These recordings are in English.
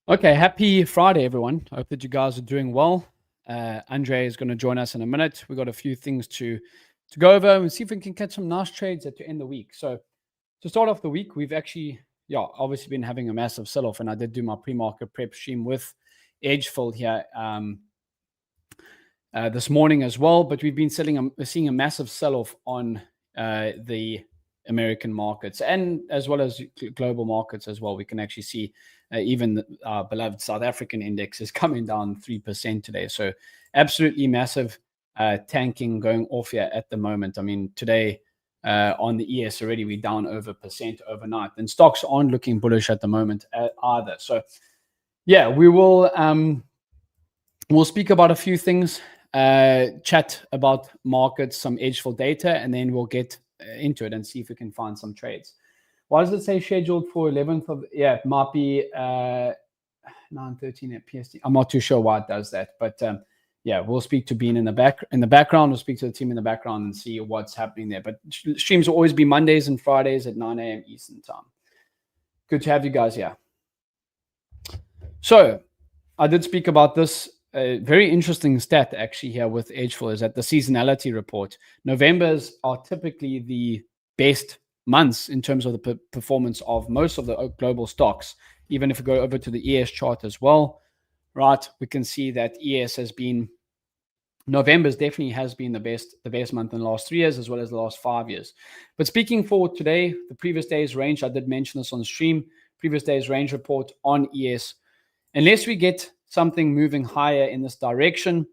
Okay, happy Friday, everyone. I hope that you guys are doing well. André is going to join us in a minute. We've got a few things to go over and see if we can catch some nice trades at the end of the week. So to start off the week, we've actually, obviously been having a massive sell-off, and I did do my pre-market prep stream with edgeful here this morning as well. But we've been seeing a massive sell-off on the American markets and as well as global markets as well. We can actually see even our beloved South African index is coming down 3% today. So absolutely massive tanking going off here at the moment. I mean, today on the ES already, we're down over % overnight, and stocks aren't looking bullish at the moment either. So yeah, we'll speak about a few things, chat about markets, some edgeful data, and then we'll get into it and see if we can find some trades. Why does it say scheduled for 11th of? Yeah, it might be 9:13 at PST. I'm not too sure why it does that, but yeah, we'll speak to Bean in the background. We'll speak to the team in the background and see what's happening there. But streams will always be Mondays and Fridays at 9 a.m. Eastern time. Good to have you guys here. So I did speak about this. A very interesting stat actually here with edgeful is that the seasonality report, Novembers are typically the best months in terms of the performance of most of the global stocks. Even if we go over to the ES chart as well, right, we can see that ES has been, November's definitely has been the best month in the last 3 years as well as the last 5 years. But speaking for today, the previous day's range, I did mention this on the stream, previous day's range report on ES, unless we get something moving higher in this direction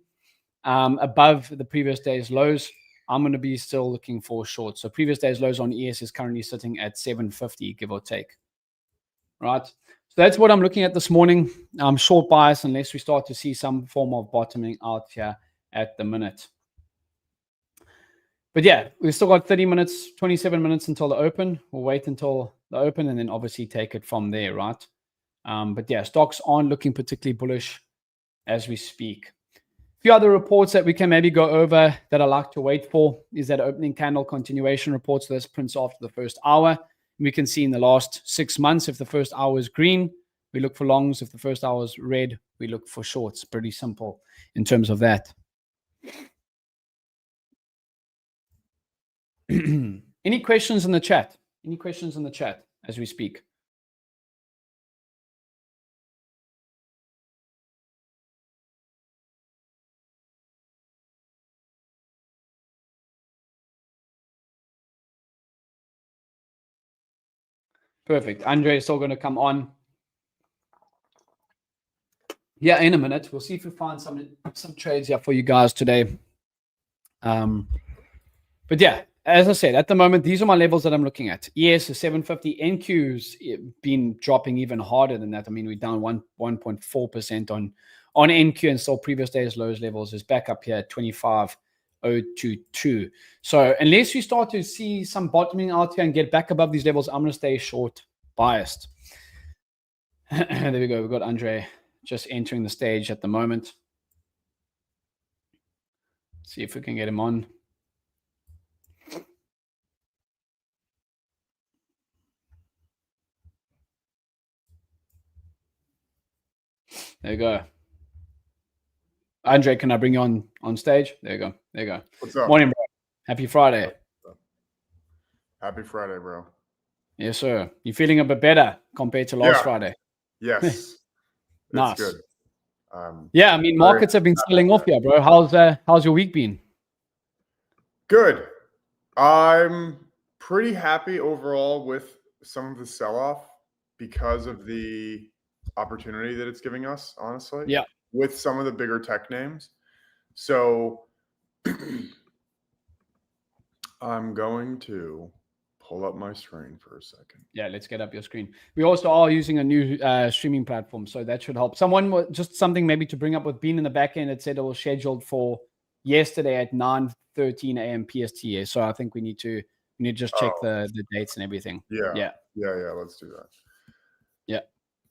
above the previous day's lows, I'm going to be still looking for short. So previous day's lows on ES is currently sitting at 750, give or take. Right. So that's what I'm looking at this morning. I'm short bias unless we start to see some form of bottoming out here at the minute. But yeah, we've still got 30 minutes, 27 minutes until the open. We'll wait until the open and then obviously take it from there, right? But yeah, stocks aren't looking particularly bullish as we speak. A few other reports that we can maybe go over that I like to wait for is that opening candle continuation reports. So this prints after the first hour. We can see in the last 6 months, if the first hour is green, we look for longs. If the first hour is red, we look for shorts. Pretty simple in terms of that. Any questions in the chat? Any questions in the chat as we speak? Perfect. André is still going to come on. Yeah, in a minute. We'll see if we find some trades here for you guys today. But yeah, as I said, at the moment, these are my levels that I'm looking at. ES is 750. NQ's been dropping even harder than that. I mean, we're down 1.4% on NQ, and still previous day's lows levels is back up here at 25.022. So unless you start to see some bottoming out here and get back above these levels, I'm going to stay short biased. There we go. We've got André just entering the stage at the moment. See if we can get him on. There you go. André, can I bring you on stage? There you go. There you go. What's up? Morning, bro. Happy Friday. Happy Friday, bro. Yes, sir. You feeling a bit better compared to last Friday? Yes. Nice. Good. Yeah, I mean, markets have been selling off here, bro. How's your week been? Good. I'm pretty happy overall with some of the sell-off because of the opportunity that it's giving us, honestly. Yeah. With some of the bigger tech names. So I'm going to pull up my screen for a second. Yeah, let's get up your screen. We also are using a new streaming platform, so that should help. Just something maybe to bring up with Bean in the back end. It said it was scheduled for yesterday at 9:13 a.m. PST. So I think we need to just check the dates and everything. Yeah. Let's do that. Yeah.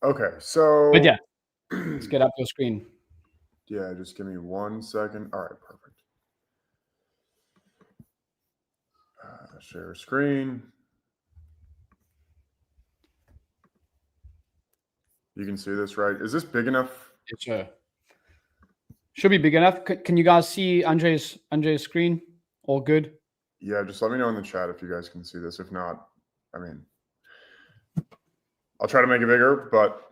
Okay. So. But yeah, let's get up your screen. Yeah, just give me 1 second. All right, perfect. Share screen. You can see this, right? Is this big enough? Sure. Should be big enough. Can you guys see Andre's screen? All good? Yeah, just let me know in the chat if you guys can see this. If not, I mean, I'll try to make it bigger, but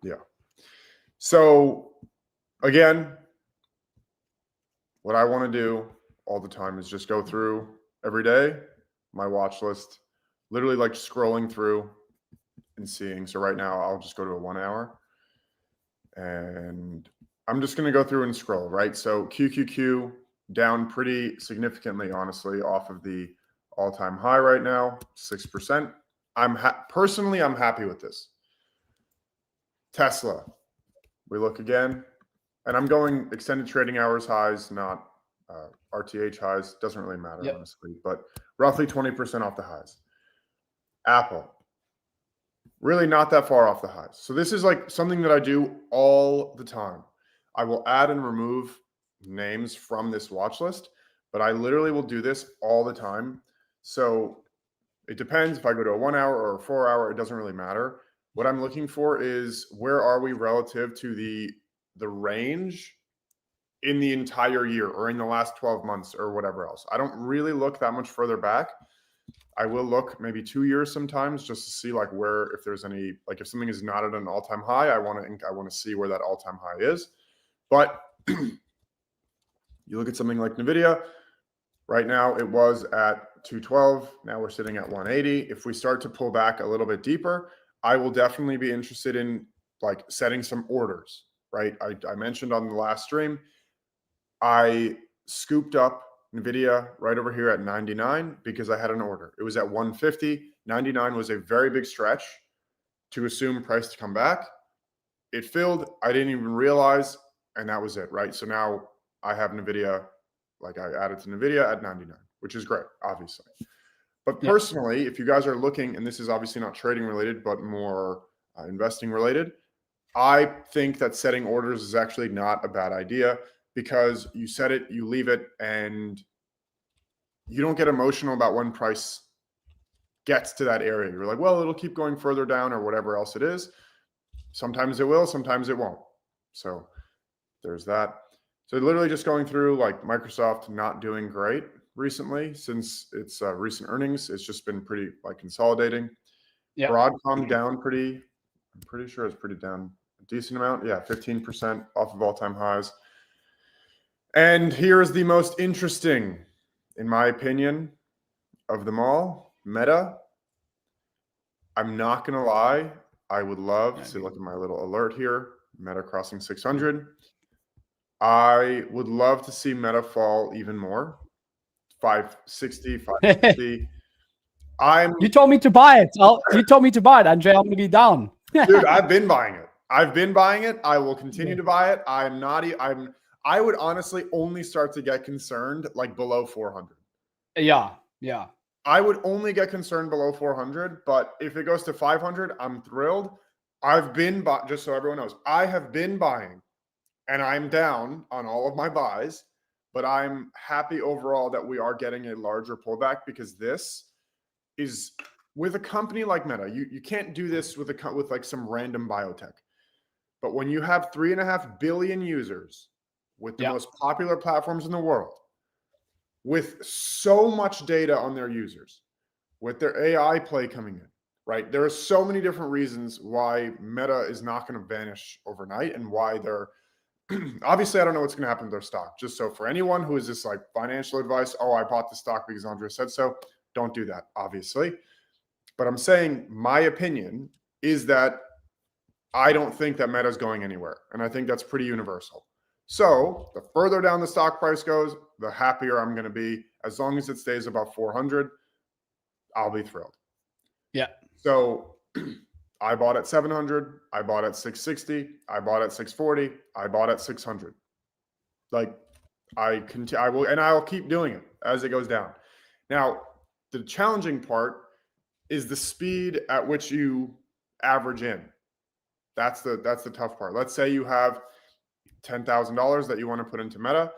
yeah. So again, what I want to do all the time is just go through every day my watch list, literally like scrolling through and seeing. So right now I'll just go to a 1 hour and I'm just going to go through and scroll, right? So QQQ down pretty significantly, honestly, off of the all-time high right now, 6%. Personally, I'm happy with this. Tesla, we look again, and I'm going extended trading hours highs, not RTH highs. Doesn't really matter, honestly, but roughly 20% off the highs. Apple, really not that far off the highs. So this is like something that I do all the time. I will add and remove names from this watch list, but I literally will do this all the time. So it depends if I go to a 1 hour or a 4 hour, it doesn't really matter. What I'm looking for is where are we relative to the range in the entire year or in the last 12 months or whatever else. I don't really look that much further back. I will look maybe 2 years sometimes just to see like where, if there's any, like if something is not at an all-time high, I want to see where that all-time high is. But you look at something like NVIDIA, right now it was at 212. Now we're sitting at 180. If we start to pull back a little bit deeper, I will definitely be interested in like setting some orders, right? I mentioned on the last stream, I scooped up NVIDIA right over here at 99 because I had an order. It was at 150. 99 was a very big stretch to assume price to come back. It filled. I didn't even realize, and that was it, right? So now I have NVIDIA, like I added to NVIDIA at 99, which is great, obviously. But personally, if you guys are looking, and this is obviously not trading related, but more investing related, I think that setting orders is actually not a bad idea because you set it, you leave it, and you don't get emotional about when price gets to that area. You're like, well, it'll keep going further down or whatever else it is. Sometimes it will, sometimes it won't. So there's that. So literally just going through like Microsoft not doing great recently since its recent earnings. It's just been pretty like consolidating. Broadcom down pretty, I'm pretty sure it's pretty down a decent amount. Yeah, 15% off of all-time highs. And here's the most interesting, in my opinion, of them all, Meta. I'm not going to lie. I would love to look at my little alert here, Meta crossing 600. I would love to see Meta fall even more, 560, 550. You told me to buy it. You told me to buy it, André. I'm going to be down. Dude, I've been buying it. I will continue to buy it. I would honestly only start to get concerned like below 400. Yeah. I would only get concerned below 400, but if it goes to 500, I'm thrilled. I've been just so everyone knows, I have been buying and I'm down on all of my buys, but I'm happy overall that we are getting a larger pullback because this is with a company like Meta. You can't do this with like some random biotech. But when you have 3.5 billion users with the most popular platforms in the world, with so much data on their users, with their AI play coming in, right? There are so many different reasons why Meta is not going to vanish overnight and why they're obviously, I don't know what's going to happen to their stock. Just so for anyone who is just like financial advice, oh, I bought the stock because André said so. Don't do that, obviously. But I'm saying my opinion is that I don't think that Meta is going anywhere. And I think that's pretty universal. So the further down the stock price goes, the happier I'm going to be. As long as it stays above 400, I'll be thrilled. Yeah. So I bought at 700. I bought at 660. I bought at 640. I bought at 600. Like I will, and I'll keep doing it as it goes down. Now, the challenging part is the speed at which you average in. That's the tough part. Let's say you have $10,000 that you want to put into Meta.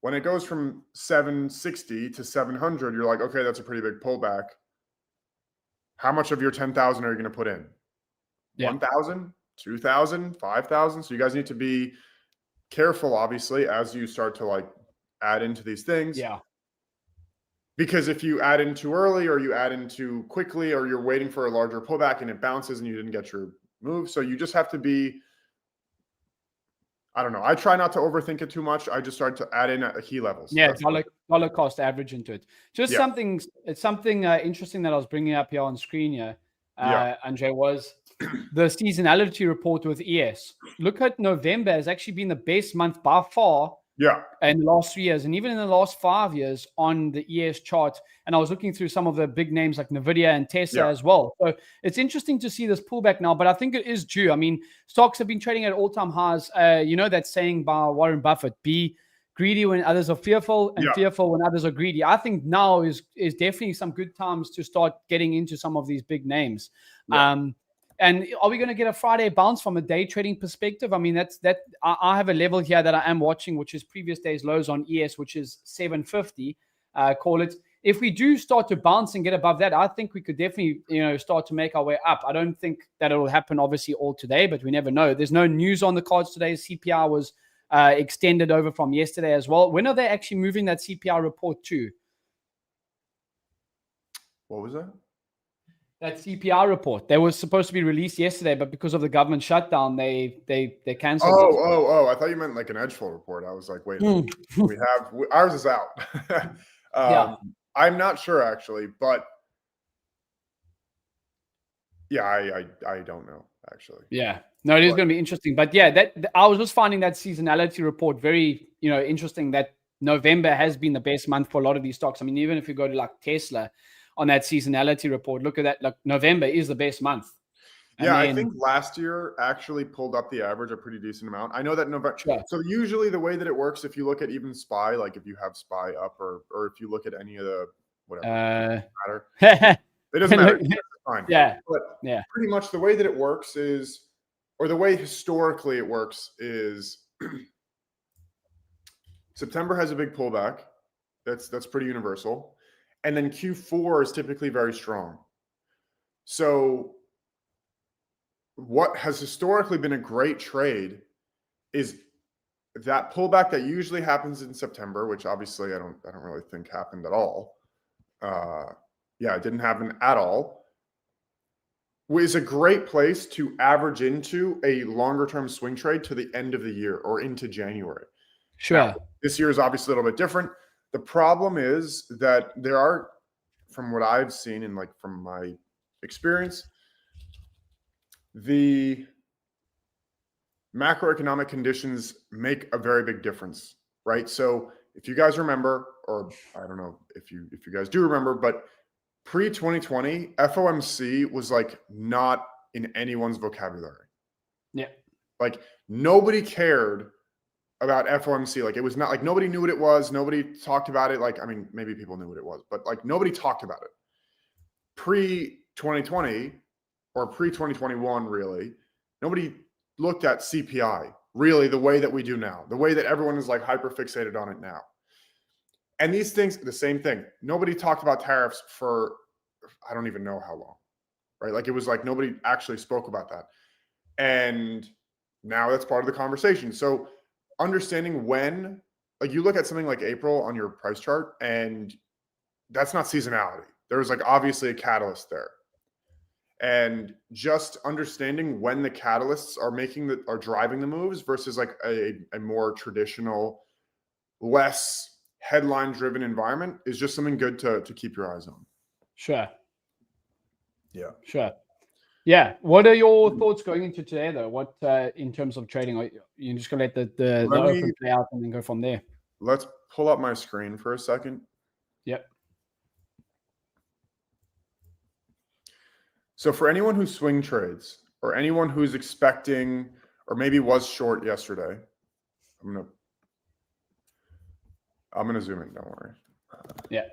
When it goes from 760 to 700, you're like, okay, that's a pretty big pullback. How much of your 10,000 are you going to put in? 1,000? 2,000, 5,000. So you guys need to be careful, obviously, as you start to like add into these things. Yeah. Because if you add in too early or you add in too quickly or you're waiting for a larger pullback and it bounces and you didn't get your move. So you just have to be, I don't know. I try not to overthink it too much. I just start to add in at key levels. Yeah, dollar cost average into it. Just something interesting that I was bringing up here on screen here, André, was the seasonality report with ES. Look at November has actually been the best month by far. Yeah. In the last 3 years, and even in the last 5 years on the ES chart. And I was looking through some of the big names like NVDA and Tesla as well. So it's interesting to see this pullback now, but I think it is due. I mean, stocks have been trading at all-time highs. You know that saying by Warren Buffett, be greedy when others are fearful and fearful when others are greedy. I think now is definitely some good times to start getting into some of these big names. And are we going to get a Friday bounce from a day trading perspective? I mean, I have a level here that I am watching, which is previous day's lows on ES, which is 750. Call it. If we do start to bounce and get above that, I think we could definitely, start to make our way up. I don't think that it will happen, obviously, all today, but we never know. There's no news on the cards today. CPI was extended over from yesterday as well. When are they actually moving that CPI report to? What was that? That CPI report. They were supposed to be released yesterday, but because of the government shutdown, they canceled it. Oh! I thought you meant like an edgeful report. I was like, wait a minute. Ours is out. I'm not sure actually, but yeah, I don't know actually. Yeah, no, it is going to be interesting. But yeah, I was just finding that seasonality report very interesting. That November has been the best month for a lot of these stocks. I mean, even if you go to like Tesla. On that seasonality report, look at that. Like November is the best month. And I think last year actually pulled up the average a pretty decent amount. I know that November. Sure. So usually the way that it works, if you look at even SPY, like if you have SPY up, or if you look at any of the whatever, it doesn't matter. It doesn't matter. It's fine. Yeah. But pretty much the way that it works is, or the way historically it works is, September has a big pullback. That's pretty universal. And then Q4 is typically very strong. So what has historically been a great trade is that pullback that usually happens in September, which obviously I don't really think happened at all. It didn't happen at all. Is a great place to average into a longer term swing trade to the end of the year or into January. Sure. Now, this year is obviously a little bit different. The problem is that there are, from what I've seen and like from my experience, the macroeconomic conditions make a very big difference, right? So if you guys remember, or I don't know if you guys do remember, but pre-2020, FOMC was like not in anyone's vocabulary. Yeah. Like nobody cared about FOMC. Like it was not like nobody knew what it was. Nobody talked about it. Like, I mean, maybe people knew what it was, but like nobody talked about it. Pre-2020 or pre-2021, really, nobody looked at CPI really the way that we do now, the way that everyone is like hyper fixated on it now. And these things, the same thing. Nobody talked about tariffs for, I don't even know how long, right? Like it was like nobody actually spoke about that. And now that's part of the conversation. So understanding when, like you look at something like April on your price chart, and that's not seasonality. There was like obviously a catalyst there. And just understanding when the catalysts are driving the moves versus like a more traditional, less headline-driven environment is just something good to keep your eyes on. Sure. Yeah. Sure. Yeah. What are your thoughts going into today, though? What in terms of trading? Are you just gonna let the open play out and then go from there? Let's pull up my screen for a second. Yep. So for anyone who swing trades or anyone who's expecting or maybe was short yesterday, I'm gonna zoom in. Don't worry. Yeah.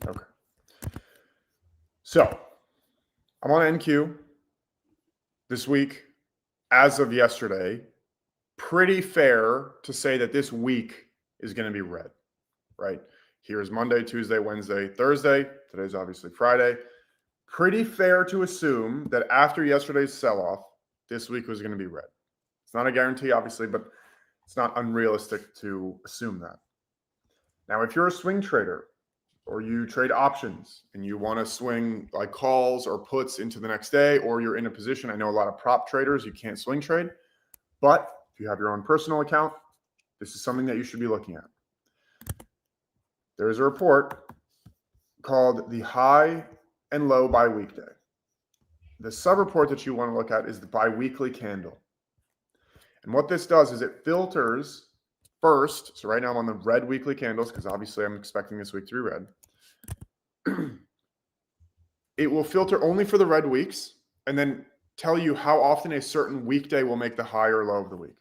Okay. So I'm on NQ this week. As of yesterday, pretty fair to say that this week is going to be red, right? Here's Monday, Tuesday, Wednesday, Thursday. Today's obviously Friday. Pretty fair to assume that after yesterday's sell-off, this week was going to be red. It's not a guarantee, obviously, but it's not unrealistic to assume that. Now, if you're a swing trader or you trade options and you want to swing like calls or puts into the next day, or you're in a position, I know a lot of prop traders, you can't swing trade, but if you have your own personal account, this is something that you should be looking at. There is a report called the high and low by weekday. The sub-report that you want to look at is the biweekly candle. And what this does is it filters first. So right now I'm on the red weekly candles because obviously I'm expecting this week to be red. It will filter only for the red weeks and then tell you how often a certain weekday will make the high or low of the week.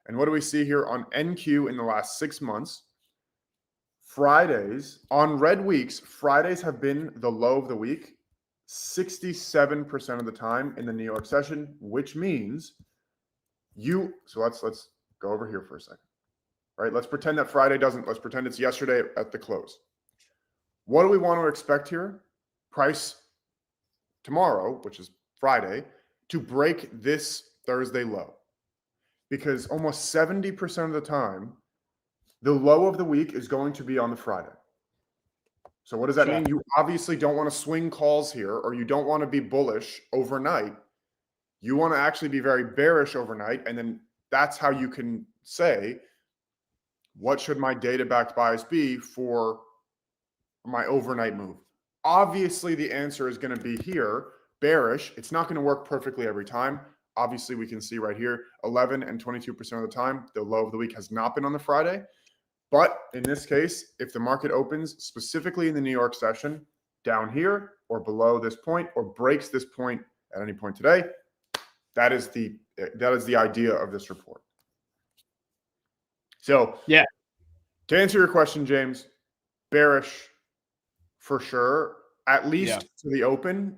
And what do we see here on NQ in the last 6 months? Fridays, on red weeks, Fridays have been the low of the week 67% of the time in the New York session, which means so let's go over here for a second. Right? Let's pretend that Friday let's pretend it's yesterday at the close. What do we want to expect here? Price tomorrow, which is Friday, to break this Thursday low. Because almost 70% of the time, the low of the week is going to be on the Friday. So what does that mean? You obviously don't want to swing calls here, or you don't want to be bullish overnight. You want to actually be very bearish overnight. And then that's how you can say, what should my data-backed bias be for my overnight move? Obviously, the answer is going to be here, bearish. It's not going to work perfectly every time. Obviously, we can see right here, 11 and 22% of the time, the low of the week has not been on the Friday. But in this case, if the market opens specifically in the New York session down here or below this point or breaks this point at any point today, that is the idea of this report. So yeah, to answer your question, James, bearish for sure, at least to the open.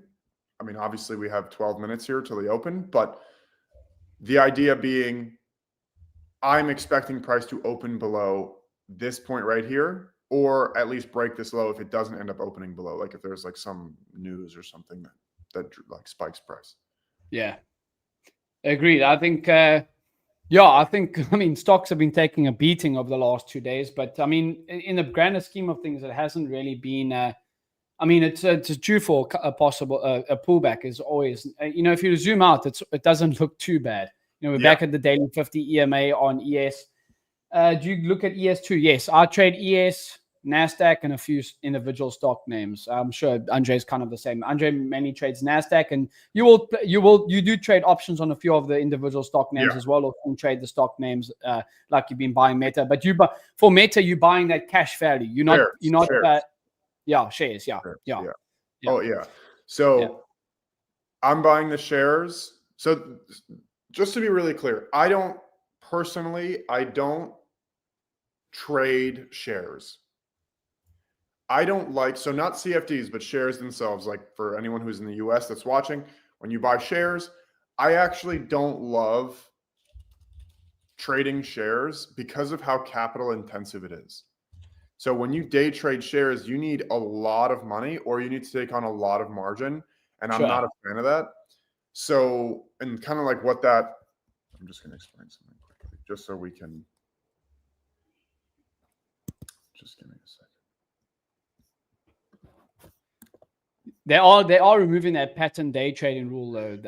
I mean, obviously we have 12 minutes here till the open, but the idea being I'm expecting price to open below this point right here, or at least break this low if it doesn't end up opening below, like if there's like some news or something that like spikes price. Yeah, agreed. I think I mean, stocks have been taking a beating over the last 2 days, but I mean, in the grander scheme of things, it hasn't really been. I mean, it's due for a possible a pullback. Is always, if you zoom out, it doesn't look too bad. We're back at the daily 50 EMA on ES. Do you look at ES too? Yes, I trade ES, NASDAQ, and a few individual stock names. I'm sure Andre's kind of the same. Andre mainly trades NASDAQ, and you do trade options on a few of the individual stock names as well, or you trade the stock names like you've been buying Meta. But for Meta, you're buying that cash value. You're not shares. Yeah. Oh yeah. So I'm buying the shares. So just to be really clear, I don't trade shares. I don't not CFDs, but shares themselves. Like for anyone who's in the US that's watching, when you buy shares, I actually don't love trading shares because of how capital intensive it is. So when you day trade shares, you need a lot of money or you need to take on a lot of margin. And I'm not a fan of that. So, and kind of like I'm just going to explain something quickly, just so we can, just give me a second. They are removing that pattern day trading rule though.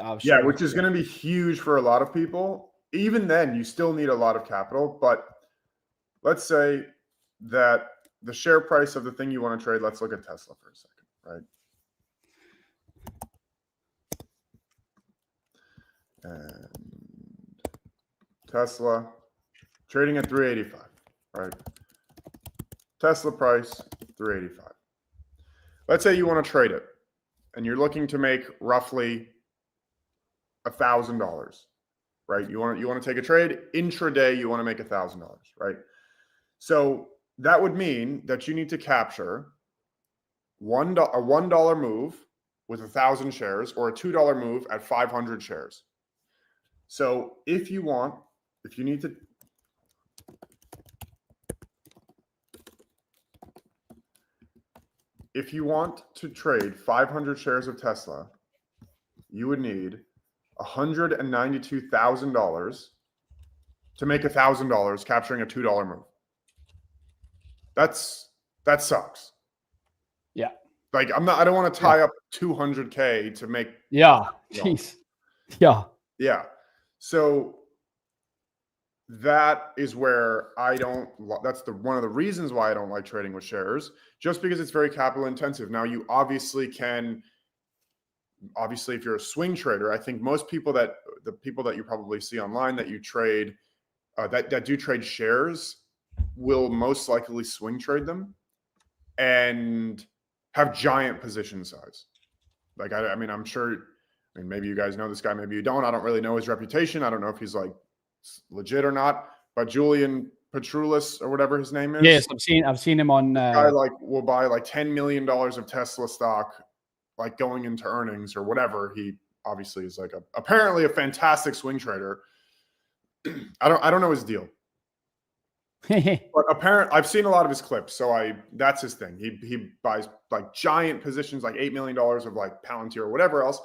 Which is going to be huge for a lot of people. Even then, you still need a lot of capital. But let's say that the share price of the thing you want to trade, let's look at Tesla for a second, right? And Tesla trading at 385, right? Tesla price 385. Let's say you want to trade it and you're looking to make roughly $1,000, right? You want to take a trade intraday, you want to make $1,000, right? So that would mean that you need to capture a $1 move with 1,000 shares or a $2 move at 500 shares. So if you need to, if you want to trade 500 shares of Tesla, you would need $192,000 to make $1,000 capturing a $2 move. That sucks. Yeah. Like I don't want to tie up 200K to make. Yeah. Jeez. Yeah. Yeah. So that is where that's one of the reasons why I don't like trading with shares, just because it's very capital intensive. Now you obviously, if you're a swing trader, I think most people the people that you probably see online that you trade, that do trade shares will most likely swing trade them and have giant position size. Like, I mean, I'm sure, maybe you guys know this guy, maybe you don't. I don't really know his reputation. I don't know if he's like legit or not, but Julian Petrulis or whatever his name is. Yes, I've seen him on. Guy will buy like $10 million of Tesla stock, like going into earnings or whatever. He obviously is like apparently a fantastic swing trader. I don't know his deal. But apparently I've seen a lot of his clips, so that's his thing. He buys like giant positions, like $8 million of like Palantir or whatever else.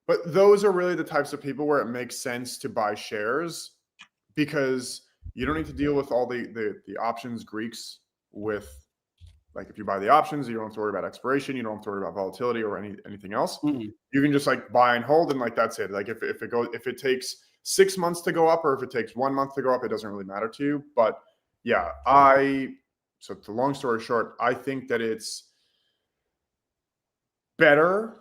But those are really the types of people where it makes sense to buy shares, because you don't need to deal with all the options Greeks with. Like, if you buy the options, you don't have to worry about expiration, you don't have to worry about volatility or anything else. Mm-hmm. You can just like buy and hold, and like that's it. Like if it takes 6 months to go up or if it takes 1 month to go up, it doesn't really matter to you. But yeah, so the long story short, I think that it's better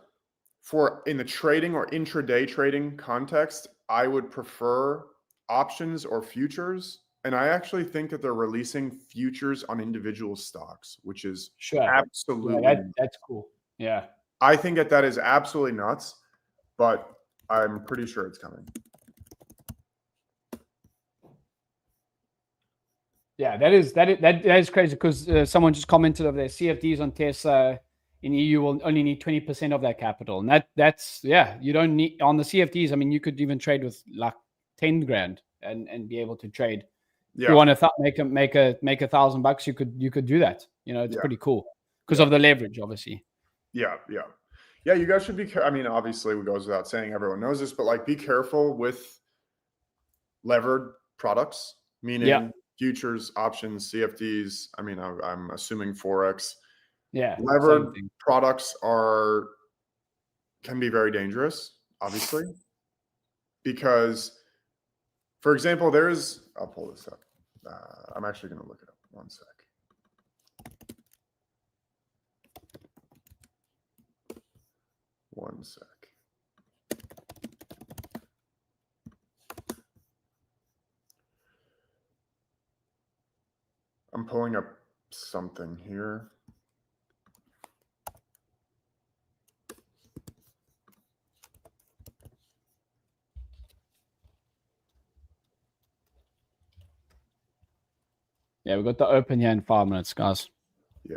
in the trading or intraday trading context. I would prefer options or futures. And I actually think that they're releasing futures on individual stocks, which is absolutely that's cool. Yeah. I think that is absolutely nuts, but I'm pretty sure it's coming. Yeah, that is crazy, because someone just commented of their CFDs on Tesla in EU will only need 20% of that capital, and that's you don't need on the CFDs. I mean, you could even trade with like 10 grand and be able to trade. Yeah. If you want to make $1,000, you could do that. It's pretty cool because of the leverage, obviously. Yeah. You guys should be. I mean, obviously, it goes without saying, everyone knows this, but like, be careful with levered products, meaning futures, options, CFDs. I mean, I'm assuming Forex. Yeah. Levered products can be very dangerous, obviously, because, for example, I'll pull this up. I'm actually going to look it up. One sec. I'm pulling up something here. Yeah, we've got the open here in 5 minutes, guys. Yeah.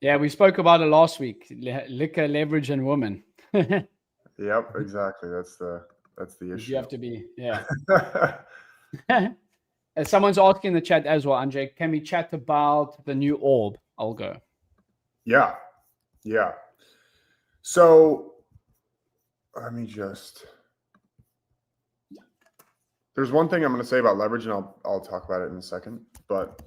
Yeah, we spoke about it last week. Liquor, leverage, and women. Yep, exactly. That's the issue. You have to be, Someone's asking in the chat as well, André, can we chat about the new orb algo? Yeah. So let me just. There's one thing I'm going to say about leverage, and I'll talk about it in a second. But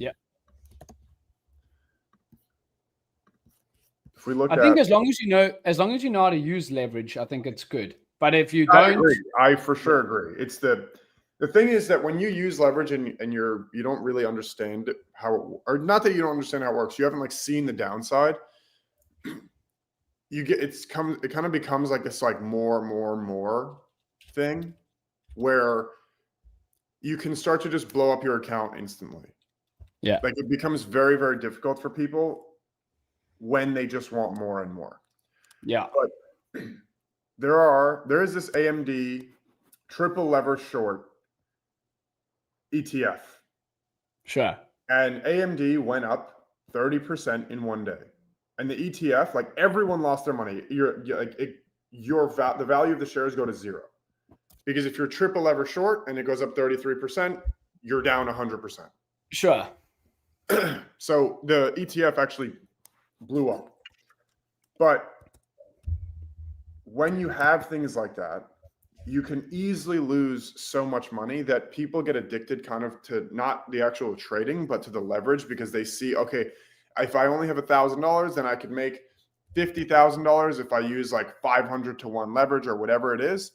if we look, I think as long as you know how to use leverage, I think it's good. But if you don't, I for sure agree. It's the thing is that when you use leverage and you don't really understand how, or not that you don't understand how it works, you haven't like seen the downside. It kind of becomes like this like more thing where you can start to just blow up your account instantly. Yeah. Like, it becomes very, very difficult for people when they just want more and more. Yeah. But there is this AMD triple lever short ETF. Sure. And AMD went up 30% in one day. And the ETF, like, everyone lost their money. The value of the shares go to zero. Because if you're triple lever short and it goes up 33%, you're down 100%. Sure. So the ETF actually blew up. But when you have things like that, you can easily lose so much money that people get addicted kind of to not the actual trading, but to the leverage, because they see, okay, if I only have $1,000, then I could make $50,000 if I use like 500 to 1 leverage or whatever it is.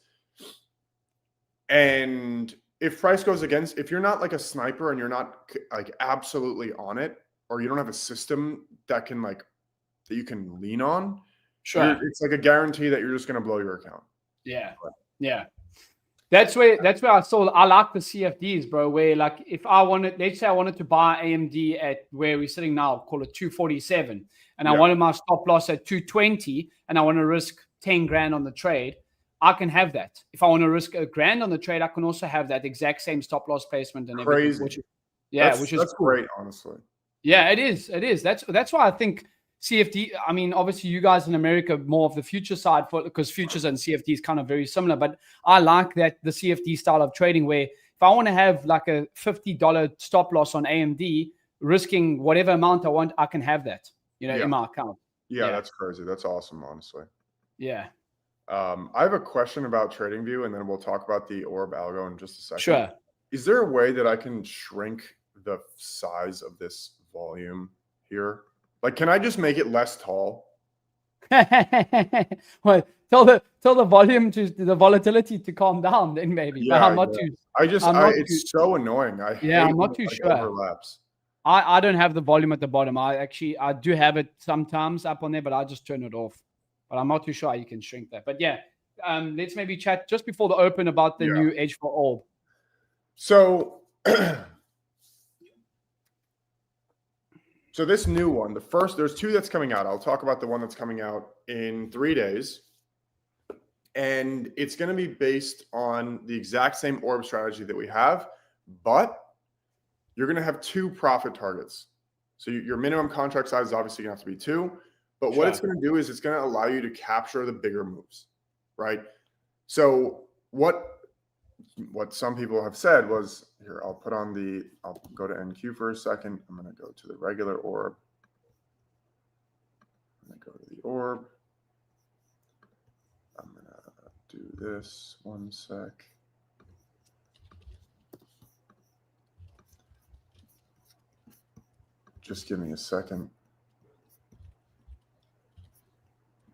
And if price goes against, if you're not like a sniper and you're not like absolutely on it, or you don't have a system that can like, that you can lean on, Sure. it's like a guarantee that you're just going to blow your account. Yeah. Yeah. That's where I like the CFDs, bro, where like if I wanted, let's say I wanted to buy AMD at where we're sitting now, call it 247, and I Yeah. wanted my stop loss at 220 and I want to risk 10 grand on the trade, I can have that. If I want to risk $1,000 on the trade, I can also have that exact same stop loss placement and everything. Crazy. Which is That's cool. great, honestly. Yeah, it is. It is. That's why I think CFD. I mean, obviously, you guys in America more of the future side because futures and CFD is kind of very similar. But I like that the CFD style of trading, where if I want to have like a $50 stop loss on AMD, risking whatever amount I want, I can have that. In my account. Yeah, that's crazy. That's awesome, honestly. Yeah. I have a question about TradingView, and then we'll talk about the Orb algo in just a second. Sure. Is there a way that I can shrink the size of this volume here? Like, can I just make it less tall? Well, tell the volume to the volatility to calm down, then maybe. Yeah, but I'm not too. It's so annoying. I hate I'm when not too it, sure. overlaps. I don't have the volume at the bottom. I do have it sometimes up on there, but I just turn it off. But I'm not too sure how you can shrink that. But yeah, let's maybe chat just before the open about the new edgeful orb. So, so this new one, there's two that's coming out. I'll talk about the one that's coming out in 3 days. And it's going to be based on the exact same orb strategy that we have, but you're going to have 2 profit targets. So your minimum contract size is obviously going to have to be 2. But what it's going to do is it's going to allow you to capture the bigger moves, right? So what some people have said was, here, I'll go to NQ for a second. I'm going to go to the regular orb. I'm going to go to the orb. I'm going to do this 1 sec. Just give me a second.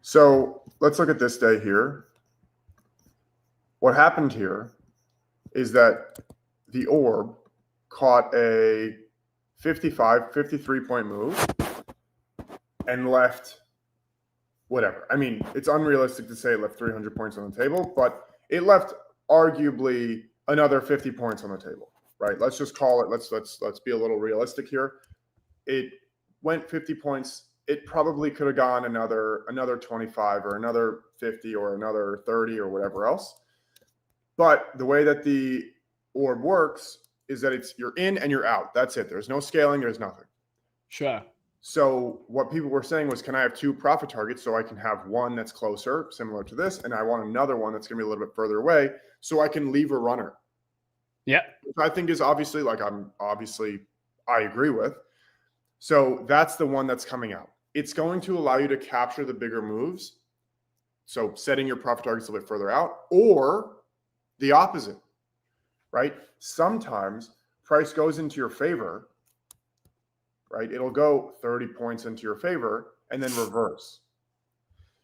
So let's look at this day here. What happened here is that the orb caught a 53-point move and left whatever. I mean, it's unrealistic to say it left 300 points on the table, but it left arguably another 50 points on the table, right? Let's just call it, let's be a little realistic here. It went 50 points. It probably could have gone another 25 or another 50 or another 30 or whatever else. But the way that the orb works is that you're in and you're out. That's it. There's no scaling. There's nothing. Sure. So what people were saying was, can I have 2 profit targets so I can have one that's closer, similar to this, and I want another one that's going to be a little bit further away so I can leave a runner. Yeah. Which I think is obviously I agree with. So that's the one that's coming out. It's going to allow you to capture the bigger moves. So setting your profit targets a bit further out, or the opposite, right? Sometimes price goes into your favor, right? It'll go 30 points into your favor and then reverse.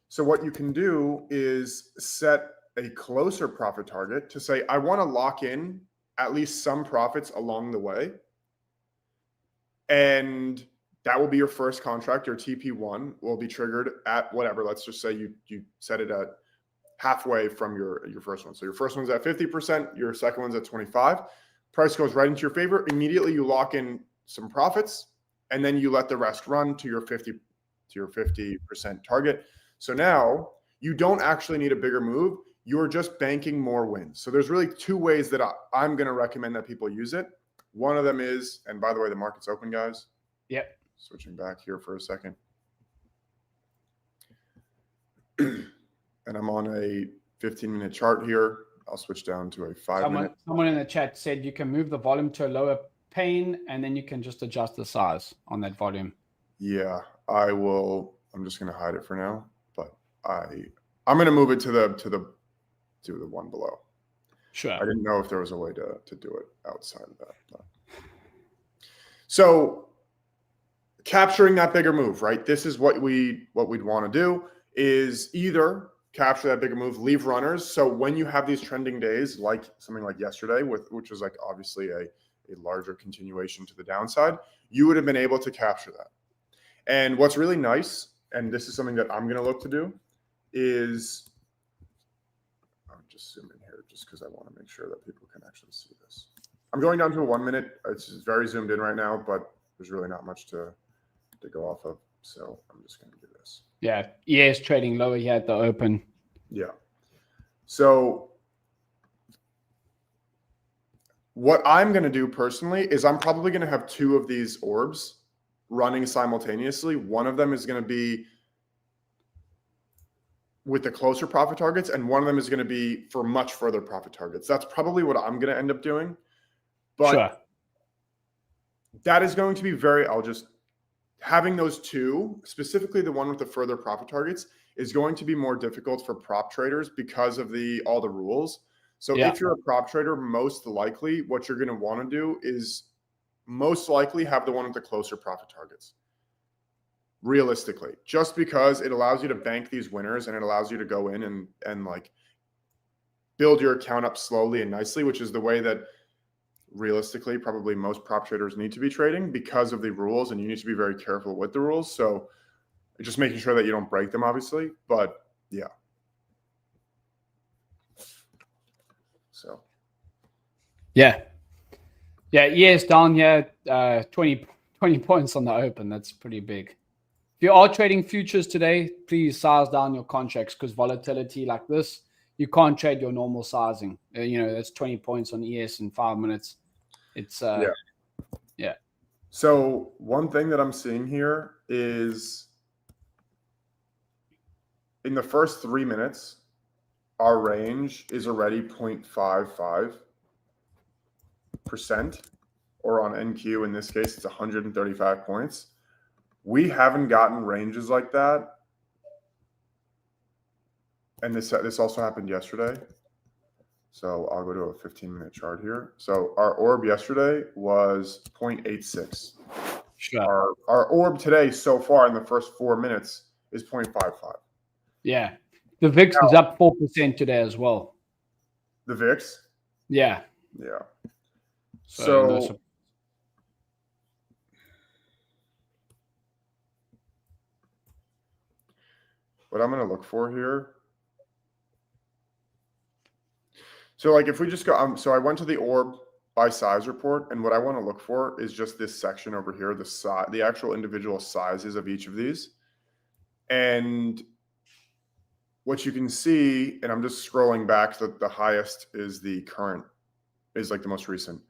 So what you can do is set a closer profit target to say, I want to lock in at least some profits along the way. And that will be your first contract. Your TP1 will be triggered at whatever. Let's just say you set it at halfway from your first one. So your first one's at 50%, your second one's at 25. Price goes right into your favor. Immediately you lock in some profits, and then you let the rest run to your 50% target. So now you don't actually need a bigger move. You're just banking more wins. So there's really 2 ways that I'm going to recommend that people use it. One of them is, and by the way, the market's open, guys. Yep. Switching back here for a second. And I'm on a 15-minute chart here. I'll switch down to a 5-minute. Someone in the chat said you can move the volume to a lower pane, and then you can just adjust the size on that volume. Yeah, I will. I'm just going to hide it for now, but I'm going to move it to the one below. Sure. I didn't know if there was a way to do it outside of that. But. So capturing that bigger move, right? This is what we'd want to do is either capture that bigger move, leave runners. So when you have these trending days, like something like yesterday, which was like obviously a larger continuation to the downside, you would have been able to capture that. And what's really nice, and this is something that I'm going to look to do, is I'll just zoom in here just because I want to make sure that people can actually see this. I'm going down to a 1 minute. It's very zoomed in right now, but there's really not much to go off of. So I'm just going to do this. Yeah, ES trading lower here at the open. Yeah. So what I'm going to do personally is I'm probably going to have two of these orbs running simultaneously. One of them is going to be with the closer profit targets, and one of them is going to be for much further profit targets. That's probably what I'm going to end up doing. But sure. That is going to be having those two, specifically the one with the further profit targets, is going to be more difficult for prop traders because of all the rules. So if you're a prop trader, most likely what you're going to want to do is most likely have the one with the closer profit targets. Realistically, just because it allows you to bank these winners and it allows you to go in and like build your account up slowly and nicely, which is the way that realistically probably most prop traders need to be trading because of the rules, and you need to be very careful with the rules. So just making sure that you don't break them, obviously. But yeah. So. Yeah. ES down here, 20 points on the open. That's pretty big. If you are trading futures today, please size down your contracts because volatility like this, you can't trade your normal sizing. That's 20 points on ES in 5 minutes. It's yeah. So one thing that I'm seeing here is in the first 3 minutes, our range is already 0.55%, or on NQ in this case, it's 135 points. We haven't gotten ranges like that. And this also happened yesterday. So I'll go to a 15-minute chart here. So our orb yesterday was 0.86. Sure. Our orb today so far in the first 4 minutes is 0.55. Yeah. The VIX is up 4% today as well. The VIX? Yeah. Yeah. So what I'm going to look for here. So like if we just go, so I went to the orb by size report, and what I want to look for is just this section over here, the actual individual sizes of each of these. And what you can see, and I'm just scrolling back, so the highest is the current, is like the most recent.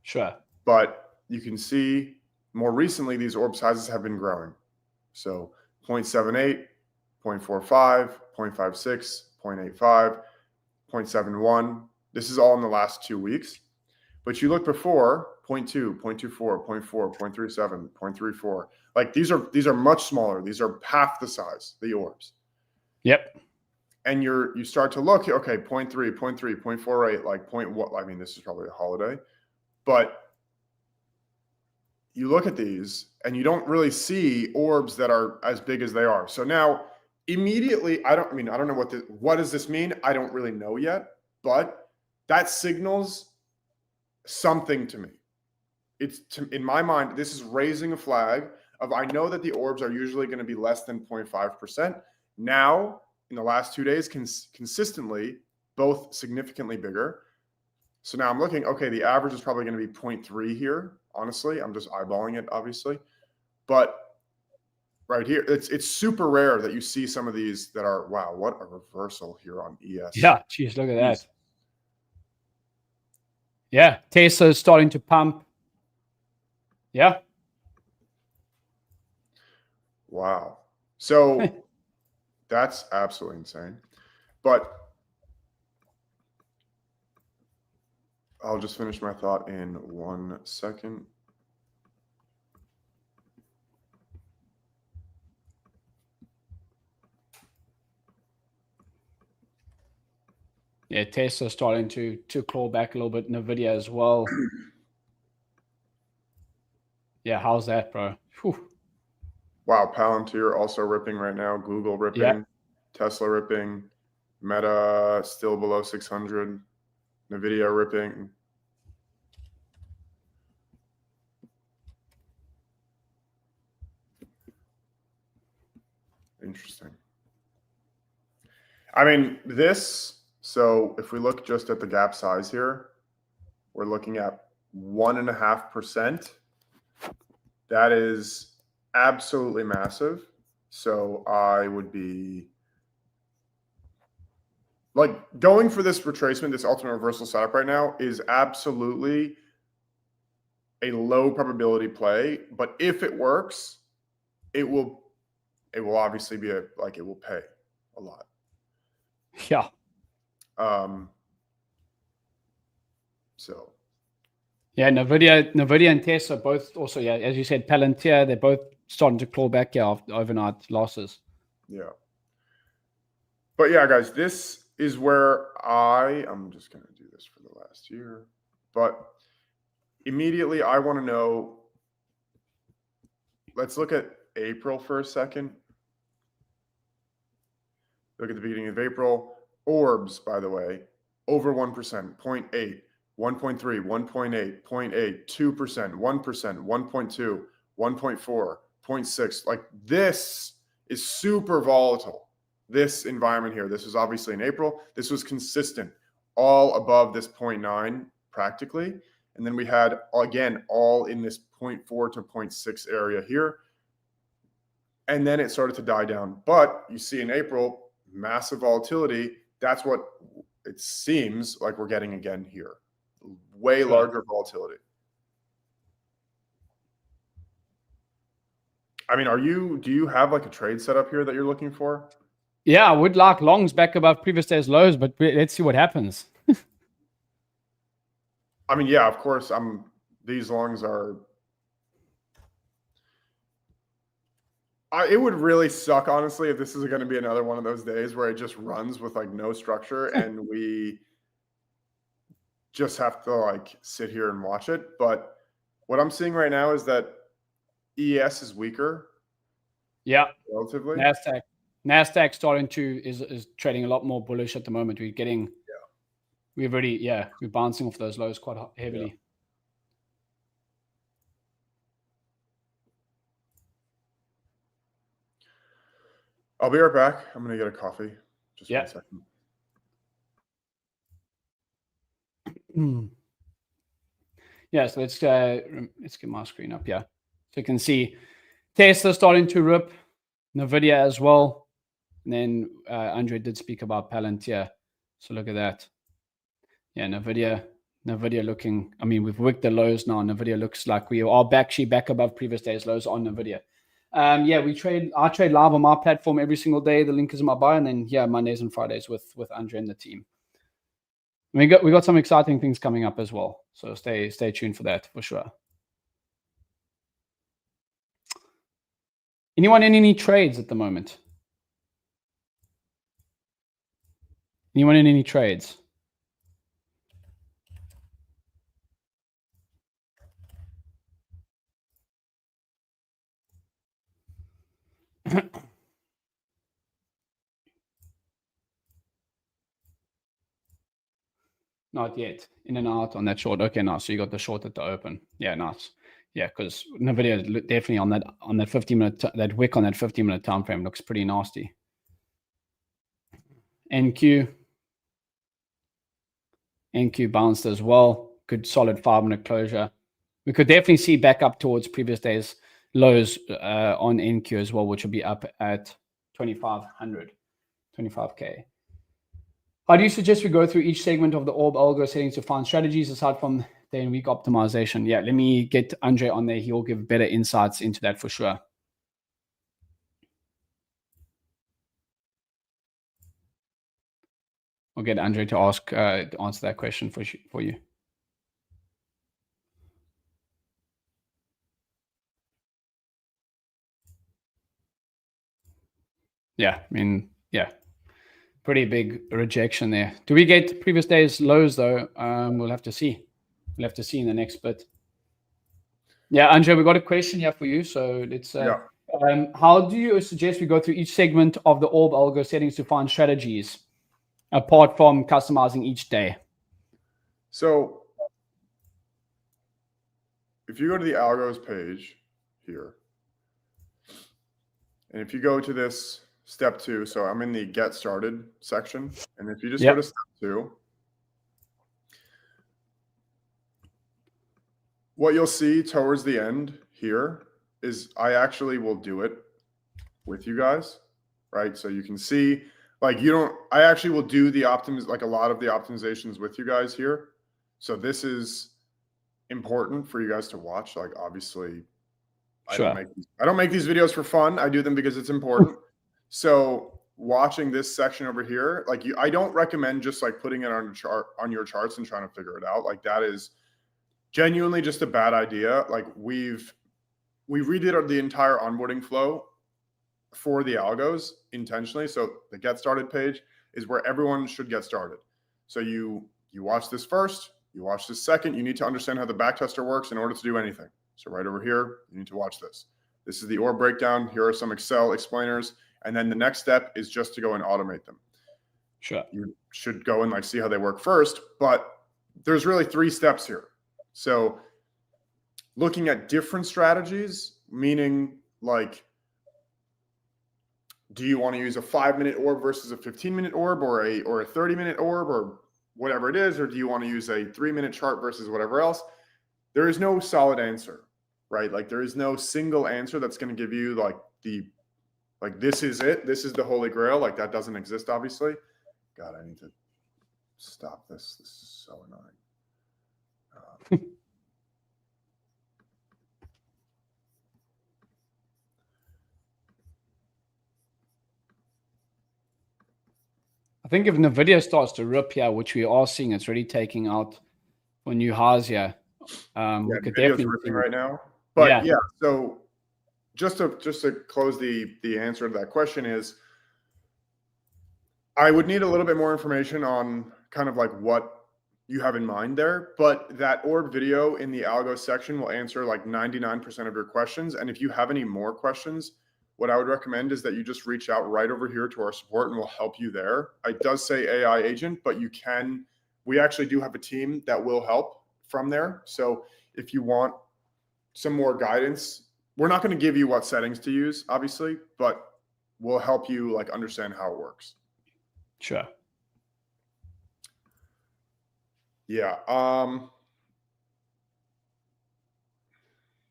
Sure. But you can see more recently, these orb sizes have been growing. So 0.78, 0.45, 0.56, 0.85, 0.71. This is all in the last 2 weeks. But you look before, 0.2, 0.24, 0.4, 0.37, 0.34. Like these are much smaller. These are half the size, the orbs. Yep. And you start to look, okay, 0.3, 0.3, 0.48, like what? I mean, this is probably a holiday, but you look at these and you don't really see orbs that are as big as they are. So now immediately, I don't know what does this mean? I don't really know yet, but that signals something to me. In my mind, this is raising a flag of, I know that the orbs are usually going to be less than 0.5%. Now, in the last 2 days, consistently, both significantly bigger. So now I'm looking, okay, the average is probably going to be 0.3 here. Honestly, I'm just eyeballing it, obviously. But right here, it's super rare that you see some of these that are, wow, what a reversal here on ES. Yeah, geez, look at that. Yeah, Tesla is starting to pump. Yeah. Wow. So that's absolutely insane. But I'll just finish my thought in 1 second. Yeah, Tesla starting to claw back a little bit. NVIDIA as well. Yeah, how's that, bro? Whew. Wow, Palantir also ripping right now. Google ripping. Yeah. Tesla ripping. Meta still below 600. NVIDIA ripping. Interesting. I mean, so if we look just at the gap size here, we're looking at 1.5%. That is absolutely massive. So I would be like going for this retracement, this ultimate reversal setup right now is absolutely a low probability play. But if it works, it will obviously be it will pay a lot. Yeah. So yeah, NVIDIA and Tesla both also, yeah, as you said, Palantir, they're both starting to claw back after overnight losses. Yeah. But yeah, guys, this is where I'm just going to do this for the last year. But immediately I want to know, let's look at April for a second. Look at the beginning of April. Orbs, by the way, over 1%, 0.8, 1.3, 1.8, 0.8, 2%, 1%, 1.2, 1.4, 0.6. Like this is super volatile. This environment here, this was obviously in April. This was consistent, all above this 0.9 practically. And then we had, again, all in this 0.4 to 0.6 area here. And then it started to die down. But you see in April, massive volatility. That's what it seems like we're getting again here. Way larger volatility. I mean, do you have like a trade setup here that you're looking for? Yeah, I would like longs back above previous day's lows, but let's see what happens. I mean, yeah, of course, these longs are. It would really suck, honestly, if this is going to be another one of those days where it just runs with like no structure and we just have to like sit here and watch it. But what I'm seeing right now is that ES is weaker. Yeah, relatively. Nasdaq starting to is trading a lot more bullish at the moment. We're getting, we're bouncing off those lows quite heavily. Yeah. I'll be right back. I'm gonna get a coffee. Just 1 second. Yeah, so let's get my screen up. Yeah, so you can see Tesla starting to rip, NVIDIA as well, and then André did speak about Palantir. So look at that. Yeah, NVIDIA looking. I mean, we've worked the lows now. NVIDIA looks like we are back above previous day's lows on NVIDIA. Yeah, I trade live on my platform every single day. The link is in my bio, and then Mondays and Fridays with André and the team. We got some exciting things coming up as well. So stay tuned for that for sure. Anyone in any trades at the moment? Anyone in any trades? Not yet. In and out on that short. Okay, nice. So you got the short at the open. Yeah, nice. Yeah, because NVIDIA definitely on that 50-minute that wick on that 50-minute time frame looks pretty nasty. NQ bounced as well. Good solid 5-minute closure. We could definitely see back up towards previous days lows on NQ as well, which will be up at 25K. How do you suggest we go through each segment of the orb algo settings to find strategies aside from day and week optimization? Yeah, let me get André on there. He'll give better insights into that for sure. I'll get André to answer that question for you. Yeah, I mean, yeah, pretty big rejection there. Do we get previous day's lows though? We'll have to see. We'll have to see in the next bit. Yeah, André, we got a question here for you. So let's. How do you suggest we go through each segment of the orb algo settings to find strategies, apart from customizing each day? So if you go to the algos page here, and if you go to this step 2, so I'm in the get started section, and if you just go to step 2, what you'll see towards the end here is I actually will do it with you guys, right? So you can see, like, I actually will do the like a lot of the optimizations with you guys here. So this is important for you guys to watch. Like, obviously, Sure. I don't make these videos for fun. I do them because it's important. So watching this section over here, like, I don't recommend just like putting it on your charts and trying to figure it out. Like, that is genuinely just a bad idea. Like, we redid the entire onboarding flow for the algos intentionally. So the get started page is where everyone should get started. So you watch this first, you watch this second. You need to understand how the backtester works in order to do anything. So right over here, you need to watch this. This is the orb breakdown. Here are some Excel explainers. And then the next step is just to go and automate them. Sure. You should go and like see how they work first, but there's really 3 steps here. So looking at different strategies, meaning like, do you want to use a 5-minute orb versus a 15-minute orb, or a 30-minute orb, or whatever it is, or do you want to use a 3-minute chart versus whatever else? There is no solid answer, right? Like, there is no single answer that's going to give you like this is it. This is the holy grail. Like, that doesn't exist, obviously. God, I need to stop this. This is so annoying. I think if NVIDIA starts to rip here, which we are seeing, it's really taking out for new highs here. We could definitely ripping right now. But yeah, so just to close the answer to that question is, I would need a little bit more information on kind of like what you have in mind there, but that orb video in the algo section will answer like 99% of your questions. And if you have any more questions, what I would recommend is that you just reach out right over here to our support and we'll help you there. It does say AI agent, but we actually do have a team that will help from there. So if you want some more guidance, we're not going to give you what settings to use, obviously, but we'll help you like understand how it works. Sure. Yeah.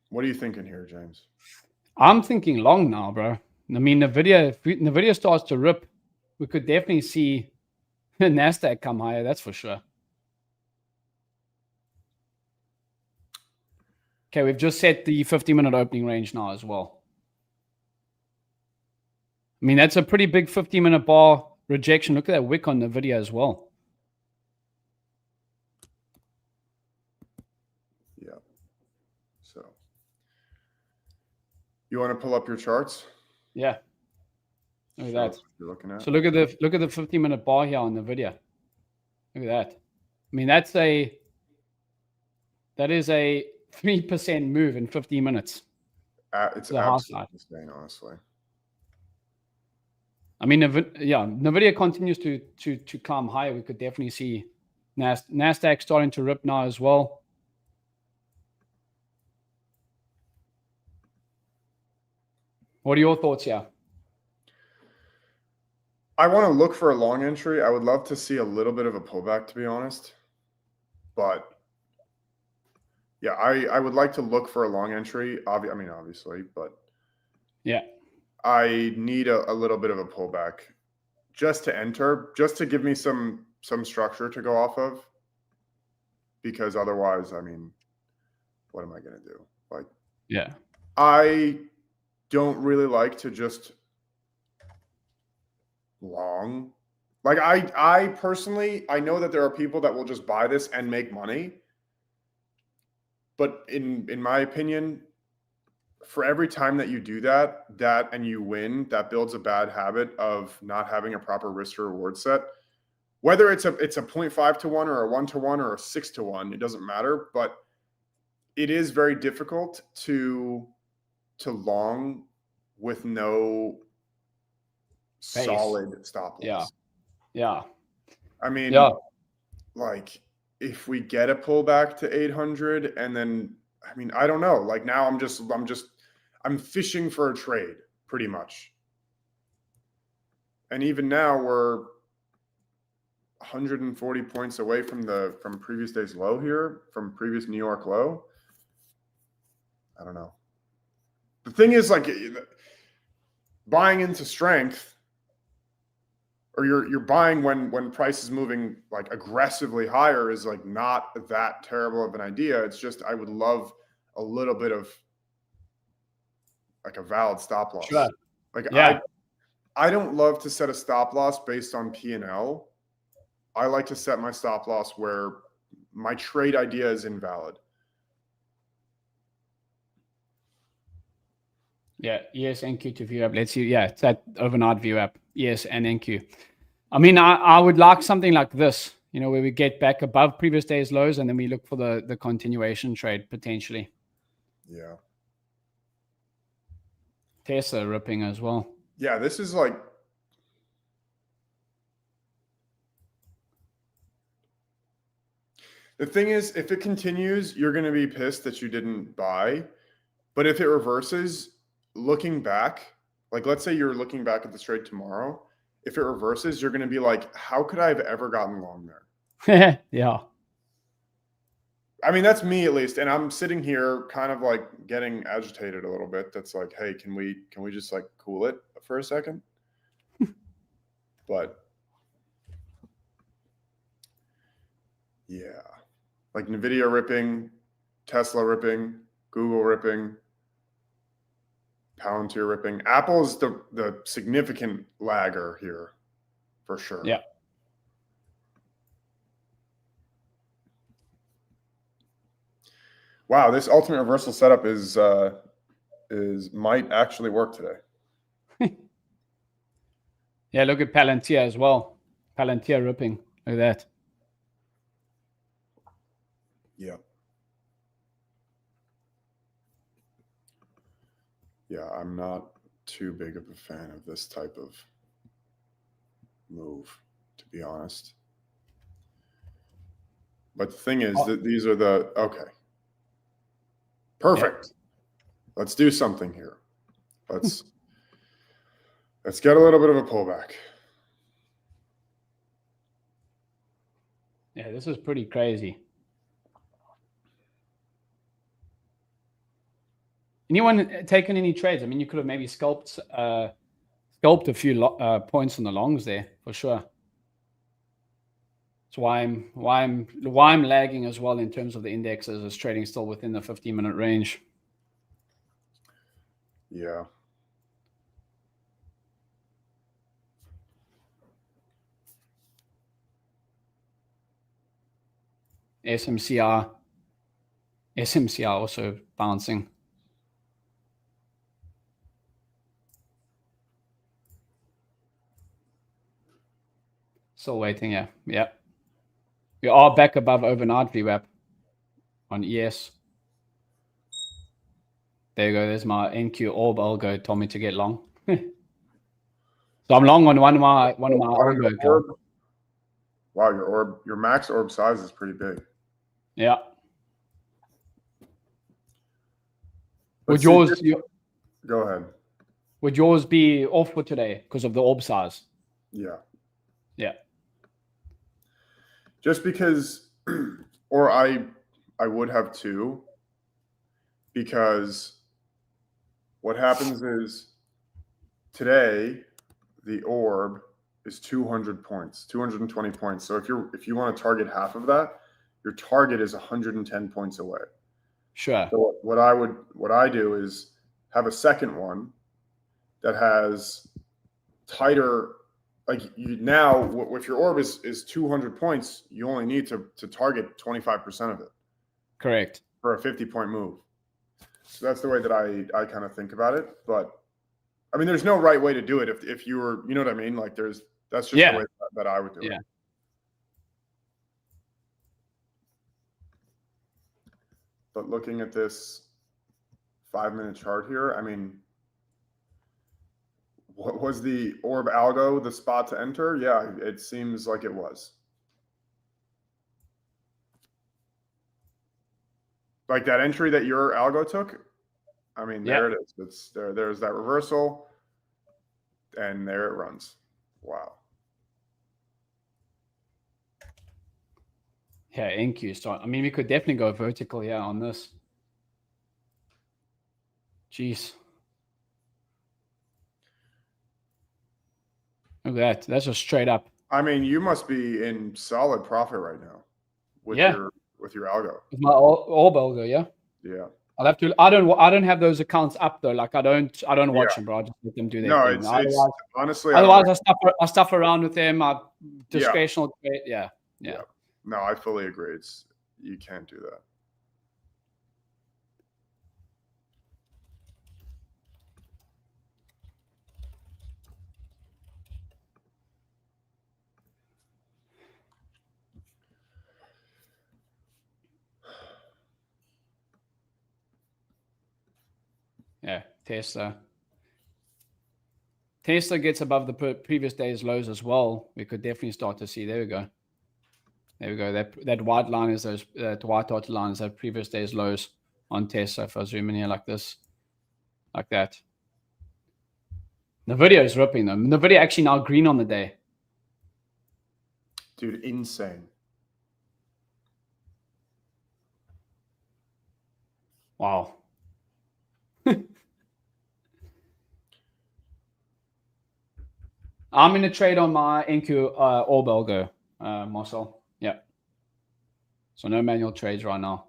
What are you thinking here, James? I'm thinking long now, bro. I mean, if NVIDIA starts to rip, we could definitely see the NASDAQ come higher. That's for sure. Okay, we've just set the 50-minute opening range now as well. I mean, that's a pretty big 50-minute bar rejection. Look at that wick on NVIDIA as well. Yeah. So you want to pull up your charts? Yeah. Look at that. You're looking at. So look at the 50-minute bar here on NVIDIA. Look at that. I mean, that is a 3% move in 15 minutes. It's absolutely insane, honestly. I mean, NVIDIA continues to climb higher. We could definitely see NASDAQ starting to rip now as well. What are your thoughts here? I want to look for a long entry. I would love to see a little bit of a pullback, to be honest. But yeah, I would like to look for a long entry. Obviously, but yeah, I need a little bit of a pullback just to enter, just to give me some structure to go off of. Because otherwise, I mean, what am I going to do? Like, yeah, I don't really like to just long. Like, I personally, I know that there are people that will just buy this and make money. But in my opinion, for every time that you do that and you win, that builds a bad habit of not having a proper risk to reward set. Whether it's a 0.5 to 1 or a 1 to 1 or a 6 to 1, it doesn't matter. But it is very difficult to long with no solid stop loss. Yeah. I mean, like if we get a pullback to 800 and then, I mean, I don't know. Like now I'm fishing for a trade pretty much. And even now we're 140 points away from previous day's low here, from previous New York low. I don't know. The thing is, like, buying into strength, or you're buying when price is moving like aggressively higher, is like not that terrible of an idea. It's just I would love a little bit of like a valid stop loss. Sure. Like I don't love to set a stop loss based on P&L. I like to set my stop loss where my trade idea is invalid. Yeah, ES, NQ to view app. Let's see. Yeah, it's that overnight view app. ES and NQ. I mean, I would like something like this, you know, where we get back above previous day's lows and then we look for the continuation trade potentially. Yeah. Tesla ripping as well. Yeah, this is like, the thing is, if it continues, you're going to be pissed that you didn't buy. But if it reverses, looking back, like let's say you're looking back at this trade tomorrow, if it reverses, you're going to be like, how could I have ever gotten long there? Yeah. I mean, that's me at least. And I'm sitting here kind of like getting agitated a little bit. That's like, hey, can we just like cool it for a second? But yeah, like NVIDIA ripping, Tesla ripping, Google ripping, Palantir ripping. Apple's the significant lagger here for sure. Yeah. Wow, this ultimate reversal setup is might actually work today. Yeah, look at Palantir as well. Palantir ripping. Look at that. Yeah. Yeah, I'm not too big of a fan of this type of move, to be honest. But the thing is that these are okay. Perfect. Yeah. Let's do something here. Let's get a little bit of a pullback. Yeah, this is pretty crazy. Anyone taken any trades? I mean, you could have maybe scalped a few points on the longs there for sure. That's why I'm lagging as well in terms of the indexes, is trading still within the 15-minute range. Yeah. SMCR also bouncing. Still waiting, yeah. We are back above overnight VWAP on ES. There you go. There's my NQ orb algo told me to get long. So I'm long on one of my algo. Wow, your max orb size is pretty big. Yeah. Would yours go ahead. Would yours be off for today because of the orb size? Yeah. Yeah. Just because, or I would have two, because what happens is today the orb is 200 points, 220 points. So if you want to target half of that, your target is 110 points away. Sure. So what I do is have a second one that has tighter. Like now, if your orb is 200 points, you only need to target 25% of it. Correct. For a 50-point move. So that's the way that I kind of think about it. But I mean, there's no right way to do it. If you were, you know what I mean? Like that's just the way that I would do it. But looking at this 5-minute chart here, I mean, what was the orb algo the spot to enter? Yeah, it seems like it was. Like that entry that your algo took, I mean, there it is. It's there. There's that reversal, and there it runs. Wow. Yeah, NQ start. I mean, we could definitely go vertical here on this. Jeez. Look at that. That's just straight up. I mean, you must be in solid profit right now with your algo. With my orb algo, yeah. Yeah. I'll have to. I don't have those accounts up though. Like I don't watch them, bro. I just let them do their thing. It's honestly. Otherwise, I stuff around with them. I discretional trade. Yeah. No, I fully agree. You can't do that. Yeah, Tesla. Tesla gets above the previous day's lows as well. We could definitely start to see. There we go. There we go. That white line is those white dotted lines, that previous day's lows on Tesla. If I zoom in here like this, like that. The video is ripping them. The video actually now green on the day. Dude, insane. Wow. I'm in a trade on my NQ orb algo, Marcel. Yeah. So no manual trades right now.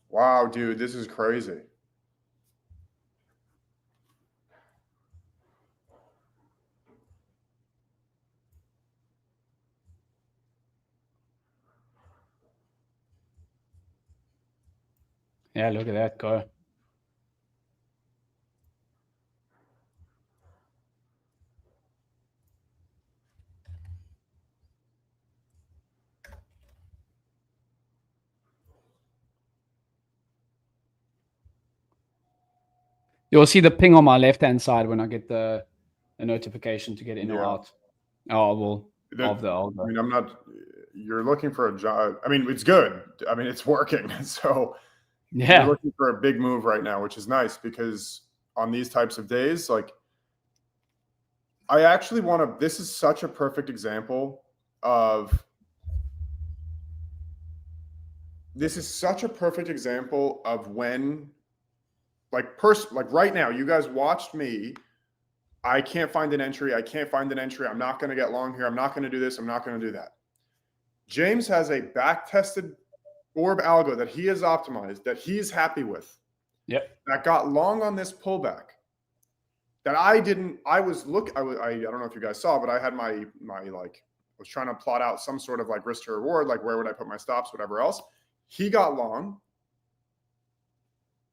Wow, dude, this is crazy. Yeah, look at that go. You'll see the ping on my left-hand side when I get the notification to get in or out. Oh, well, of the algo. I mean, I'm not. You're looking for a job. I mean, it's good. I mean, it's working. So you're looking for a big move right now, which is nice because on these types of days, like I actually want to. This is such a perfect example of. This is such a perfect example of when, like right now, you guys watched me. I can't find an entry. I can't find an entry. I'm not going to get long here. I'm not going to do this. I'm not going to do that. James has a back-tested orb algo that he has optimized, that he's happy with. Yep. That got long on this pullback. That I didn't. I don't know if you guys saw, but I had my was trying to plot out some sort of like risk to reward, like where would I put my stops, whatever else. He got long.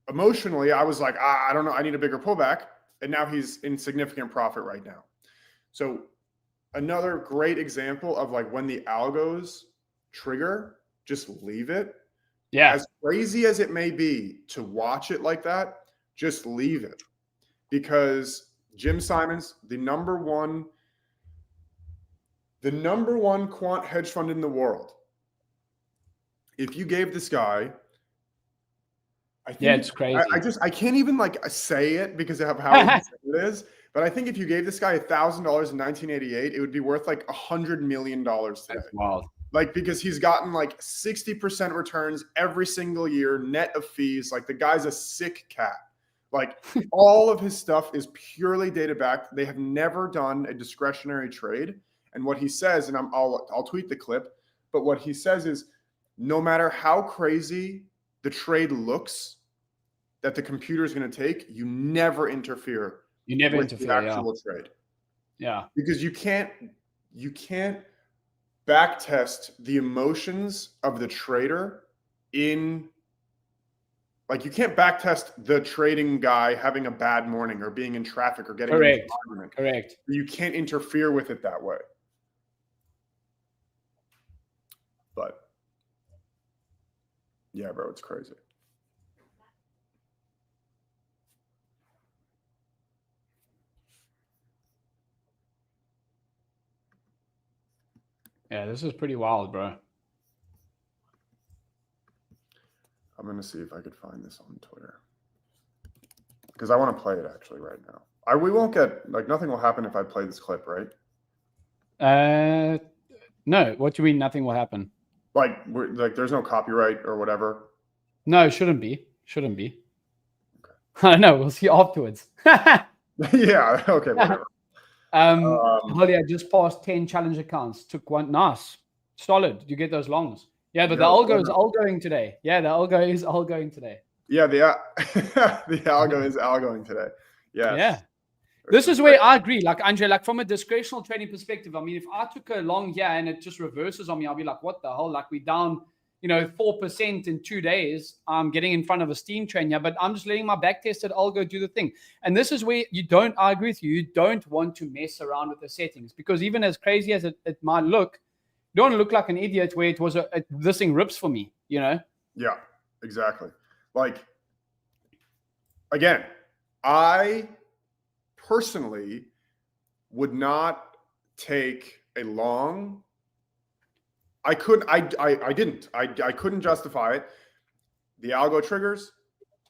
Emotionally, I was like, I don't know. I need a bigger pullback. And now he's in significant profit right now. So another great example of like when the algos trigger, just leave it. Yeah. As crazy as it may be to watch it like that, just leave it. Because Jim Simons, the number one quant hedge fund in the world, if you gave this guy, I think it's crazy. I can't even like say it because of how it is. But I think if you gave this guy $1,000 in 1988, it would be worth like $100 million today. That's wild. Like because he's gotten like 60% returns every single year, net of fees. Like the guy's a sick cat. Like all of his stuff is purely data backed. They have never done a discretionary trade. And what he says, and I'll tweet the clip, but what he says is, no matter how crazy the trade looks that the computer is going to take, you never interfere. With the actual trade. Yeah. Because you can't back test the emotions of the trader in like you can't backtest the trading guy having a bad morning or being in traffic or getting into an argument. Correct. You can't interfere with it that way. But yeah, bro, it's crazy. Yeah, this is pretty wild, bro. I'm going to see if I could find this on Twitter. Because I want to play it actually right now. We won't get, like, nothing will happen if I play this clip, right? No. What do you mean nothing will happen? Like there's no copyright or whatever? No, it shouldn't be. Shouldn't be. Okay. I don't know. We'll see afterwards. Yeah. Okay, whatever. Holly, I just passed 10 challenge accounts. Took one. Nice. Solid. You get those longs. Yeah, but the algo is all going today. Yeah, the algo is all going today. Yeah, the algo is all going today. Yes. Yeah. This is where I agree. Like, André, like from a discretional trading perspective, I mean, if I took a long here and it just reverses on me, I'll be like, what the hell? Like, we're down, 4% in 2 days. I'm getting in front of a steam train here, but I'm just letting my backtested algo do the thing. And this is where I agree with you. You don't want to mess around with the settings, because even as crazy as it might look, you don't want to look like an idiot where it was this thing rips for me, Yeah, exactly. Like, again, I personally would not take a long. I couldn't justify it. The algo triggers,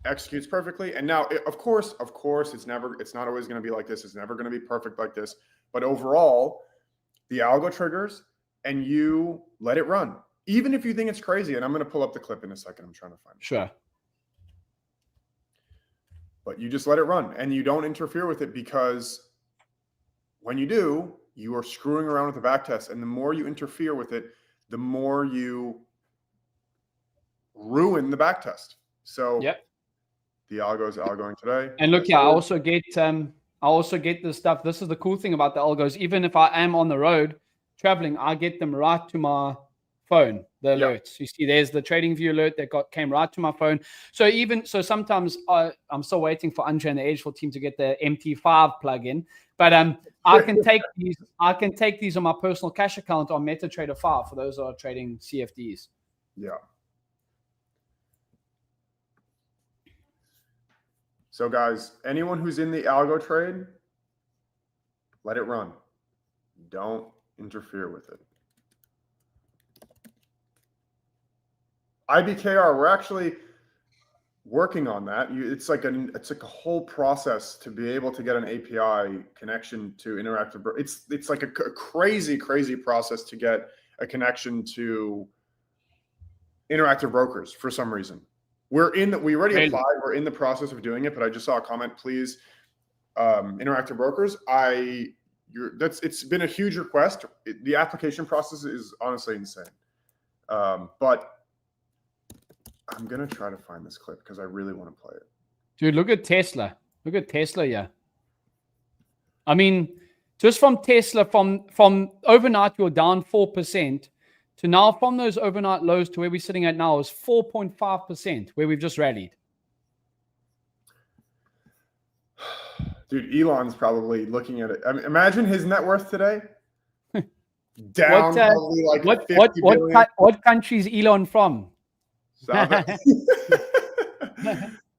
executes perfectly. And now, of course, it's not always going to be like this. It's never going to be perfect like this. But overall, the algo triggers and you let it run. Even if you think it's crazy. And I'm going to pull up the clip in a second. I'm trying to find it. Sure. But you just let it run and you don't interfere with it, because when you do, you are screwing around with the backtest. And the more you interfere with it, the more you ruin the backtest. So the algo is algoing today. And look, I also get the stuff. This is the cool thing about the algos. Even if I am on the road traveling, I get them right to my phone, the alerts. You see, there's the trading view alert that came right to my phone. So sometimes I'm still waiting for André and the edgeful team to get the MT5 plugin. But I can take these on my personal cash account on MetaTrader 5 for those who are trading CFDs. Yeah. So guys, anyone who's in the algo trade, let it run. Don't interfere with it. IBKR, we're actually working on that. It's like a whole process to be able to get an API connection to Interactive. It's like a crazy process to get a connection to Interactive Brokers for some reason. We already applied. We're in the process of doing it, but I just saw a comment. Please, Interactive Brokers. It's been a huge request. The application process is honestly insane, but I'm going to try to find this clip because I really want to play it. Dude, look at Tesla. Look at Tesla, yeah. I mean, just from Tesla, from overnight, you're down 4%, to now from those overnight lows to where we're sitting at now is 4.5%, where we've just rallied. Dude, Elon's probably looking at it. I mean, imagine his net worth today. Down probably like 50 billion. What country is Elon from? The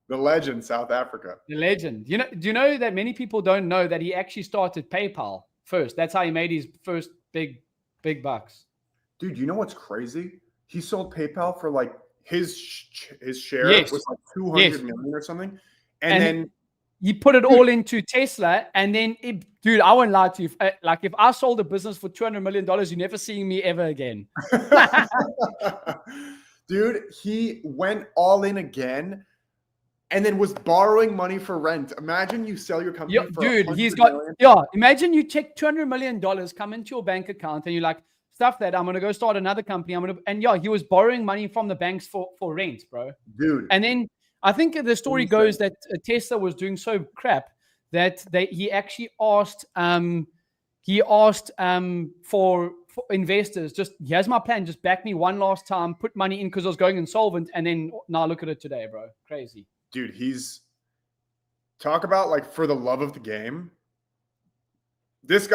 legend, South Africa. The legend. Do you know that many people don't know that he actually started PayPal first? That's how he made his first big bucks. Dude, you know what's crazy? He sold PayPal for like his share was like 200 million or something, and then he put it all into Tesla, and then dude, I won't lie to you. Like, if I sold a business for $200 million, you're never seeing me ever again. Dude, he went all in again and then was borrowing money for rent. Imagine you sell your company for $100 million. Imagine you check $200 million come into your bank account and you're like, stuff that, I'm going to go start another company. He was borrowing money from the banks for rent, bro. Dude. And then I think the story goes that Tesla was doing so crap that he actually asked for investors, just here's my plan. Just back me one last time, put money in because I was going insolvent. And then now look at it today, bro. Crazy. Dude, talk about like for the love of the game. This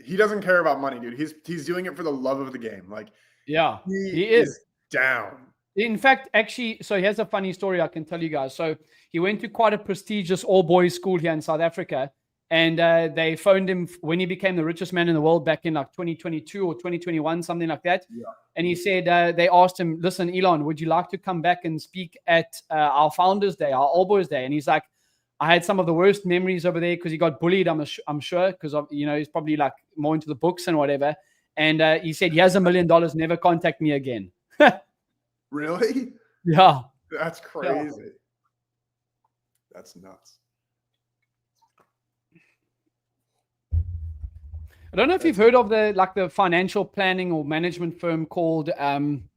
he doesn't care about money, dude. He's doing it for the love of the game. Like, yeah, he is down. In fact, actually, so here's a funny story I can tell you guys. So he went to quite a prestigious all-boys school here in South Africa, and they phoned him when he became the richest man in the world back in like 2022 or 2021, something like that. Yeah. And he said, they asked him, listen, Elon, would you like to come back and speak at our Founders Day, our all-boys day? And he's like, I had some of the worst memories over there because he got bullied, I'm sure, because he's probably like more into the books and whatever. And he said, here's $1 million, never contact me again. Really? Yeah. That's crazy. Yeah. That's nuts. I don't know if you've heard of the financial planning or management firm called Alan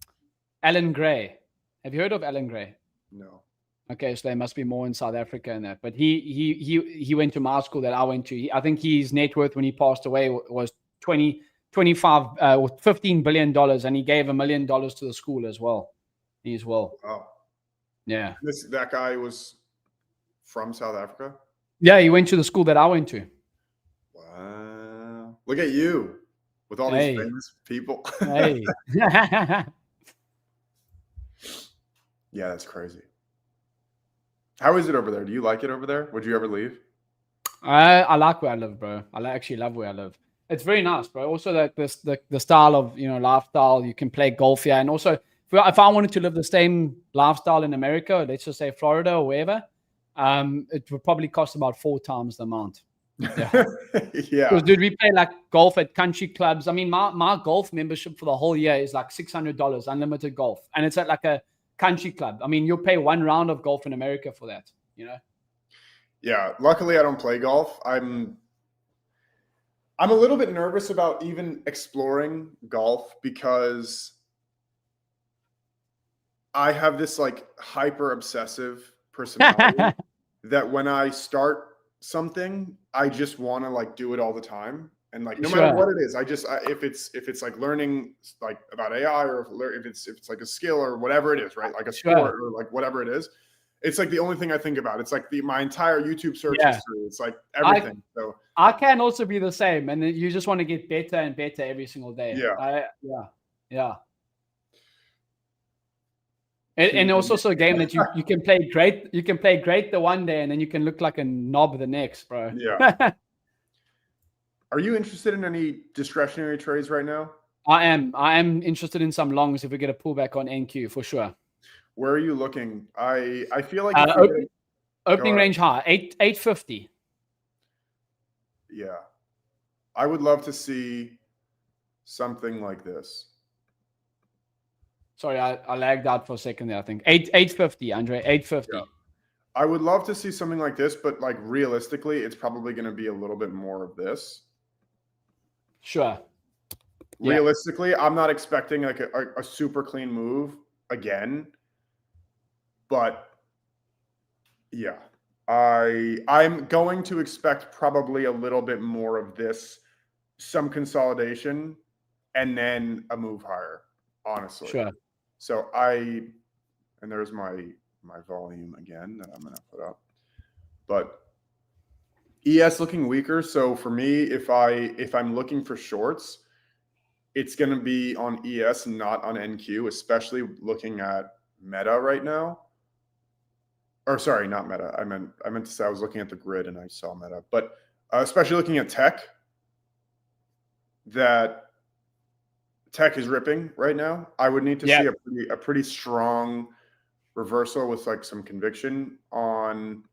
Gray. Have you heard of Alan Gray? No. Okay, so they must be more in South Africa and that. But he went to my school that I went to. I think his net worth when he passed away was 25 or $15 billion, and he gave $1 million to the school as well. Oh, yeah. That guy was from South Africa? Yeah, he went to the school that I went to. Wow. Look at you with all these famous people. Hey. Yeah, that's crazy. How is it over there? Do you like it over there? Would you ever leave? I like where I live, bro. I actually love where I live. It's very nice, bro. Also, the style of lifestyle. You can play golf here, and also if I wanted to live the same lifestyle in America, let's just say Florida or wherever, it would probably cost about 4 times the amount. Yeah. Yeah. Because, dude, we play like golf at country clubs. I mean, my golf membership for the whole year is like $600, unlimited golf, and it's at like a country club. I mean, you'll pay 1 round of golf in America for that. Yeah. Luckily, I don't play golf. I'm a little bit nervous about even exploring golf because I have this like hyper obsessive personality that when I start something, I just want to like do it all the time. And like, no matter what it is, if it's like learning like about AI or if it's like a skill or whatever it is, right? Like a sport or like whatever it is, it's like the only thing I think about. It's like my entire YouTube search history. It's like everything. So I can also be the same, and you just want to get better and better every single day. Yeah. And also a game that you can play great. You can play great the one day, and then you can look like a knob the next, bro. Yeah. Are you interested in any discretionary trades right now? I am interested in some longs if we get a pullback on NQ for sure. Where are you looking? I feel like opening range high 850. Yeah, I would love to see something like this. Sorry, I lagged out for a second there. I think 850, Andre, 850. Yeah. I would love to see something like this, but like realistically, it's probably going to be a little bit more of this. Sure. Realistically, I'm not expecting like a super clean move again, but yeah, I'm going to expect probably a little bit more of this, some consolidation, and then a move higher, honestly. Sure. So and there's my volume again that I'm going to put up, but ES looking weaker. So for me, if I'm looking for shorts, it's going to be on ES, not on NQ, especially looking at Meta right now. Or sorry, not Meta. I meant to say I was looking at the grid and I saw Meta, but especially looking at tech, that tech is ripping right now. I would need to see a pretty strong reversal with like some conviction on.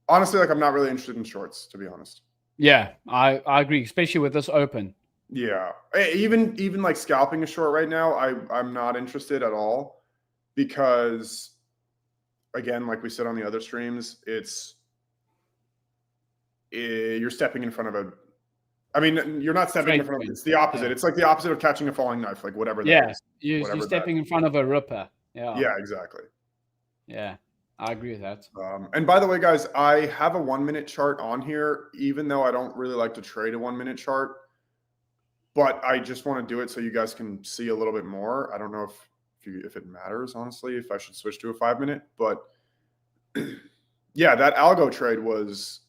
Honestly, like I'm not really interested in shorts, to be honest. Yeah, I agree, especially with this open. Yeah, even like scalping a short right now, I'm not interested at all because, again, like we said on the other streams, you're stepping in front of a. I mean, you're not stepping in front of. It's the opposite. Yeah. It's like the opposite of catching a falling knife, like whatever that is. You're stepping in front of a ripper. Yeah. Yeah, exactly. Yeah, I agree with that. And by the way, guys, I have a 1 minute chart on here, even though I don't really like to trade a 1 minute chart. but I just want to do it so you guys can see a little bit more. I don't know if it matters, honestly, if I should switch to a 5-minute, but yeah, that algo trade was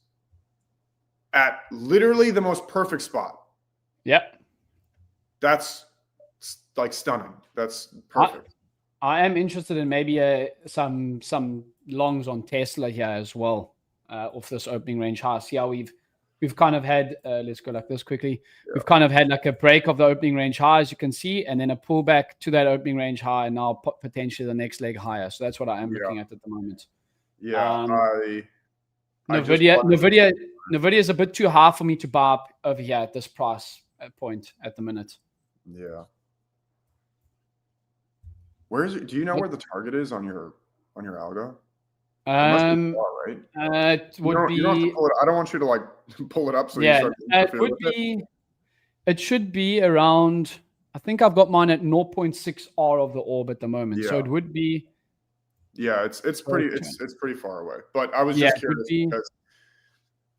at literally the most perfect spot. Yep. That's like stunning. That's perfect. I am interested in maybe some longs on Tesla here as well, off this opening range high. See how we've kind of had, let's go like this quickly. Yeah. We've kind of had like a break of the opening range high, as you can see, and then a pullback to that opening range high, and now potentially the next leg higher. So that's what I am looking at the moment. Yeah, NVDA is a bit too high for me to buy up over here at this price point at the minute. Yeah. Where is it? Do you know where the target is on your algo? It must be far, right? It would be. You don't have to pull it. I don't want you to like pull it up. So yeah, you it would be. It should be around. I think I've got mine at 0.6 R of the orb at the moment, so it would be. Yeah, it's pretty far away. But I was just curious because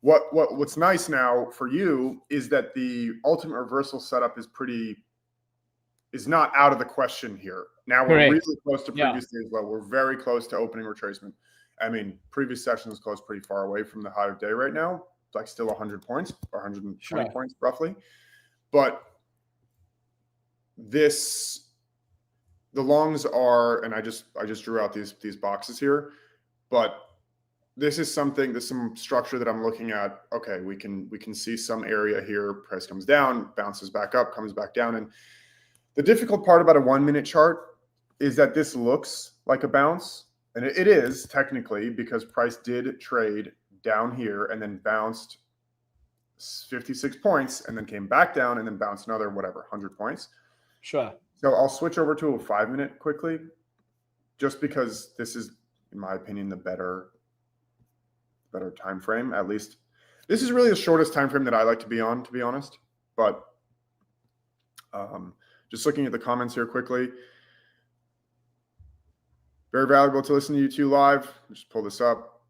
what's nice now for you is that the ultimate reversal setup is not out of the question here. Now we're really close to previous days low. We're very close to opening retracement. I mean, previous sessions close pretty far away from the high of day right now. It's like still 100 points or 120 points roughly. But the longs are, and I just drew out these boxes here, but this is some structure that I'm looking at. Okay, we can see some area here. Price comes down, bounces back up, comes back down. And the difficult part about a 1-minute chart is that this looks like a bounce, and it is technically, because price did trade down here and then bounced 56 points and then came back down and then bounced another 100 points. Sure. So I'll switch over to a 5-minute quickly, just because this is, in my opinion, the better time frame. At least this is really the shortest time frame that I like to be on, to be honest. But just looking at the comments here quickly. Very valuable to listen to you two live. Just pull this up.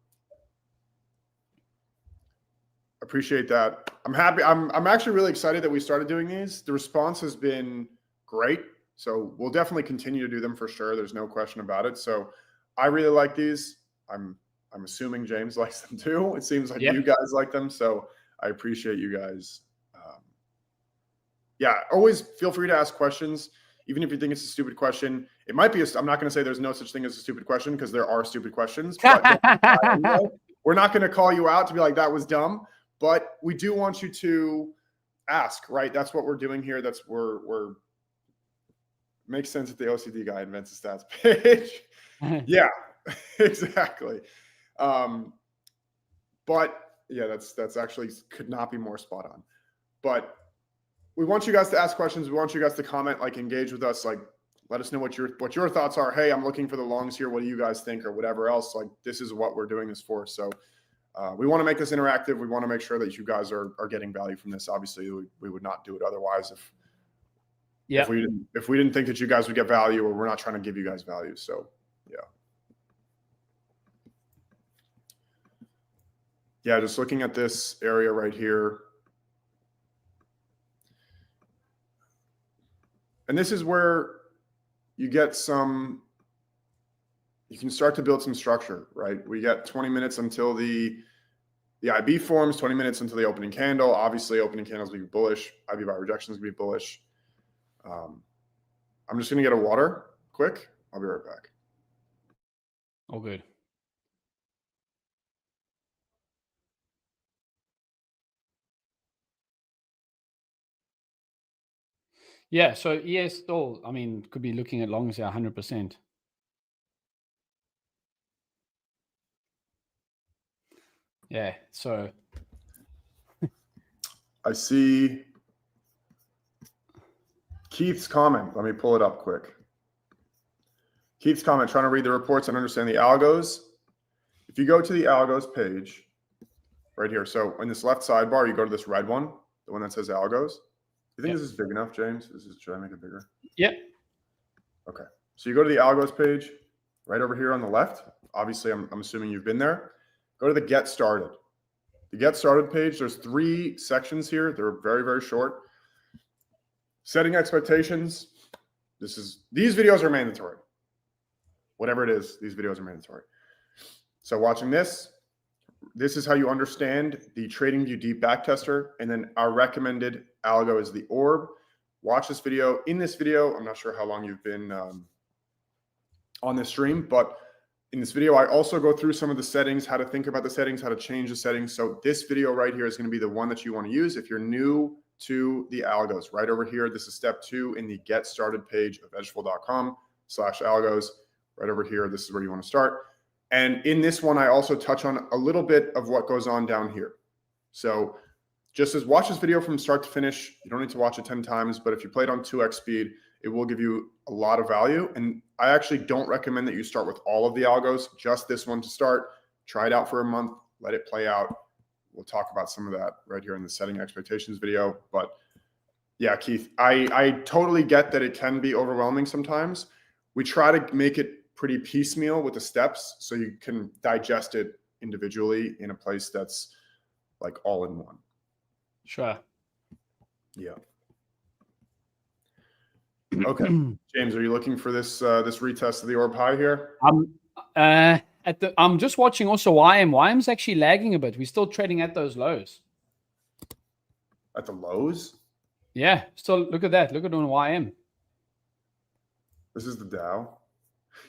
Appreciate that. I'm happy. I'm actually really excited that we started doing these. The response has been great. So we'll definitely continue to do them for sure. There's no question about it. So I really like these. I'm assuming James likes them too. It seems like you guys like them. So I appreciate you guys. Yeah, always feel free to ask questions, even if you think it's a stupid question. It might be. I'm not going to say there's no such thing as a stupid question, because there are stupid questions. But we're not going to call you out to be like, that was dumb. But we do want you to ask, right? That's what we're doing here. We're makes sense that the OCD guy invents a stats page. Yeah, exactly. But yeah, that's actually could not be more spot on. But we want you guys to ask questions. We want you guys to comment, like engage with us, like let us know what your thoughts are. Hey, I'm looking for the longs here. What do you guys think, or whatever else? Like, this is what we're doing this for. So we want to make this interactive. We want to make sure that you guys are getting value from this. Obviously, we would not do it otherwise if we didn't think that you guys would get value, or we're not trying to give you guys value. So yeah, just looking at this area right here. And this is where you can start to build some structure, right? We get 20 minutes until the IB forms, 20 minutes until the opening candle. Obviously, opening candles will be bullish. IB buy rejections will be bullish. I'm just going to get a water quick. I'll be right back. All good. Yeah, so ES still, I mean, could be looking at longs here 100%. Yeah, so I see Keith's comment. Let me pull it up quick. Keith's comment, trying to read the reports and understand the algos. If you go to the algos page right here, so in this left sidebar, you go to this red one, the one that says algos. You think this is big enough, James? Should I make it bigger? Yeah. Okay. So you go to the algos page right over here on the left. Obviously, I'm assuming you've been there. Go to the get started. The get started page, there's 3 sections here. They're very, very short. Setting expectations. These videos are mandatory. Whatever it is, these videos are mandatory. So watching this is how you understand the TradingView Deep Backtester, and then our recommended algo is the orb. Watch this video. In this video, I'm not sure how long you've been on this stream, but in this video, I also go through some of the settings, how to think about the settings, how to change the settings. So this video right here is going to be the one that you want to use if you're new to the algos. Right over here, this is step 2 in the get started page of edgeful.com/algos. Right over here, this is where you want to start. And in this one, I also touch on a little bit of what goes on down here. So just as watch this video from start to finish. You don't need to watch it 10 times, but if you play it on 2x speed, it will give you a lot of value. And I actually don't recommend that you start with all of the algos, just this one to start. Try it out for a month, let it play out. We'll talk about some of that right here in the setting expectations video. But yeah, Keith, I totally get that it can be overwhelming sometimes. We try to make it pretty piecemeal with the steps so you can digest it individually in a place that's like all in one. Sure. Yeah. Okay. James, are you looking for this this retest of the orb high here? I'm just watching also YM. YM's actually lagging a bit. We're still trading at those lows. At the lows? Yeah. Still look at that. Look at on YM. This is the Dow.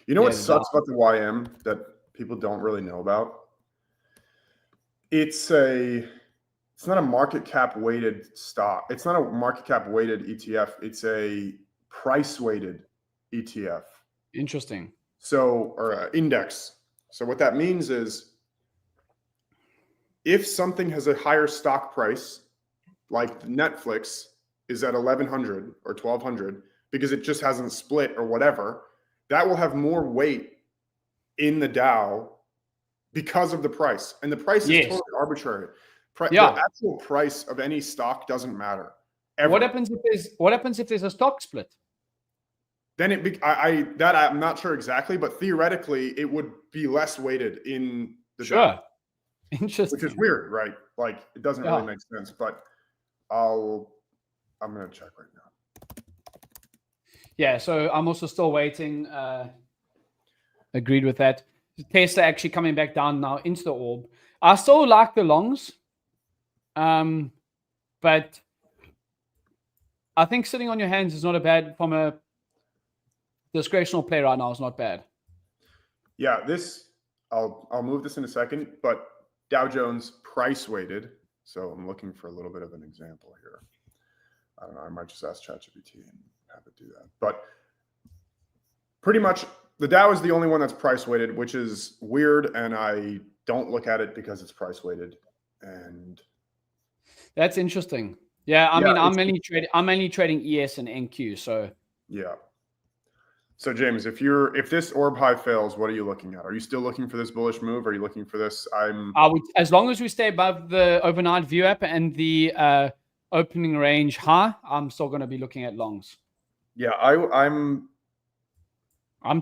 You know what sucks about the YM that people don't really know about? It's not a market cap weighted stock. It's not a market cap weighted ETF. It's a price weighted ETF. Interesting. So, or index. So what that means is if something has a higher stock price, like Netflix is at 1,100 or 1,200 because it just hasn't split or whatever, that will have more weight in the Dow because of the price. And the price is totally arbitrary. The actual price of any stock doesn't matter. Ever. What happens if there's a stock split? Then I'm not sure exactly, but theoretically it would be less weighted in the Dow. Interesting. Which is weird, right? Like it doesn't really make sense, but I'm going to check right now. Yeah, so I'm also still waiting. Agreed with that. Tesla actually coming back down now into the orb. I still like the longs, but I think sitting on your hands is not a bad, from a discretional play right now, is not bad. Yeah, I'll move this in a second, but Dow Jones price weighted. So I'm looking for a little bit of an example here. I don't know. I might just ask ChatGPT and have it do that. But pretty much the Dow is the only one that's price weighted, which is weird. And I don't look at it because it's price weighted. And that's interesting. Yeah, I mean, I'm mainly trading ES and NQ. So yeah. So James, if this orb high fails, what are you looking at? Are you still looking for this bullish move? Are you looking for this? As long as we stay above the overnight view app and the opening range high, I'm still going to be looking at longs. Yeah, I'm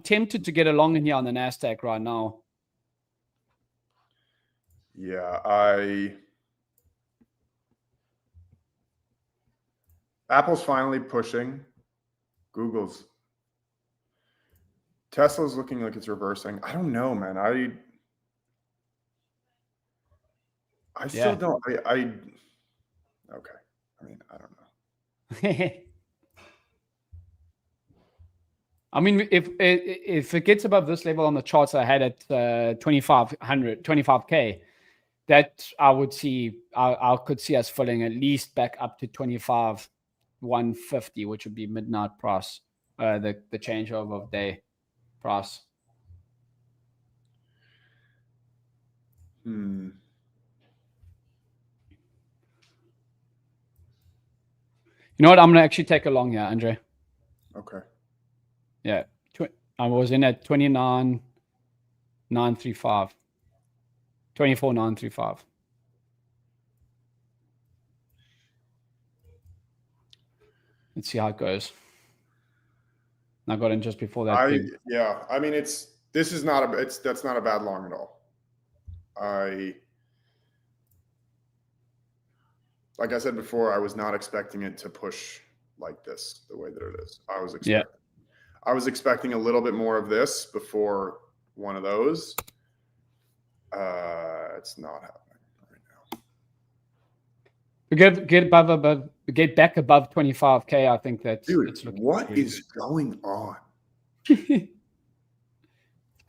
tempted to get a long in here on the NASDAQ right now. Yeah, Apple's finally pushing. Tesla's looking like it's reversing. I don't know, man. I still don't. Okay. I mean, I don't know. I mean, if it gets above this level on the charts I had at 25K, that I could see us filling at least back up to 25,150, which would be midnight price, the changeover of day price. You know what? I'm going to actually take a long here, Andre. Okay. Yeah. I was in at 29,935. 24,935. Let's see how it goes. I got in just before that. Yeah. I mean, that's not a bad long at all. Like I said before, I was not expecting it to push like this, the way that it is. I was expecting a little bit more of this before one of those. It's not happening right now. Get back above 25K. I think that's what is going on? It's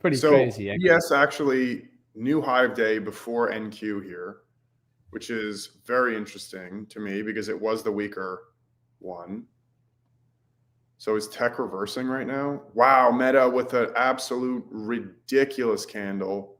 pretty crazy. Actually. Yes, actually, new hive day before NQ here, which is very interesting to me because it was the weaker one. So is tech reversing right now? Wow, Meta with an absolute ridiculous candle.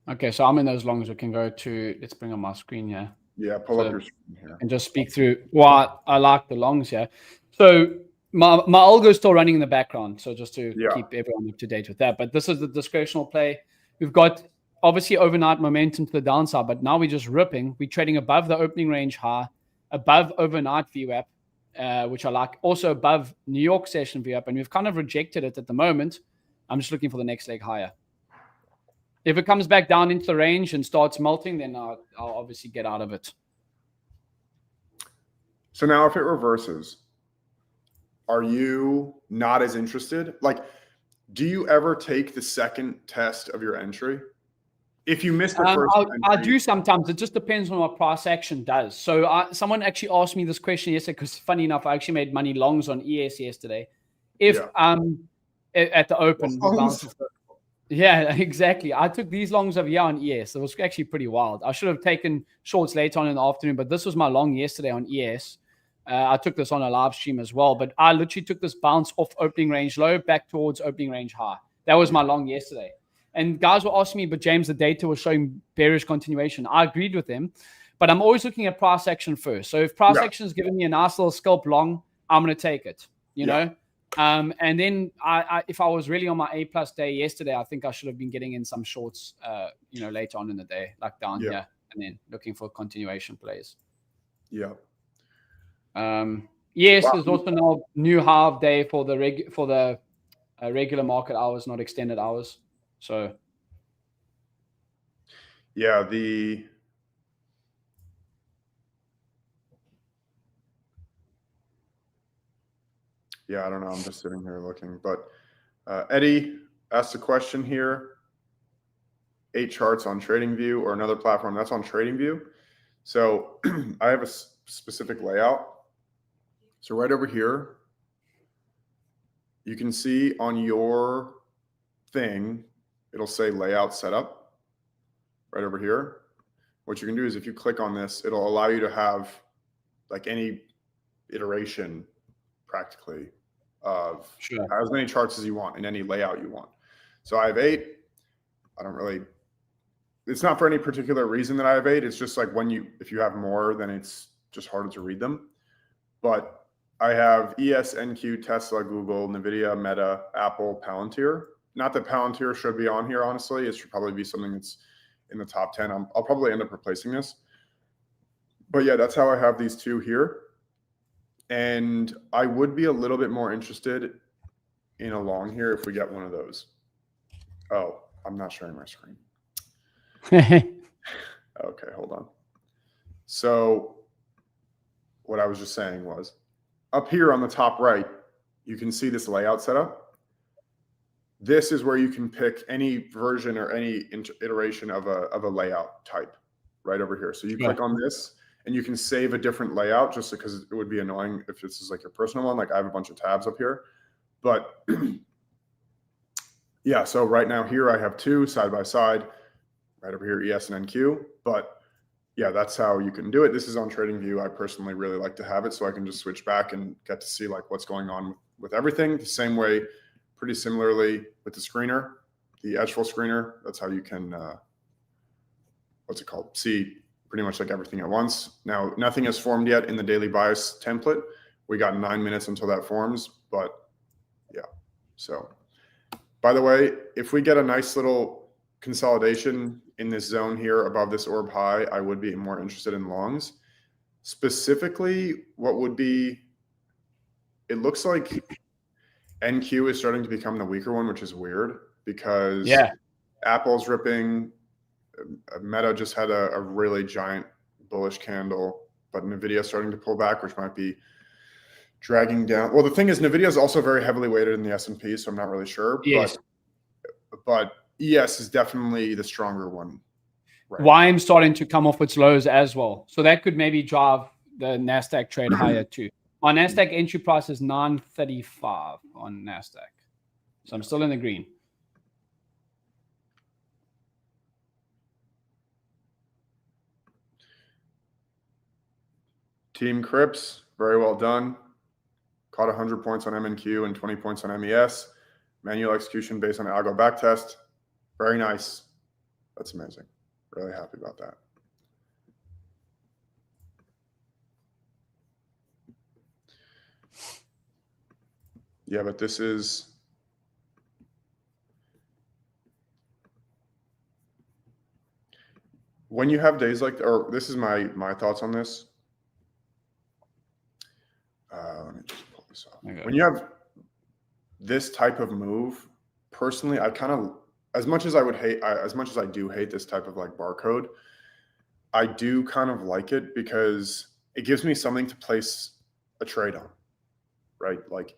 Okay, so I'm in those longs. We can go to, let's bring on my screen here. Yeah, pull up your screen here. And just speak through why I like the longs here. So my algo is still running in the background. So just to keep everyone up to date with that. But this is the discretional play. We've got obviously overnight momentum to the downside, but now we're just ripping. We're trading above the opening range high, above overnight VWAP, which I like, also above New York session VWAP. And we've kind of rejected it at the moment. I'm just looking for the next leg higher. If it comes back down into the range and starts melting, then I'll obviously get out of it. So now if it reverses, are you not as interested? Like, do you ever take the second test of your entry? If you missed the first entry, I do sometimes. It just depends on what price action does. So someone actually asked me this question yesterday because, funny enough, I actually made money longs on ES yesterday. If at the open, yeah, exactly. I took these longs over here on ES. It was actually pretty wild. I should have taken shorts later on in the afternoon, but this was my long yesterday on ES. I took this on a live stream as well, but I literally took this bounce off opening range low back towards opening range high. That was my long yesterday. And guys were asking me, but James, the data was showing bearish continuation. I agreed with them, but I'm always looking at price action first. So if price action is giving me a nice little scalp long, I'm going to take it, you know? And then if I was really on my A+ day yesterday, I think I should have been getting in some shorts, later on in the day, like down here, and then looking for continuation plays. Yeah. Yes, there's also now new half day for the regular market hours, not extended hours. So yeah, I don't know. I'm just sitting here looking, but Eddie asked a question here. 8 charts on TradingView or another platform that's on TradingView. So I have a specific layout. So right over here, you can see on your thing, it'll say layout setup right over here. What you can do is if you click on this, it'll allow you to have like any iteration practically of as many charts as you want in any layout you want. So I have 8. It's not for any particular reason that I have 8. It's just like if you have more, then it's just harder to read them. But I have ES, NQ, Tesla, Google, NVDA, Meta, Apple, Palantir. Not that Palantir should be on here, honestly. It should probably be something that's in the top 10. I'll probably end up replacing this. But yeah, that's how I have these 2 here. And I would be a little bit more interested in a long here if we get one of those. Oh, I'm not sharing my screen. Okay, hold on. So what I was just saying was up here on the top right, you can see this layout setup. This is where you can pick any version or any iteration of a layout type right over here. So you click on this and you can save a different layout just because it would be annoying if this is like your personal one. Like I have a bunch of tabs up here, but yeah. So right now here I have 2 side by side right over here, ES and NQ, but yeah, that's how you can do it. This is on TradingView. I personally really like to have it so I can just switch back and get to see like what's going on with everything. The same way, pretty similarly with the screener, the edgeful screener. That's how you can, what's it called? See pretty much like everything at once. Now, nothing has formed yet in the daily bias template. We got 9 minutes until that forms, but yeah. So, by the way, if we get a nice little consolidation in this zone here above this orb high, I would be more interested in longs. Specifically, what would be, it looks like NQ is starting to become the weaker one, which is weird because Apple's ripping. Meta just had a really giant bullish candle, but NVIDIA is starting to pull back, which might be dragging down. Well, the thing is, NVIDIA is also very heavily weighted in the S&P, so I'm not really sure. Yes. But ES is definitely the stronger one. Right. YM starting to come off its lows as well. So that could maybe drive the NASDAQ trade higher too. My NASDAQ entry price is 935 on NASDAQ. So I'm still in the green. Team Crips, very well done. Caught 100 points on MNQ and 20 points on MES. Manual execution based on algo backtest. Very nice. That's amazing. Really happy about that. Yeah, but this is when you have days like, or this is my thoughts on this. Let me just pull this off. Okay. When you have this type of move, personally, I kind of, as much as I do hate this type of like barcode, I do kind of like it because it gives me something to place a trade on, right? Like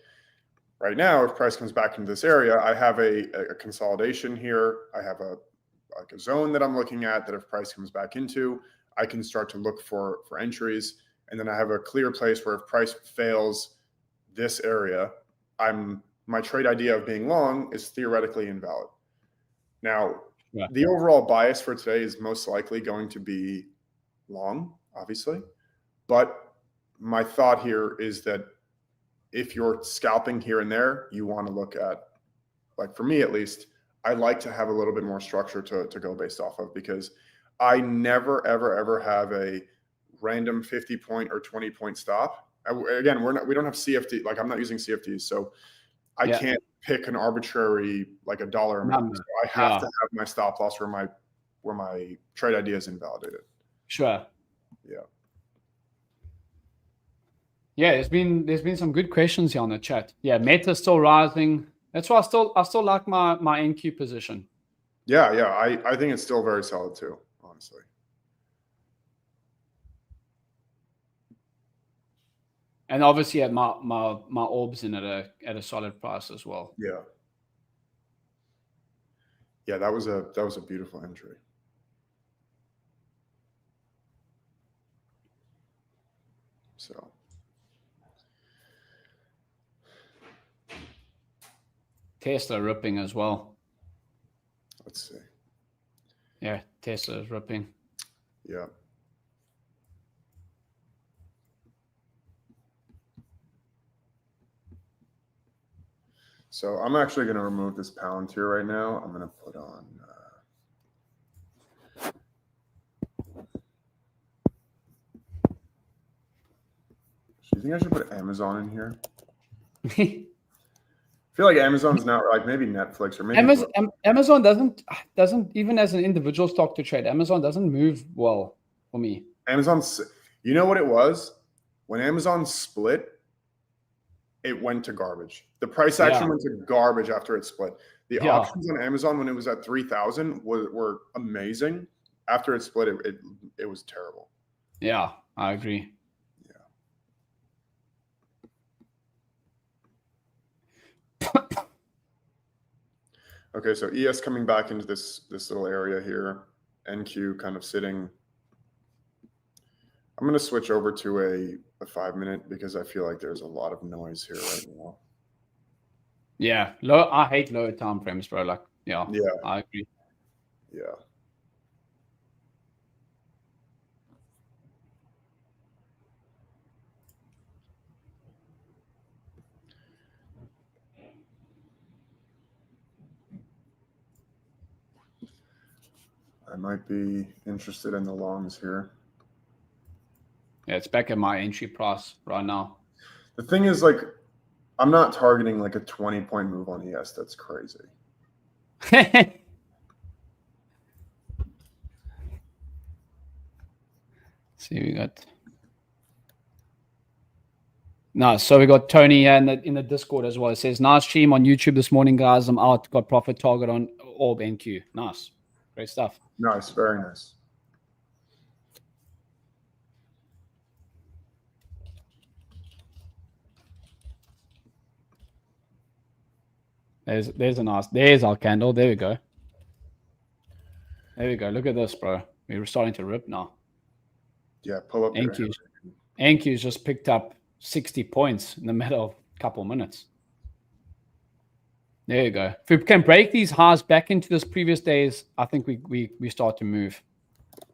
right now, if price comes back into this area, I have a consolidation here. I have a zone that I'm looking at that if price comes back into, I can start to look for entries. And then I have a clear place where if price fails this area, my trade idea of being long is theoretically invalid. Now, the overall bias for today is most likely going to be long, obviously. But my thought here is that if you're scalping here and there, you want to look at, like for me at least, I like to have a little bit more structure to go based off of, because I never, ever, ever have a random 50 point or 20 point stop. Again, we don't have CFD. Like I'm not using CFDs. So I can't pick an arbitrary, like a dollar amount. So I have to have my stop loss where my trade idea is invalidated. Sure. Yeah. Yeah, there's been some good questions here on the chat. Yeah, Meta's still rising. That's why I still like my NQ position. Yeah, I think it's still very solid too, honestly. And obviously at my orbs in at a solid price as well. Yeah. Yeah, that was a beautiful entry. So Tesla ripping as well. Let's see. Yeah, Tesla is ripping. Yeah. So I'm actually going to remove this Palantir right now. I'm going to put on. Do you think I should put Amazon in here? I feel like Amazon's not like maybe Netflix or maybe Amazon doesn't even as an individual stock to trade. Amazon doesn't move well for me. Amazon's, you know what it was? When Amazon split, it went to garbage. The price action went to garbage after it split. The options on Amazon when it was at 3,000 were amazing. After it split, it was terrible. Yeah, I agree. Okay, so ES coming back into this little area here. NQ kind of sitting. I'm going to switch over to a 5-minute because I feel like there's a lot of noise here right now. Yeah, I hate lower time frames, bro. Like, yeah, I agree. Yeah. I might be interested in the longs here. Yeah, it's back at my entry price right now. The thing is, like, I'm not targeting like a 20-point move on ES. That's crazy. See, we got Nice. So we got Tony here in the Discord as well. It says, nice stream on YouTube this morning, guys. I'm out. Got profit target on Orb NQ. Nice. Great stuff. Nice. Very nice. There's our candle. There we go. There we go. Look at this, bro. We're starting to rip now. Yeah, pull up. NQ's just picked up 60 points in the matter of a couple minutes. There you go. If we can break these highs back into this previous days, I think we start to move.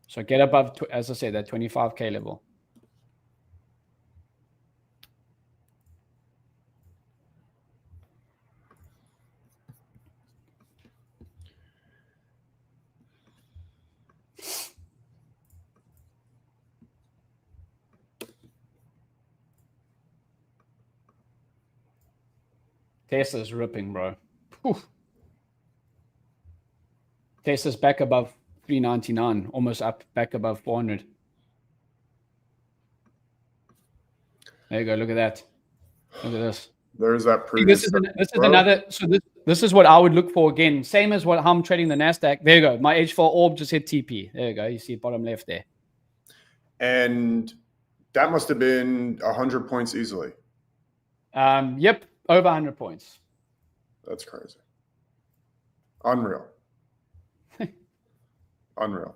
So get above, as I said, that 25K level. Tesla's ripping, bro. Whew. Tesla's back above 399, almost up back above 400. There you go. Look at that. Look at this. There's that previous. This is another. So this is what I would look for again. Same as how I'm trading the Nasdaq. There you go. My edgeful orb just hit TP. There you go. You see bottom left there. And that must have been 100 points easily. Yep, over 100 points. That's crazy. Unreal. Unreal.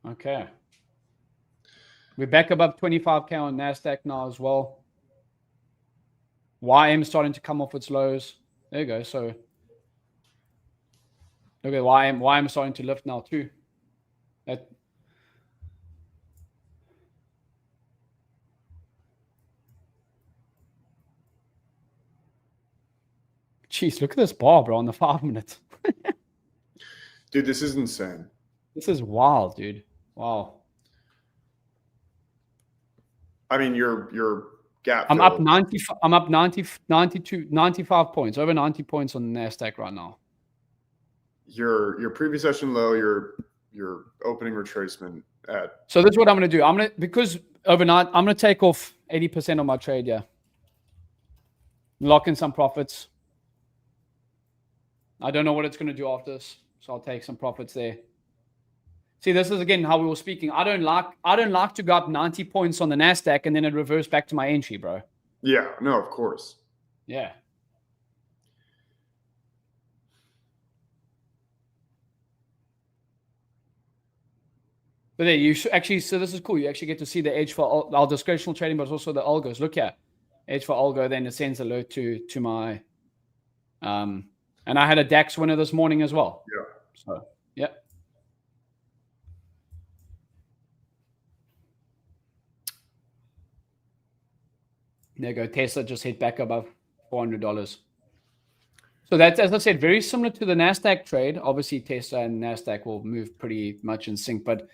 Okay. We're back above 25K on NASDAQ now as well. YM starting to come off its lows. There you go. So look at YM. YM starting to lift now too. Jeez, look at this bar, bro, on the 5 minutes. Dude, this is insane. This is wild, dude. Wow. I mean, your gap. I'm up 90. I'm up 90, 92, 95 points. Over 90 points on the NASDAQ right now. Your previous session low, your opening retracement at. So this is what I'm going to do. Because overnight, I'm going to take off 80% of my trade. Yeah. Lock in some profits. I don't know what it's going to do after this, so I'll take some profits there. See, this is again how we were speaking. I don't like to go up 90 points on the NASDAQ and then it reverse back to my entry, bro. Yeah, no, of course. Yeah. But there, you should actually, so this is cool. You actually get to see the edge for our discretional trading, but also the algos. Look here, edge for algo, then it sends alert to my, and I had a DAX winner this morning as well. Yeah. So, yeah. There you go. Tesla just hit back above $400. So that's, as I said, very similar to the NASDAQ trade. Obviously, Tesla and NASDAQ will move pretty much in sync, but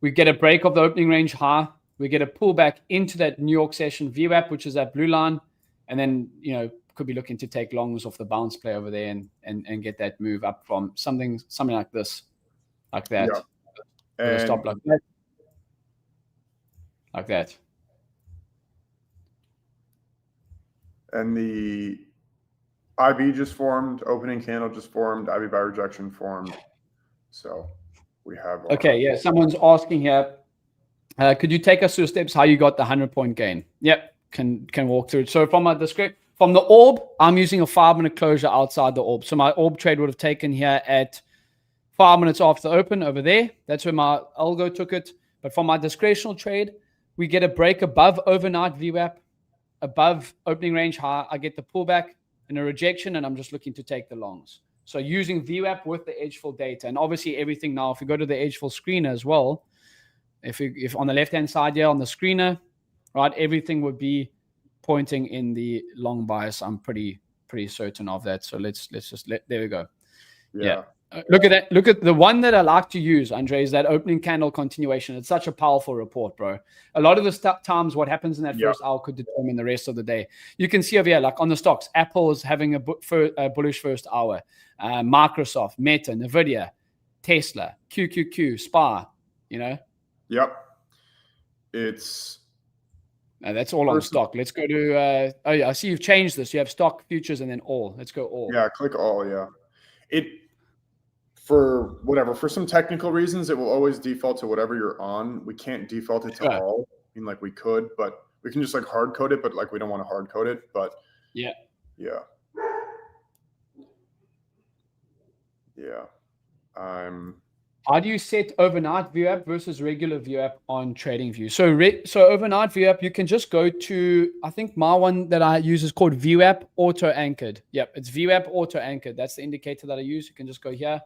we get a break of the opening range high. We get a pullback into that New York session VWAP, which is that blue line. And then, could be looking to take longs off the bounce play over there and get that move up from something like this, like that. Yeah. And stop like that. Like that. And the IB just formed, opening candle just formed, IB by rejection formed. So we have. Okay, yeah. Someone's asking here, could you take us through steps how you got the 100-point gain? Yep, can walk through it. So from the orb, I'm using a 5-minute closure outside the orb. So my orb trade would have taken here at 5 minutes after the open over there. That's where my algo took it. But for my discretional trade, we get a break above overnight VWAP, above opening range high. I get the pullback and a rejection, and I'm just looking to take the longs. So using VWAP with the edgeful data, and obviously everything now, if you go to the edgeful screener as well, if on the left-hand side here on the screener, right, everything would be pointing in the long bias. I'm pretty certain of that. So let's just there we go. Yeah. Look at that. Look at the one that I like to use, Andre, is that opening candle continuation. It's such a powerful report, bro. A lot of the times what happens in that first hour could determine the rest of the day. You can see over here, like on the stocks, Apple is having a bullish first hour. Microsoft, Meta, NVDA, Tesla, QQQ, SPA, you know? Yep. It's... that's all on stock. Let's go to, oh yeah, I see you've changed this. You have stock, futures, and then all. Let's go all. Yeah, click all, yeah. For whatever, for some technical reasons, it will always default to whatever you're on. We can't default it to all. I mean, like we could, but we can just like hard code it, but like we don't want to hard code it. But yeah. How do you set overnight view app versus regular view app on TradingView? So overnight view app, you can just go to, I think my one that I use is called view app auto anchored. Yep, it's view app auto anchored. That's the indicator that I use. You can just go here.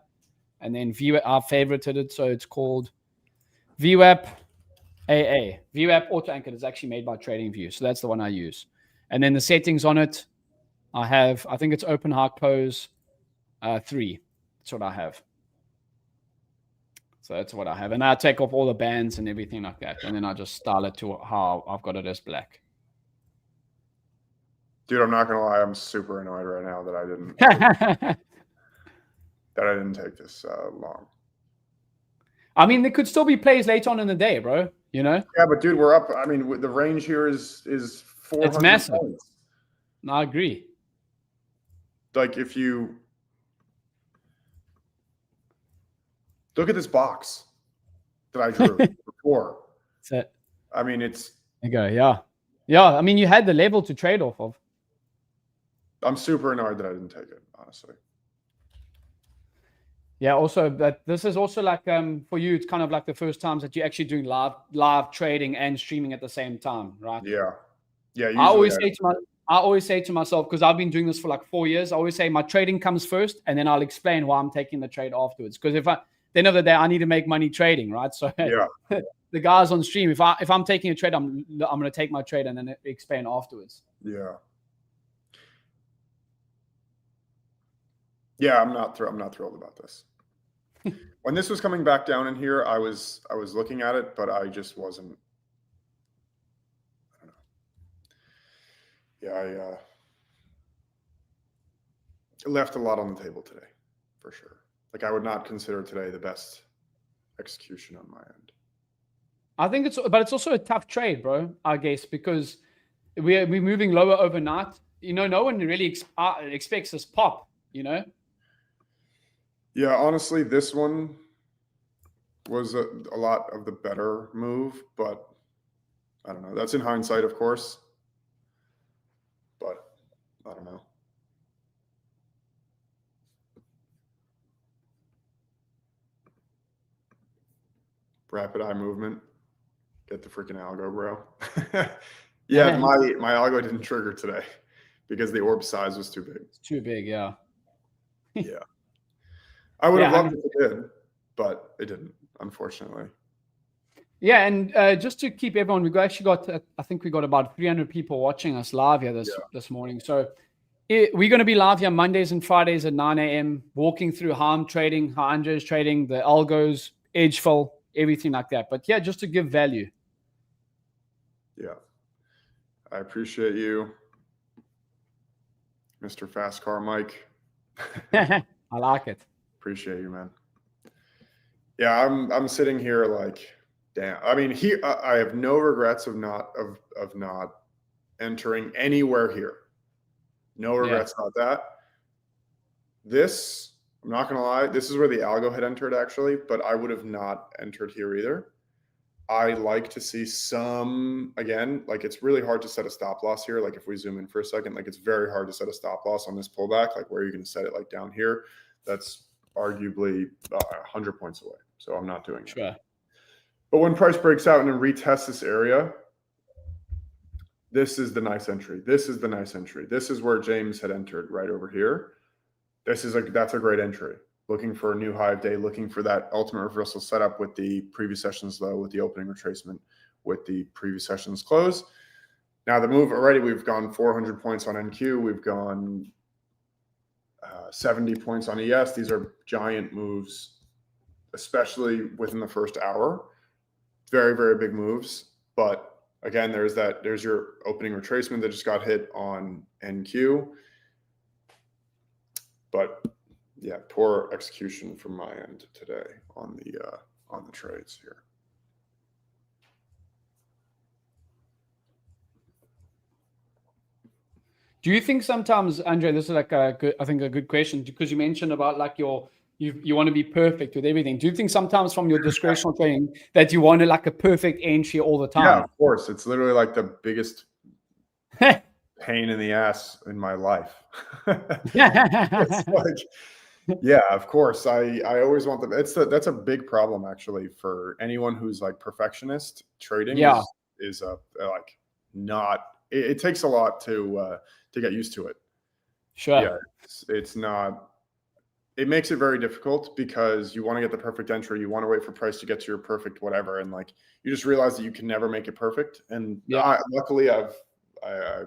And then I favorited it, so it's called VWAP AA. VWAP Auto Anchored is actually made by TradingView, so that's the one I use. And then the settings on it, I think it's Open Hawk Pose 3. That's what I have. So that's what I have. And I take off all the bands and everything like that, and then I just style it to how I've got it as black. Dude, I'm not going to lie. I'm super annoyed right now that I didn't take this long. I mean, there could still be plays later on in the day, bro. You know? Yeah, but dude, we're up. I mean, the range here is 400 It's massive. points. No, I agree. Like if you look at this box that I drew before. That's it. I mean, it's... There you go, yeah. Yeah, I mean, you had the level to trade off of. I'm super annoyed that I didn't take it, honestly. Yeah, also, but this is also like for you, it's kind of like the first times that you're actually doing live trading and streaming at the same time, right? Yeah. Yeah. I always say to myself, because I've been doing this for like 4 years, I always say my trading comes first, and then I'll explain why I'm taking the trade afterwards. Because at the end of the day, I need to make money trading, right? So the guys on stream, if I'm taking a trade, I'm going to take my trade and then explain afterwards. Yeah. Yeah, I'm not thrilled about this. When this was coming back down in here, I was looking at it, but I just wasn't. I don't know. Yeah, I left a lot on the table today, for sure. Like I would not consider today the best execution on my end. I think it's also a tough trade, bro. I guess because we're moving lower overnight. You know, no one really expects this pop. You know. Yeah, honestly, this one was a lot of the better move, but I don't know. That's in hindsight, of course, but I don't know. Rapid eye movement. Get the freaking algo, bro. Yeah, my algo didn't trigger today because the orb size was too big. It's too big, yeah. Yeah. I would have loved if it did, but it didn't, unfortunately. Yeah, and just to keep everyone, I think we got about 300 people watching us live here this morning. So we're going to be live here Mondays and Fridays at 9 a.m., walking through how I'm trading, how Andre's trading, the algos, edgeful, everything like that. But yeah, just to give value. Yeah. I appreciate you, Mr. Fast Car Mike. I like it. Appreciate you, man. Yeah, I'm sitting here like, damn. I mean, I have no regrets of not entering anywhere here. No regrets about that. This, I'm not gonna lie, this is where the algo had entered actually, but I would have not entered here either. I like to see some, again, like it's really hard to set a stop loss here. Like if we zoom in for a second, like it's very hard to set a stop loss on this pullback. Like where are you going to set it? Like down here, that's arguably 100 points away. So I'm not doing it. But when price breaks out and then retests this area, this is the nice entry. This is the nice entry. This is where James had entered right over here. That's a great entry. Looking for a new high of day, looking for that ultimate reversal setup with the previous session's low, with the opening retracement, with the previous session's close. Now the move already, we've gone 400 points on NQ. We've gone 70 points on ES. These are giant moves, especially within the first hour. Very, very big moves. But again, there's your opening retracement that just got hit on NQ. But yeah, poor execution from my end today on the trades here. Do you think sometimes, André, this is like a good question, because you mentioned about like you want to be perfect with everything. Do you think sometimes from your discretional trading that you want to like a perfect entry all the time? Yeah, of course. It's literally like the biggest pain in the ass in my life. It's like, yeah, of course. I always want them. That's a big problem actually for anyone who's like perfectionist. Trading is like not. It takes a lot to get used to it. Sure. Yeah, it's not. It makes it very difficult because you want to get the perfect entry. You want to wait for price to get to your perfect whatever, and like you just realize that you can never make it perfect. And luckily, I've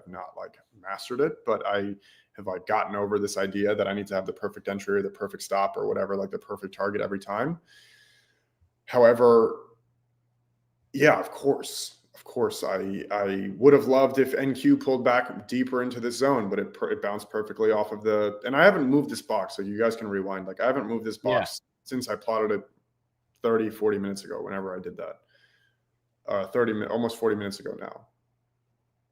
not like mastered it, but I have like gotten over this idea that I need to have the perfect entry or the perfect stop or whatever, like the perfect target every time. However, yeah, of course, I would have loved if NQ pulled back deeper into this zone, but it bounced perfectly off of and I haven't moved this box, so you guys can rewind. Like I haven't moved this box since I plotted it 30, 40 minutes ago, whenever I did that. Almost 40 minutes ago now.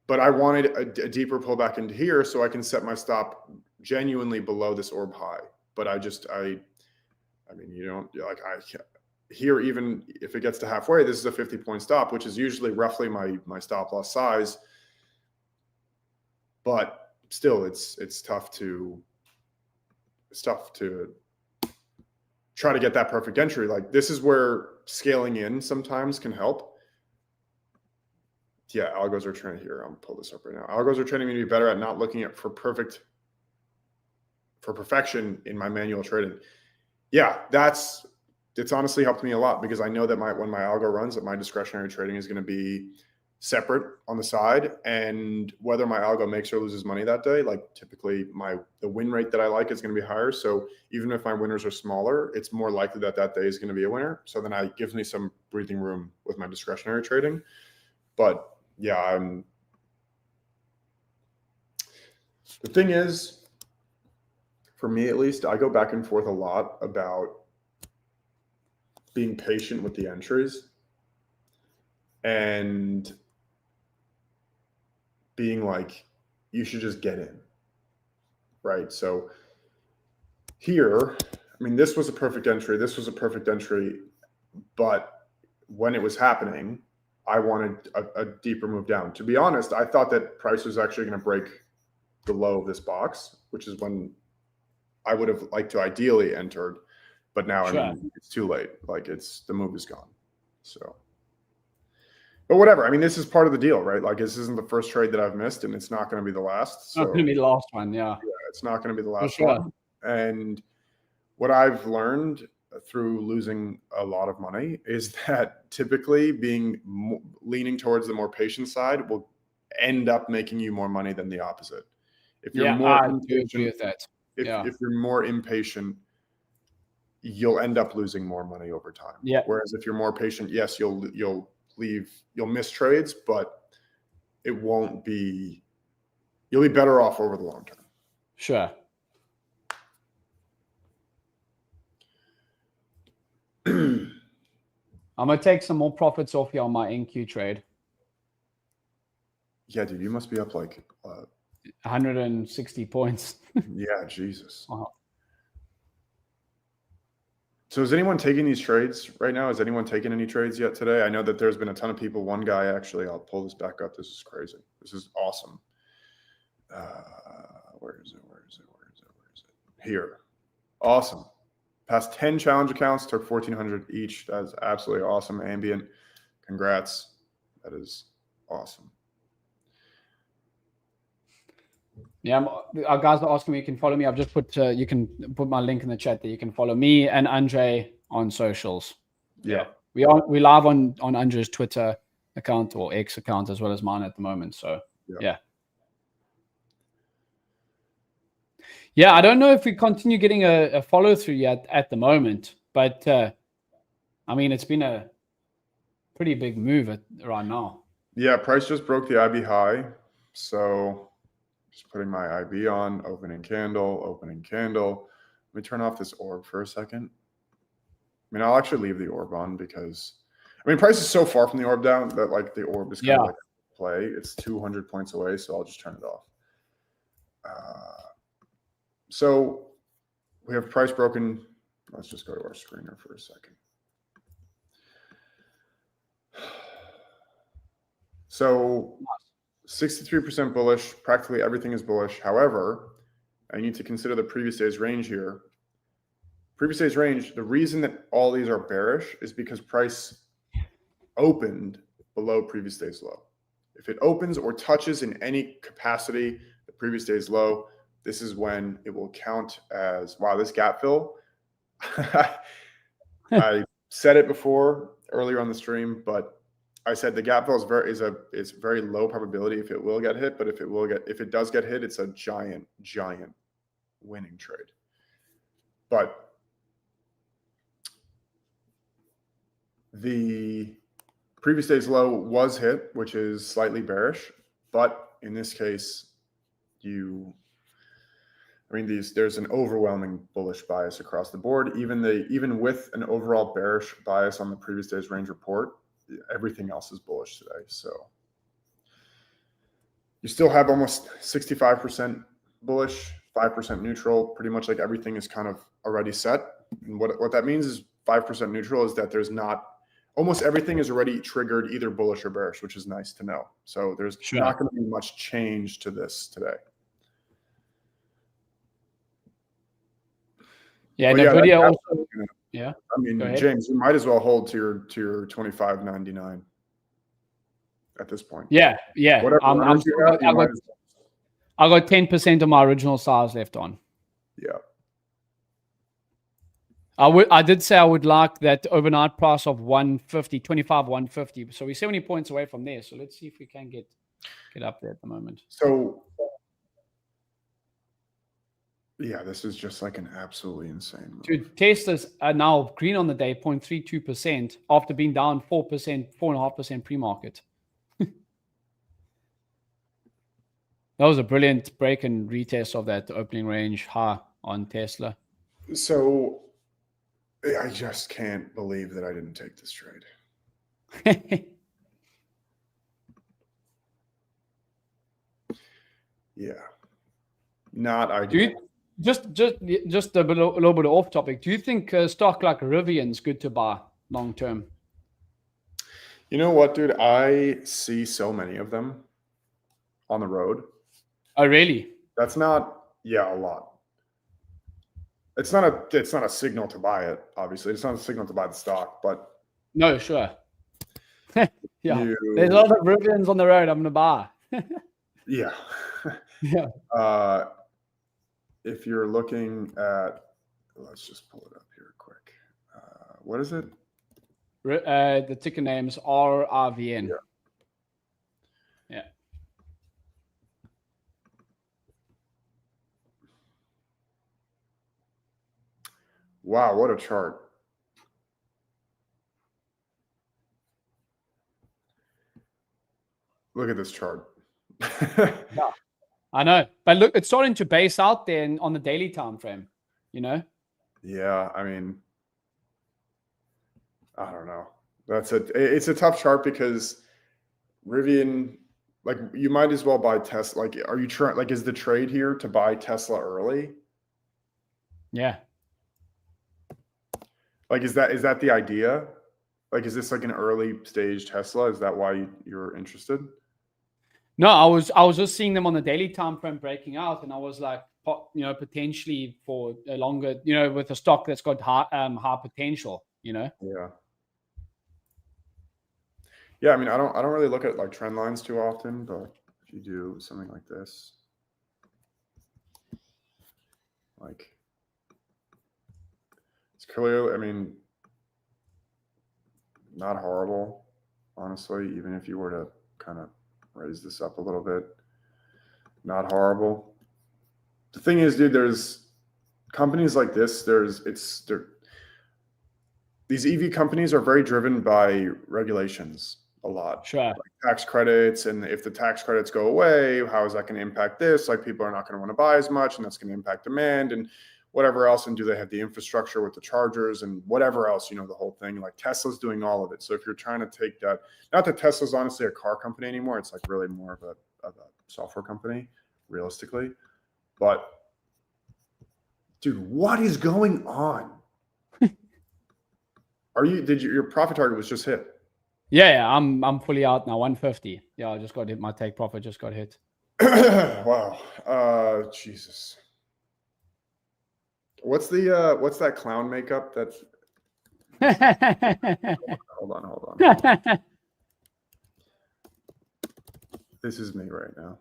But I wanted a deeper pullback into here so I can set my stop genuinely below this orb high. But I mean, you don't like here, even if it gets to halfway, this is a 50-point stop, which is usually roughly my stop loss size. But still, it's tough to try to get that perfect entry. Like this is where scaling in sometimes can help. Yeah, algos are training here. I'll pull this up right now. Algos are training me to be better at not looking at for perfection in my manual trading. Yeah, it's honestly helped me a lot because I know that when my algo runs, that my discretionary trading is going to be separate on the side, and whether my algo makes or loses money that day, like typically the win rate that I like is going to be higher. So even if my winners are smaller, it's more likely that day is going to be a winner. So then it gives me some breathing room with my discretionary trading. But yeah, the thing is, for me at least, I go back and forth a lot about being patient with the entries and being like, you should just get in, right? So here, I mean, this was a perfect entry. This was a perfect entry, but when it was happening, I wanted a deeper move down. To be honest, I thought that price was actually going to break the low of this box, which is when I would have liked to ideally entered, but now I mean it's too late. Like the move is gone. So, but whatever. I mean, this is part of the deal, right? Like this isn't the first trade that I've missed, and it's not going to be the last. So, not going to be the last one. Yeah, it's not going to be the last one. And what I've learned through losing a lot of money is that typically leaning towards the more patient side will end up making you more money than the opposite. If you're more impatient, with that. If you're more impatient, you'll end up losing more money over time. Yeah. Whereas if you're more patient, yes, you'll miss trades, but you'll be better off over the long term. Sure. I'm going to take some more profits off here on my NQ trade. Yeah, dude, you must be up like 160 points. Yeah, Jesus. Wow. So is anyone taking these trades right now? Has anyone taken any trades yet today? I know that there's been a ton of people. One guy actually, I'll pull this back up. This is crazy. This is awesome. Where is it? Here. Awesome. Past 10 challenge accounts, took 1,400 each. That's absolutely awesome. Ambient. Congrats. That is awesome. Yeah, our guys are asking me, you can follow me. I've just put, you can put my link in the chat that you can follow me and André on socials. Yeah. We live on André's Twitter account or X account as well as mine at the moment. So yeah. Yeah, I don't know if we continue getting a follow through yet at the moment, but I mean, it's been a pretty big move right now. Yeah, price just broke the IB high. So just putting my IB on, opening candle, opening candle. Let me turn off this orb for a second. I mean, I'll actually leave the orb on because, I mean, price is so far from the orb down that like the orb is kind of like play. It's 200 points away, so I'll just turn it off. So we have price broken. Let's just go to our screener for a second. So 63% bullish, practically everything is bullish. However, I need to consider the previous day's range here. Previous day's range, the reason that all these are bearish is because price opened below previous day's low. If it opens or touches in any capacity the previous day's low, this is when it will count as, wow, this gap fill. I said it before earlier on the stream, but I said the gap fill is very low probability if it will get hit, but if it does get hit, it's a giant winning trade. But the previous day's low was hit, which is slightly bearish, but in this case, there's an overwhelming bullish bias across the board. Even with an overall bearish bias on the previous day's range report, everything else is bullish today. So you still have almost 65% bullish, 5% neutral. Pretty much like everything is kind of already set. And what that means is 5% neutral is that there's not, almost everything is already triggered either bullish or bearish, which is nice to know. So there's not going to be much change to this today. Yeah, NVDA also. Yeah, I mean, James, you might as well hold to your 25.99 at this point. Yeah. Whatever I got 10% of my original size left on. Yeah. I did say I would like that overnight price of 150, 150. So we're 70 points away from there. So let's see if we can get up there at the moment. So yeah, this is just like an absolutely insane move. Dude, Tesla's are now green on the day, 0.32% after being down 4%, 4.5% pre-market. That was a brilliant break and retest of that opening range high on Tesla. So I just can't believe that I didn't take this trade. Yeah. Not ideal. Just a little bit off topic. Do you think a stock like Rivian's good to buy long term? You know what, dude? I see so many of them on the road. Oh, really? That's not, a lot. It's not a signal to buy it, obviously. It's not a signal to buy the stock, but no, sure. Yeah. There's a lot of Rivians on the road I'm gonna buy. Yeah. Yeah. If you're looking at, let's just pull it up here quick. What is it? The ticker name's RRVN. Yeah. Wow, what a chart. Look at this chart. Yeah, I know. But look, it's starting to base out there on the daily time frame, you know? Yeah, I mean, I don't know. It's a tough chart because Rivian, like, you might as well buy Tesla. Like, are you trying, like, is the trade here to buy Tesla early? Yeah. Like, is that the idea? Like, is this like an early stage Tesla? Is that why you're interested? No, I was just seeing them on the daily time frame breaking out, and I was like, potentially for a longer, with a stock that's got high potential, Yeah. Yeah, I mean, I don't really look at like trend lines too often, but if you do something like this, like, it's clearly, I mean, not horrible, honestly, even if you were to kind of raise this up a little bit, not horrible. the thing is, dude, there's companies like this. These EV companies are very driven by regulations a lot. Sure. Like tax credits, and if the tax credits go away, how is that going to impact this? Like people are not going to want to buy as much, and that's going to impact demand and whatever else. And do they have the infrastructure with the chargers and whatever else, the whole thing. Like Tesla's doing all of it. So if you're trying to take that, not that Tesla's honestly a car company anymore, it's like really more of a software company, realistically. But dude, what is going on? Your profit target was just hit? Yeah, I'm fully out now. 150. Yeah, I just got hit. My take profit just got hit. Wow. Jesus. What's that clown makeup? That's hold on. This is me right now.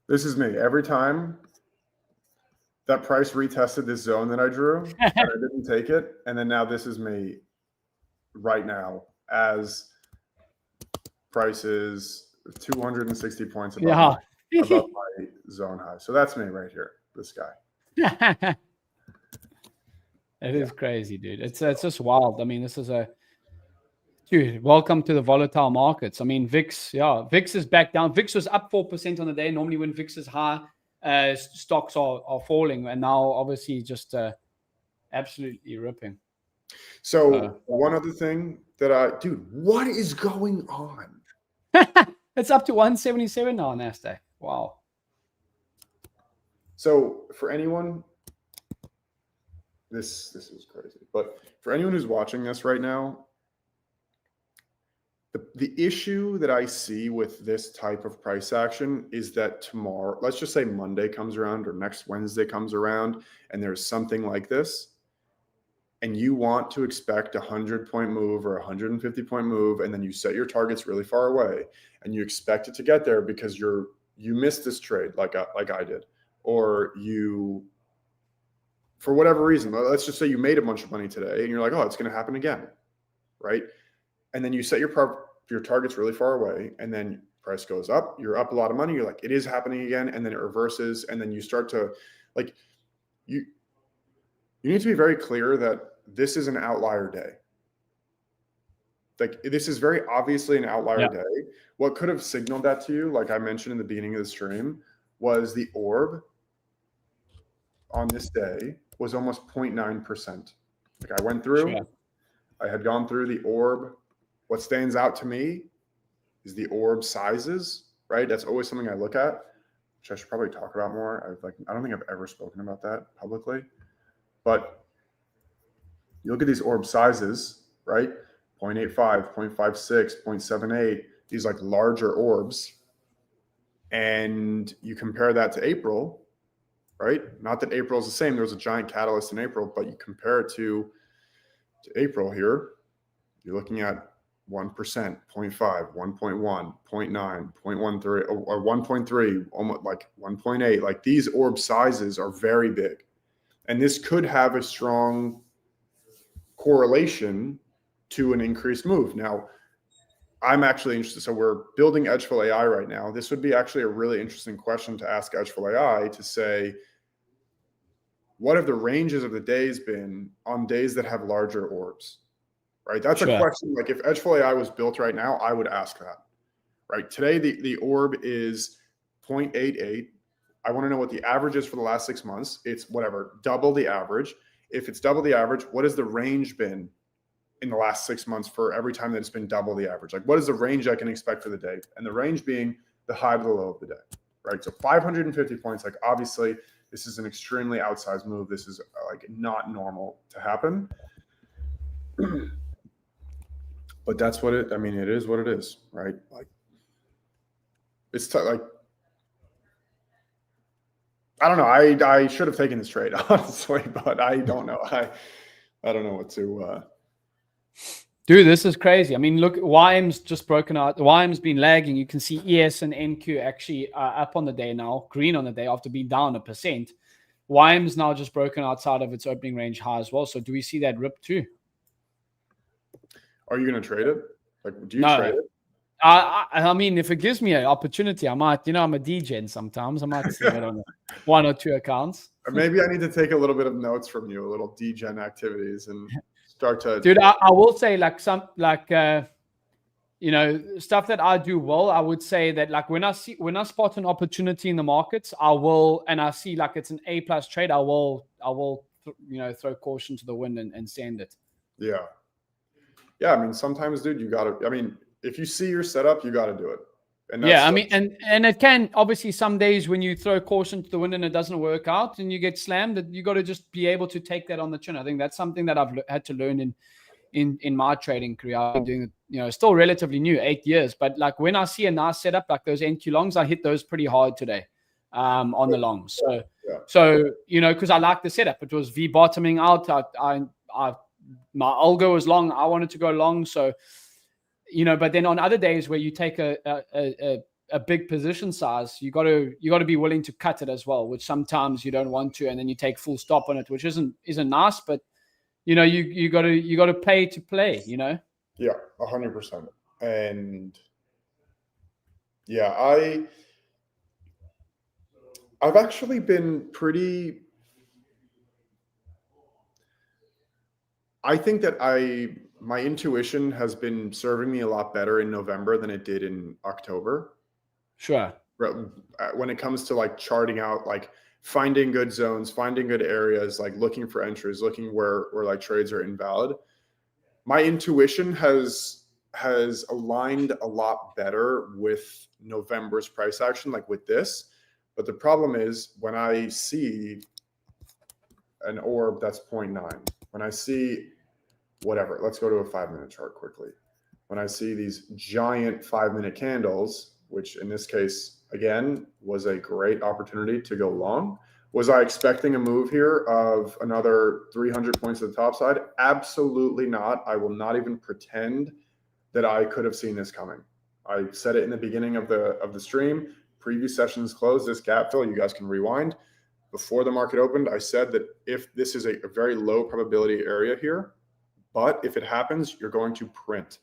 This is me. Every time that price retested this zone that I drew, and I didn't take it, and then now this is me right now as price is 260 points above my zone high. So that's me right here, this guy. It is crazy, dude. It's just wild. I mean, this is dude, welcome to the volatile markets. I mean, VIX is back down. VIX was up 4% on the day. Normally when VIX is high, stocks are falling, and now obviously just absolutely ripping. So one other thing dude, what is going on? It's up to 177 now on NASDAQ. Wow. So for anyone, this is crazy. But for anyone who's watching this right now, the issue that I see with this type of price action is that tomorrow, let's just say Monday comes around or next Wednesday comes around, and there's something like this, and you want to expect a 100-point move or a 150-point move, and then you set your targets really far away, and you expect it to get there because you missed this trade like I did, or you, for whatever reason, let's just say you made a bunch of money today, and you're like, oh, it's going to happen again, right? And then you set your targets really far away, and then price goes up. You're up a lot of money. You're like, it is happening again, and then it reverses, and then you start to like you need to be very clear that this is an outlier day. Like this is very obviously an outlier day. What could have signaled that to you, like I mentioned in the beginning of the stream, was the orb on this day was almost 0.9%. Like I went through, I had gone through the orb. What stands out to me is the orb sizes, right? That's always something I look at, which I should probably talk about more. I don't think I've ever spoken about that publicly, but you look at these orb sizes, right? 0.85, 0.56, 0.78, these like larger orbs. And you compare that to April, right? Not that April is the same. There was a giant catalyst in April, but you compare it to April here, you're looking at 1%, 0.5, 1.1, 0.9, 0.13, or 1.3, almost like 1.8. Like these orb sizes are very big. And this could have a strong correlation to an increased move. Now, I'm actually interested. So we're building edgeful AI right now. This would be actually a really interesting question to ask edgeful AI to say, what have the ranges of the days been on days that have larger orbs? Right? That's a question. Like if edgeful AI was built right now, I would ask that. Right? Today, the orb is 0.88. I want to know what the average is for the last 6 months. It's whatever, double the average. If it's double the average, what has the range been in the last 6 months for every time that it's been double the average? Like what is the range I can expect for the day? And the range being the high to the low of the day, right? So 550 points, like obviously this is an extremely outsized move. This is like not normal to happen. But that's what it is what it is, right? Like it's like, I don't know. I should have taken this trade, honestly, but I don't know. I don't know what to Dude, this is crazy. I mean, look, YM's just broken out. YM's been lagging. You can see ES and NQ actually up on the day now, green on the day after being down 1%. YM's now just broken outside of its opening range high as well. So do we see that rip too? Are you going to trade it? Like, do you trade it? I mean, if it gives me an opportunity, I might, I'm a DGen sometimes. I might see it on one or two accounts. Maybe I need to take a little bit of notes from you, a little DGen activities, and start to. Dude, I will say stuff that I do well. I would say that like when I spot an opportunity in the markets, I will, and I see like it's an A+ trade, I will throw caution to the wind and send it. Yeah. I mean, sometimes, dude, you gotta. I mean, if you see your setup, you gotta do it. And yeah, I mean, and it can obviously some days when you throw caution to the wind and it doesn't work out and you get slammed, that you got to just be able to take that on the chin. I think that's something that I've had to learn in my trading career. I've been doing it, still relatively new, 8 years, but like when I see a nice setup like those NQ longs, I hit those pretty hard today on the longs. So because I like the setup, it was V bottoming out. My algo was long. I wanted to go long, so. But then on other days where you take a big position size, you got to be willing to cut it as well, which sometimes you don't want to, and then you take full stop on it, which isn't nice, but you got to pay to play, Yeah, 100%. And yeah, I've actually been pretty. I think that my intuition has been serving me a lot better in November than it did in October. Sure. When it comes to like charting out, like finding good zones, finding good areas, like looking for entries, looking where like trades are invalid. My intuition has aligned a lot better with November's price action, like with this. But the problem is when I see an orb that's 0.9, when I see whatever, let's go to a 5-minute chart quickly. When I see these giant 5-minute candles, which in this case, again, was a great opportunity to go long. Was I expecting a move here of another 300 points to the top side? Absolutely not. I will not even pretend that I could have seen this coming. I said it in the beginning of the stream. Previous sessions closed, this gap fill, you guys can rewind. Before the market opened, I said that if this is a very low probability area here, but if it happens, you're going to print.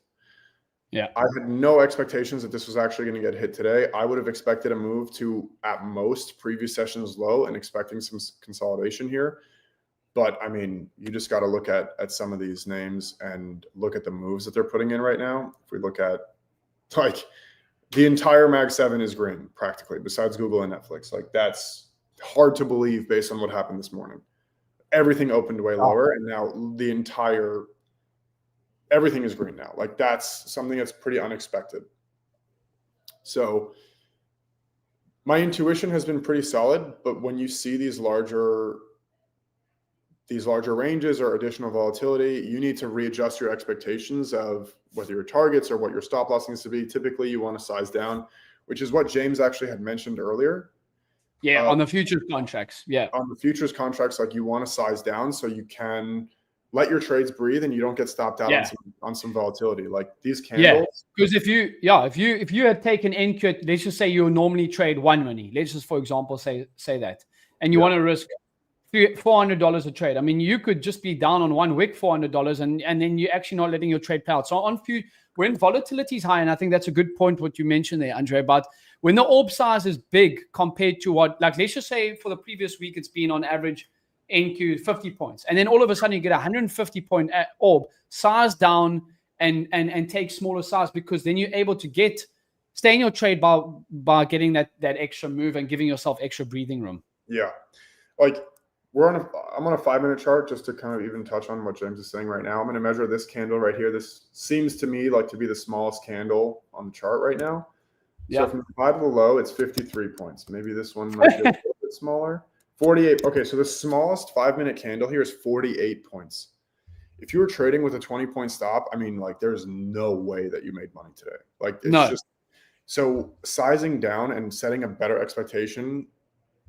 Yeah. I had no expectations that this was actually going to get hit today. I would have expected a move to, at most, previous sessions low and expecting some consolidation here. But, I mean, you just got to look at some of these names and look at the moves that they're putting in right now. If we look at, like, the entire Mag 7 is green, practically, besides Google and Netflix. Like, that's hard to believe based on what happened this morning. Everything opened way lower, and now everything is green now. Like, that's something that's pretty unexpected. So my intuition has been pretty solid, but when you see these larger ranges or additional volatility, you need to readjust your expectations of whether your targets or what your stop loss needs to be. Typically, you want to size down, which is what James actually had mentioned earlier. Yeah, on the futures contracts. Yeah. On the futures contracts, like, you want to size down so you can let your trades breathe and you don't get stopped out on some volatility. Like these candles. Yeah, because if you had taken NQ, let's just say you normally trade one money. Let's just, for example, say that, and you want to risk $400 a trade. I mean, you could just be down on 1 wick $400, and then you're actually not letting your trade play out. So when volatility is high, and I think that's a good point what you mentioned there, André, about when the orb size is big compared to what, like, let's just say for the previous week, it's been on average NQ 50 points, and then all of a sudden you get 150 point orb, size down and take smaller size, because then you're able to stay in your trade by getting that extra move and giving yourself extra breathing room. Yeah, like I'm on a 5-minute chart just to kind of even touch on what James is saying right now. I'm going to measure this candle right here. This seems to me like to be the smallest candle on the chart right now. Yeah. So from the high to the low, it's 53 points. Maybe this one might be a little bit smaller. 48. Okay, so the smallest 5-minute candle here is 48 points. If you were trading with a 20-point stop, I mean, like, there's no way that you made money today. Like, it's just so sizing down and setting a better expectation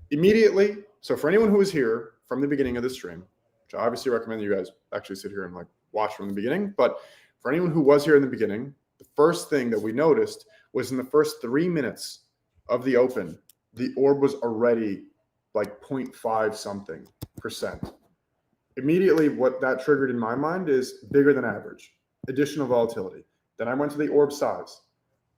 immediately. So for anyone who was here from the beginning of the stream, which I obviously recommend you guys actually sit here and like watch from the beginning, but For anyone who was here in the beginning, the first thing that we noticed was in the first 3 minutes of the open, the orb was already like 0.5 something %. Immediately, what that triggered in my mind is bigger than average, additional volatility. Then I went to the orb size,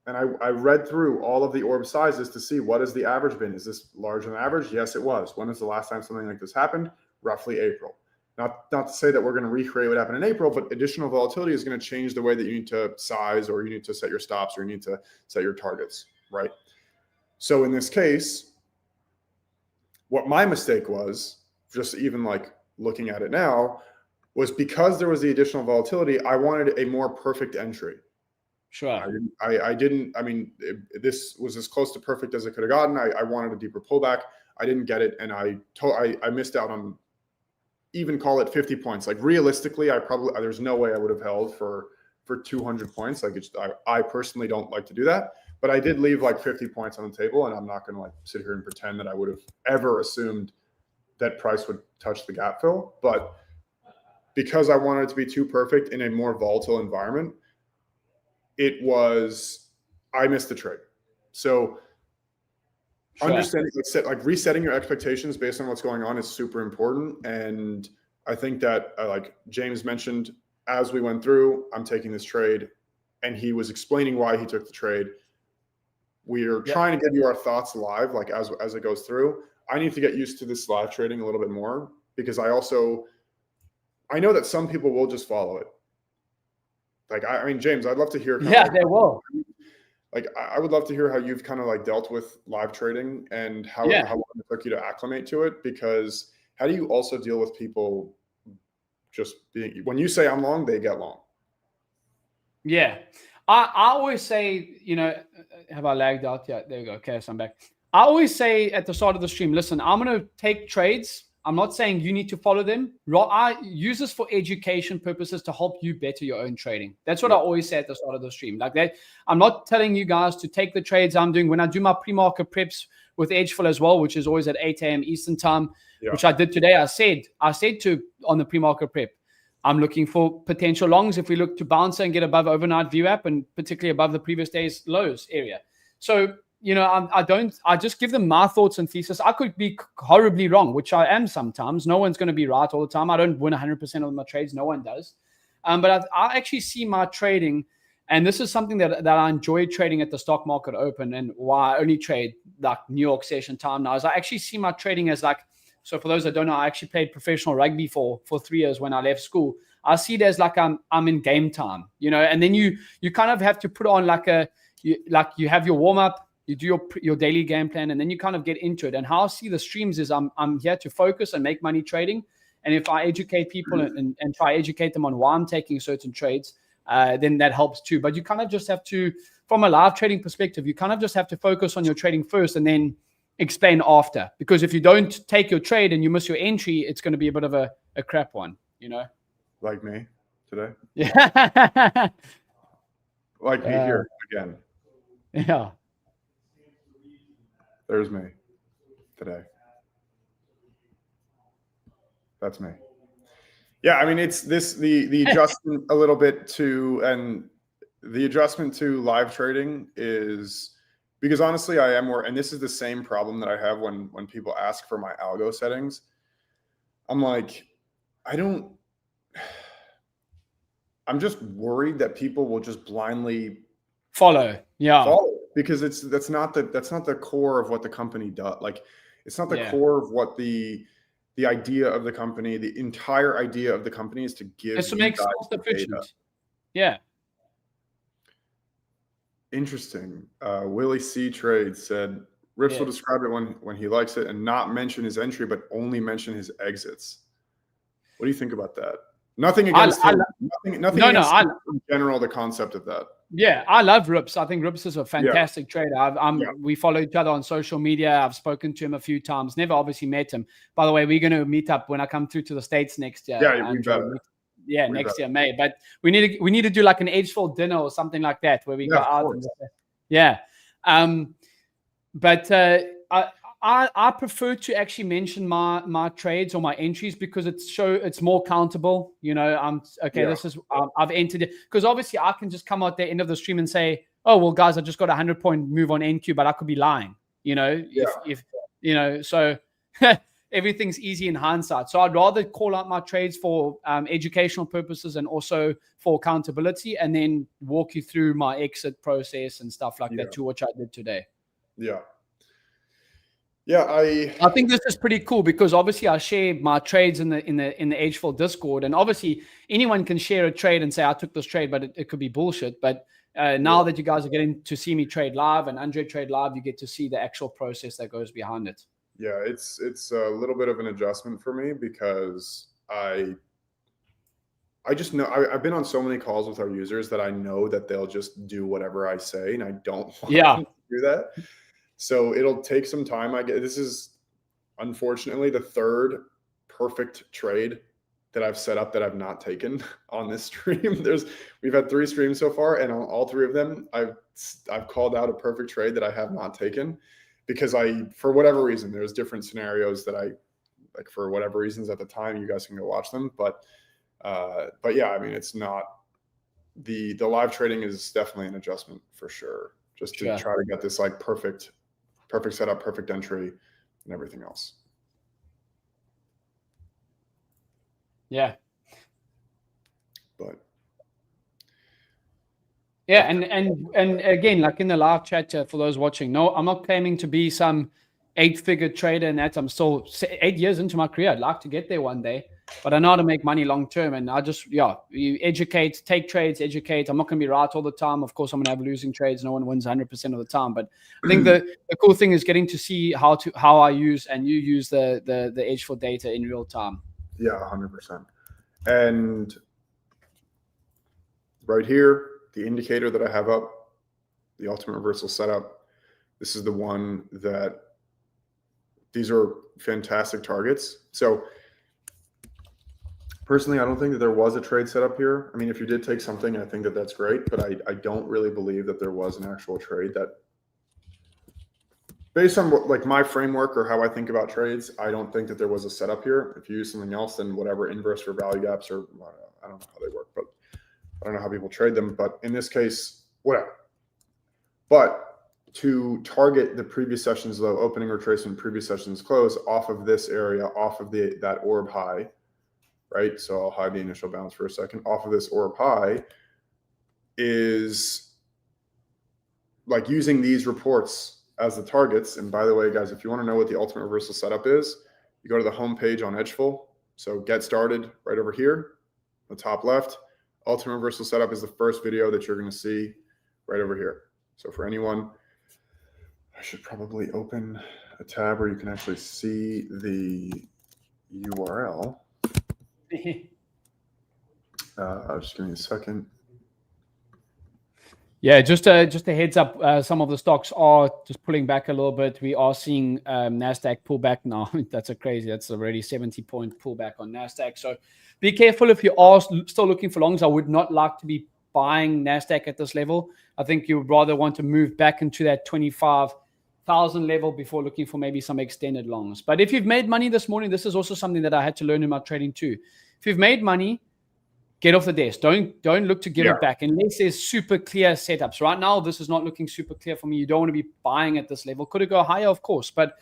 and I read through all of the orb sizes to see what has the average been. Is this larger than average? Yes, it was. When was the last time something like this happened? Roughly April. Not to say that we're going to recreate what happened in April, but additional volatility is going to change the way that you need to size, or you need to set your stops, or you need to set your targets, right? So in this case, what my mistake was, just even like looking at it now, was because there was the additional volatility, I wanted a more perfect entry. Sure. I mean, this was as close to perfect as it could have gotten. I wanted a deeper pullback. I didn't get it, and I missed out on, even call it 50 points. Like realistically, there's no way I would have held for 200 points. Like I personally don't like to do that, but I did leave like 50 points on the table, and I'm not going to like sit here and pretend that I would have ever assumed that price would touch the gap fill. But because I wanted it to be too perfect in a more volatile environment, I missed the trade. So Sure. Understanding, like resetting your expectations based on what's going on is super important. And I think that like James mentioned, as we went through, I'm taking this trade, and he was explaining why he took the trade. We are trying to give you our thoughts live, like as it goes through. I need to get used to this live trading a little bit more, because I know that some people will just follow it. Like, I mean, James, I'd love to hear. They will. Like, I would love to hear how you've kind of like dealt with live trading, and how long it took you to acclimate to it. Because how do you also deal with people just being, when you say I'm long, they get long? Yeah. I always say, have I lagged out? Yeah, there you go. Okay, so I'm back. I always say at the start of the stream, listen, I'm going to take trades. I'm not saying you need to follow them. I use this for education purposes to help you better your own trading. That's what I always say at the start of the stream. Like that, I'm not telling you guys to take the trades I'm doing. When I do my pre-market preps with edgeful as well, which is always at 8 a.m. Eastern time, which I did today, I said on the pre-market prep, I'm looking for potential longs if we look to bounce and get above overnight VWAP, and particularly above the previous day's lows area. So, I just give them my thoughts and thesis. I could be horribly wrong, which I am sometimes. No one's going to be right all the time. I don't win 100% of my trades. No one does. But I actually see my trading, and this is something that I enjoy trading at the stock market open, and why I only trade like New York session time now, is I actually see my trading as like, so for those that don't know, I actually played professional rugby for 3 years when I left school. I see it as like I'm in game time, and then you kind of have to put on you have your warm up, you do your daily game plan, and then you kind of get into it. And how I see the streams is I'm here to focus and make money trading. And if I educate people and try to educate them on why I'm taking certain trades, then that helps too. But you kind of just have to, from a live trading perspective, you kind of just have to focus on your trading first and then explain after. Because if you don't take your trade and you miss your entry, it's going to be a bit of a crap one, Like me today. Yeah. Like me here again. Yeah. There's me today. That's me. Yeah, I mean, it's the adjustment a little bit to, and the adjustment to live trading is because honestly, I am more, and this is the same problem that I have when people ask for my algo settings. I'm like, I'm just worried that people will just blindly follow. Because that's not the core of what the company does. Like, it's not the core of what the idea of the company, the entire idea of the company is to give. It's to make self-sufficient. Yeah. Interesting. Willie C. Trade said Rips will describe it when he likes it and not mention his entry, but only mention his exits. What do you think about that? Nothing against him. Nothing against him in general, the concept of that. Yeah, I love Rips. I think Rips is a fantastic trader. We follow each other on social media. I've spoken to him a few times. Never obviously met him. By the way, we're going to meet up when I come through to the States next year. Yeah, we better. Yeah, next year, May. But we need to do like an edgeful dinner or something like that where we go out. But I prefer to actually mention my trades or my entries because it's more countable. You know, okay. This is I've entered it because obviously I can just come out the end of the stream and say, oh well, guys, I just got a 100-point move on NQ, but I could be lying. You know, if you know, so everything's easy in hindsight. So I'd rather call out my trades for educational purposes and also for accountability, and then walk you through my exit process and stuff like that too, which I did today. Yeah. Yeah, I think this is pretty cool because obviously I share my trades in the edgeful Discord, and obviously anyone can share a trade and say I took this trade, but it could be bullshit. But now that you guys are getting to see me trade live and André trade live, you get to see the actual process that goes behind it. Yeah, it's a little bit of an adjustment for me because I just know I've been on so many calls with our users that I know that they'll just do whatever I say, and I don't want them to do that. So it'll take some time. This is unfortunately the third perfect trade that I've set up that I've not taken on this stream. We've had 3 streams so far, and on all 3 of them, I've called out a perfect trade that I have not taken because for whatever reason, there's different scenarios that I like for whatever reasons at the time. You guys can go watch them, but yeah, I mean, it's not the live trading is definitely an adjustment for sure. Just to try to get this like perfect setup, perfect entry, and everything else. Yeah. But yeah, and again, like in the live chat for those watching, no, I'm not claiming to be some 8-figure trader and that. I'm still 8 years into my career. I'd like to get there one day, but I know how to make money long term. And I just, you educate, take trades, educate. I'm not going to be right all the time. Of course, I'm going to have losing trades. No one wins 100% of the time. But I think the cool thing is getting to see how I use and you use the edgeful data in real time. Yeah, 100%. And right here, the indicator that I have up, the ultimate reversal setup, this is the one that these are fantastic targets. So personally, I don't think that there was a trade set up here. I mean, if you did take something, I think that that's great, but I don't really believe that there was an actual trade that, based on what, like my framework or how I think about trades, I don't think that there was a setup here. If you use something else, then whatever, inverse for value gaps, or I don't know how they work, but I don't know how people trade them. But in this case, whatever. But to target the previous session's low, opening retracement, previous session's close off of this area, off of that orb high, right? So I'll hide the initial bounce for a second. Off of this orb high is like using these reports as the targets. And by the way, guys, if you want to know what the ultimate reversal setup is, you go to the home page on edgeful. So get started right over here, the top left. Ultimate reversal setup is the first video that you're going to see right over here. So for anyone, I should probably open a tab where you can actually see the URL. Just give me a second. Yeah, just a heads up. Some of the stocks are just pulling back a little bit. We are seeing Nasdaq pull back now. That's already 70-point pullback on Nasdaq. So be careful if you are still looking for longs. I would not like to be buying Nasdaq at this level. I think you would rather want to move back into that 25,000 level before looking for maybe some extended longs. But if you've made money this morning, this is also something that I had to learn in my trading too. If you've made money, get off the desk. Don't look to give it back unless there's super clear setups. Right now, this is not looking super clear for me. You don't want to be buying at this level. Could it go higher? Of course. But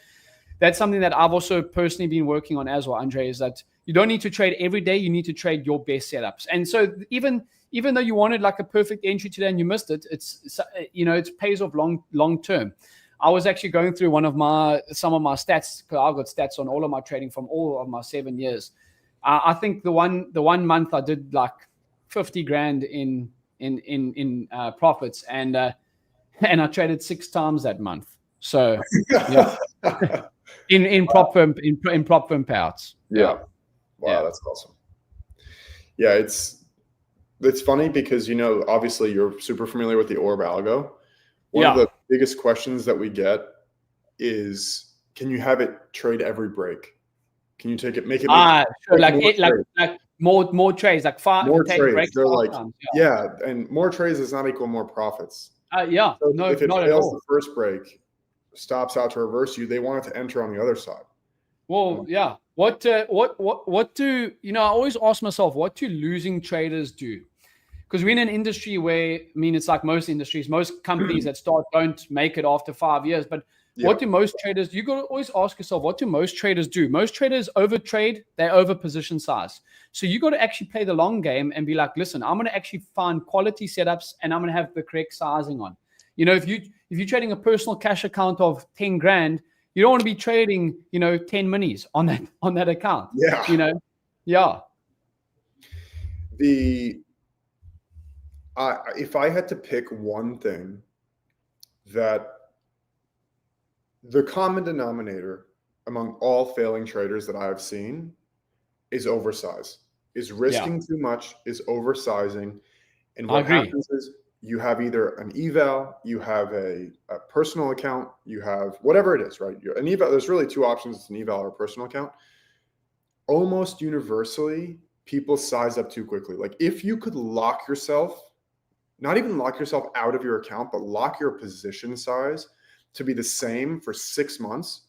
that's something that I've also personally been working on as well, André, is that you don't need to trade every day. You need to trade your best setups. And so even though you wanted like a perfect entry today and you missed it, it pays off long term. I was actually going through some of my stats, because I've got stats on all of my trading from all of my 7 years. I think the one month I did like 50 grand in profits, and I traded 6 times that month. So yeah, in prop firm payouts. Yeah. Wow, that's awesome. Yeah, it's funny because obviously you're super familiar with the orb algo. One of the biggest questions that we get is, can you have it trade every break? Can you make it like more trades, like 5 more trades? Breaks They're like times. And more trades does not equal more profits. So if it fails the first break, stops out to reverse you, they want it to enter on the other side. Well, yeah. What do I always ask myself, what do losing traders do? Because we're in an industry where, I mean, it's like most industries, most companies that start don't make it after 5 years. But what do most traders, you got to always ask yourself, what do most traders do? Most traders overtrade, they over position size. So you got to actually play the long game and be like, listen, I'm going to actually find quality setups and I'm going to have the correct sizing on. If you're trading a personal cash account of 10 grand, you don't want to be trading, 10 minis on that account. Yeah. Yeah. If I had to pick one thing that the common denominator among all failing traders that I've seen is oversize, is risking too much, is oversizing. And what happens is you have either an eval, you have a personal account, you have whatever it is, right? An eval, there's really two options. It's an eval or a personal account. Almost universally, people size up too quickly. Like if you could lock yourself, not even lock yourself out of your account, but lock your position size to be the same for 6 months,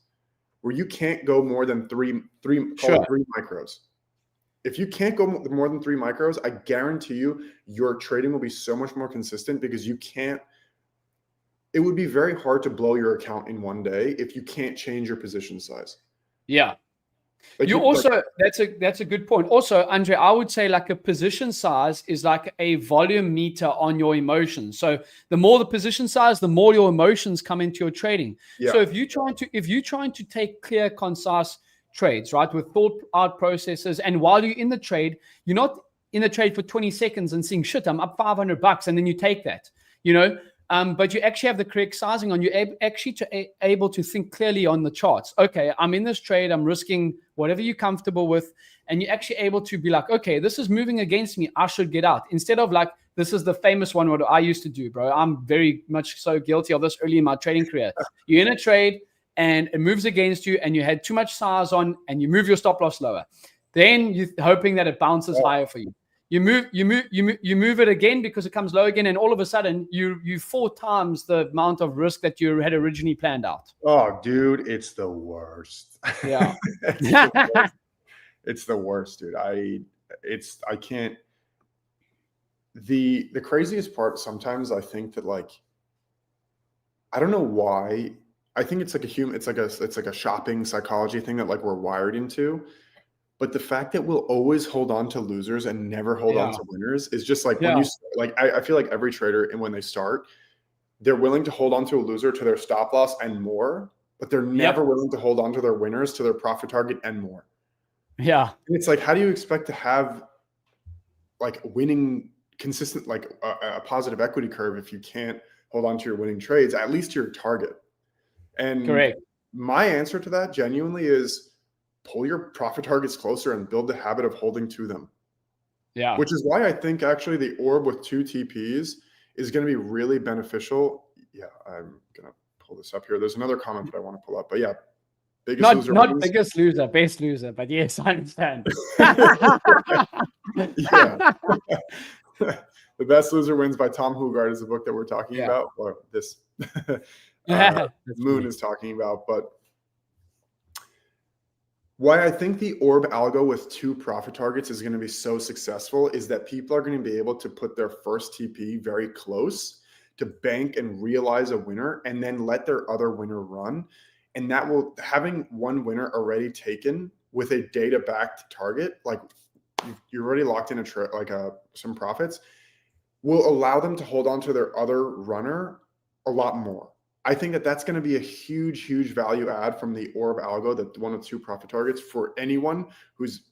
where you can't go more than three micros. If you can't go more than 3 micros, I guarantee you your trading will be so much more consistent, because it would be very hard to blow your account in one day if you can't change your position size. Yeah. That's a good point. Also, Andre, I would say like a position size is like a volume meter on your emotions. So the more the position size, the more your emotions come into your trading. Yeah. So if you're trying to take clear, concise trades, right, with thought out processes, and while you're in the trade, you're not in the trade for 20 seconds and saying, shit, I'm up $500, and then you take that, but you actually have the correct sizing on. You're actually able to think clearly on the charts. Okay, I'm in this trade. I'm risking whatever you're comfortable with. And you're actually able to be like, okay, this is moving against me. I should get out. Instead of like, this is the famous one, what I used to do, bro. I'm very much so guilty of this early in my trading career. You're in a trade and it moves against you and you had too much size on and you move your stop loss lower. Then you're hoping that it bounces higher for you. You move it again because it comes low again, and all of a sudden you 4 times the amount of risk that you had originally planned out. Oh, dude, it's the worst. Yeah, it's the worst, dude. I can't. The craziest part sometimes, I think that, like, I don't know why. I think it's like it's like a shopping psychology thing that, like, we're wired into. But the fact that we'll always hold on to losers and never hold on to winners is just like, when you like, I feel like every trader, and when they start, they're willing to hold on to a loser to their stop loss and more, but they're never willing to hold on to their winners to their profit target and more. Yeah. And it's like, how do you expect to have like winning consistent, like a positive equity curve if you can't hold on to your winning trades, at least to your target? And correct. My answer to that genuinely is, pull your profit targets closer and build the habit of holding to them. Yeah. Which is why I think actually the orb with 2 TPs is going to be really beneficial. Yeah, I'm going to pull this up here. There's another comment that I want to pull up, but yeah, biggest loser, best loser, but yes, I understand. Yeah. The Best Loser Wins by Tom Hugard is the book that we're talking about, or this Moon is talking about. But why I think the orb algo with 2 profit targets is going to be so successful is that people are going to be able to put their first TP very close to bank and realize a winner, and then let their other winner run. And that will, having one winner already taken with a data-backed target, like you're already locked in some profits, will allow them to hold on to their other runner a lot more. I think that that's going to be a huge, huge value add from the orb algo, that 1 of 2 profit targets, for anyone who's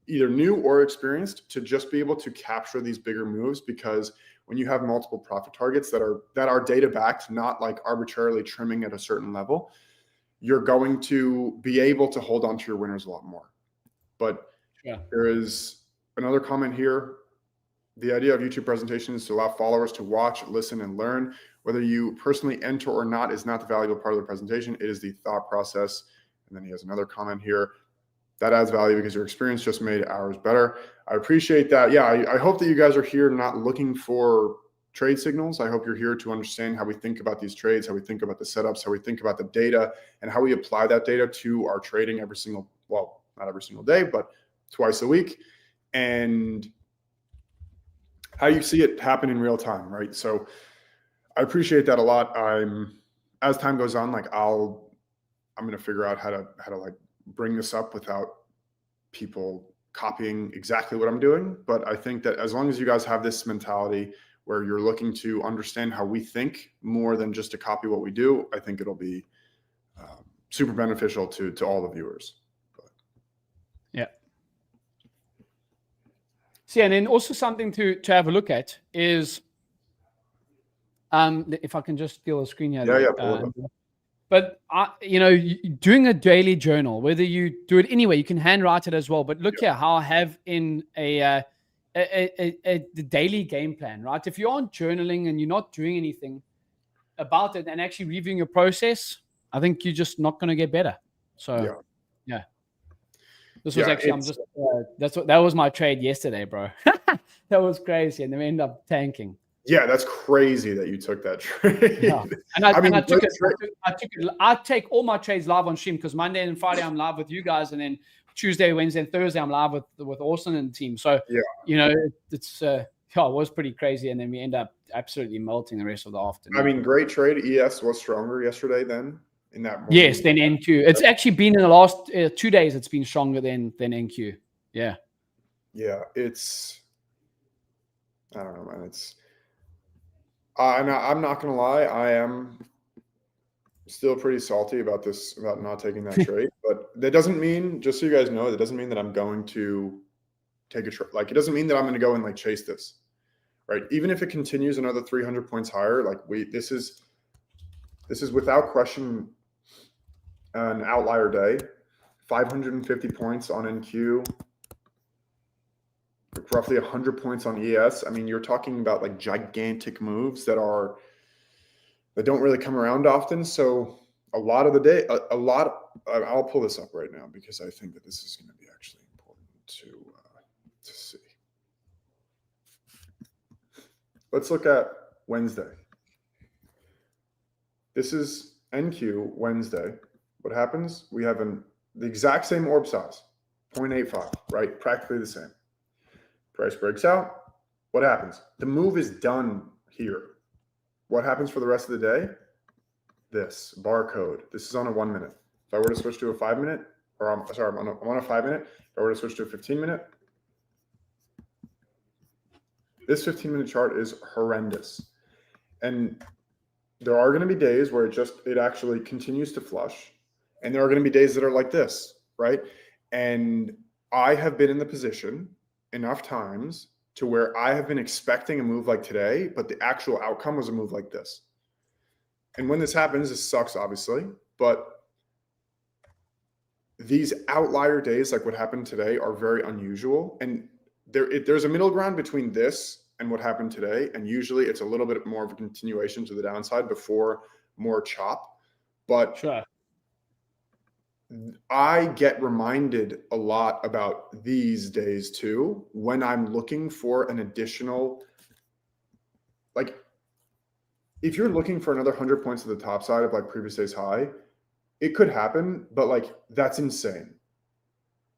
either new or experienced, to just be able to capture these bigger moves. Because when you have multiple profit targets that are data backed, not like arbitrarily trimming at a certain level, you're going to be able to hold on to your winners a lot more. But there is another comment here. The idea of YouTube presentations is to allow followers to watch, listen, and learn. Whether you personally enter or not is not the valuable part of the presentation. It is the thought process. And then he has another comment here. That adds value because your experience just made ours better. I appreciate that. Yeah, I hope that you guys are here not looking for trade signals. I hope you're here to understand how we think about these trades, how we think about the setups, how we think about the data, and how we apply that data to our trading every single, well, not every single day, but twice a week, and how you see it happen in real time, right? So I appreciate that a lot. As time goes on, like I'm going to figure out how to like bring this up without people copying exactly what I'm doing. But I think that as long as you guys have this mentality where you're looking to understand how we think more than just to copy what we do, I think it'll be super beneficial to all the viewers. Yeah. See, and then also something to have a look at is, if I can just steal the screen here. Yeah, pull it up. But doing a daily journal, whether you do it anyway, you can handwrite it as well. But look here, how I have in the daily game plan, right? If you aren't journaling and you're not doing anything about it and actually reviewing your process, I think you're just not going to get better. So yeah. This was actually, that was my trade yesterday, bro. That was crazy. And then we ended up tanking. Yeah, that's crazy that you took that trade. Yeah. And I took it. I take all my trades live on stream because Monday and Friday I'm live with you guys, and then Tuesday, Wednesday, and Thursday I'm live with Austin and the team. So it's it was pretty crazy, and then we end up absolutely melting the rest of the afternoon. I mean, great trade. ES was stronger yesterday then in that morning. Yes, then NQ. It's actually been in the last 2 days. It's been stronger than NQ. Yeah. Yeah, I don't know, man. I'm not gonna lie. I am still pretty salty about not taking that trade. But that doesn't mean, just so you guys know, that doesn't mean that I'm going to take a trade. Like, it doesn't mean that I'm going to go and like chase this, right? Even if it continues another 300 points higher, like this is without question an outlier day. 550 points on NQ. Roughly 100 points on ES. I mean, you're talking about like gigantic moves that don't really come around often. So a lot of the day, I'll pull this up right now because I think that this is going to be actually important to see. Let's look at Wednesday. This is NQ Wednesday. What happens? We have the exact same orb size, 0.85, right? Practically the same. Price breaks out. What happens? The move is done here. What happens for the rest of the day? This barcode. This is on a 1 minute. If I were to switch to a 5 minute, or I'm on a 5 minute. If I were to switch to a 15 minute, this 15-minute chart is horrendous. And there are going to be days where it actually continues to flush. And there are going to be days that are like this, right? And I have been in the position enough times to where I have been expecting a move like today, but the actual outcome was a move like this. And when this happens, this sucks, obviously, but these outlier days, like what happened today, are very unusual. And there's a middle ground between this and what happened today. And usually it's a little bit more of a continuation to the downside before more chop. But sure. I get reminded a lot about these days too, when I'm looking for an additional, like, if you're looking for another 100 points to the top side of like previous day's high, it could happen, but like, that's insane.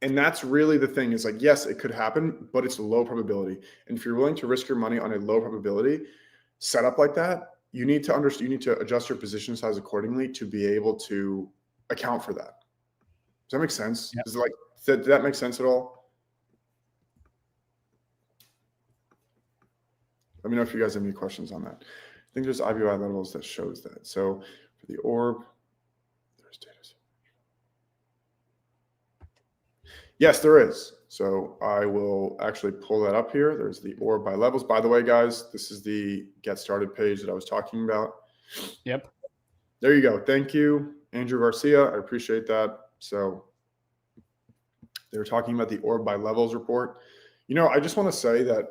And that's really the thing is like, yes, it could happen, but it's low probability. And if you're willing to risk your money on a low probability setup like that, you need to adjust your position size accordingly to be able to account for that. Does that make sense? Yep. Did that make sense at all? Let me know if you guys have any questions on that. I think there's IBI levels that shows that. So for the orb, there's data. Yes, there is. So I will actually pull that up here. There's the orb by levels. By the way, guys, this is the get started page that I was talking about. Yep. There you go. Thank you, Andrew Garcia. I appreciate that. So they were talking about the orb by levels report. You know, I just want to say that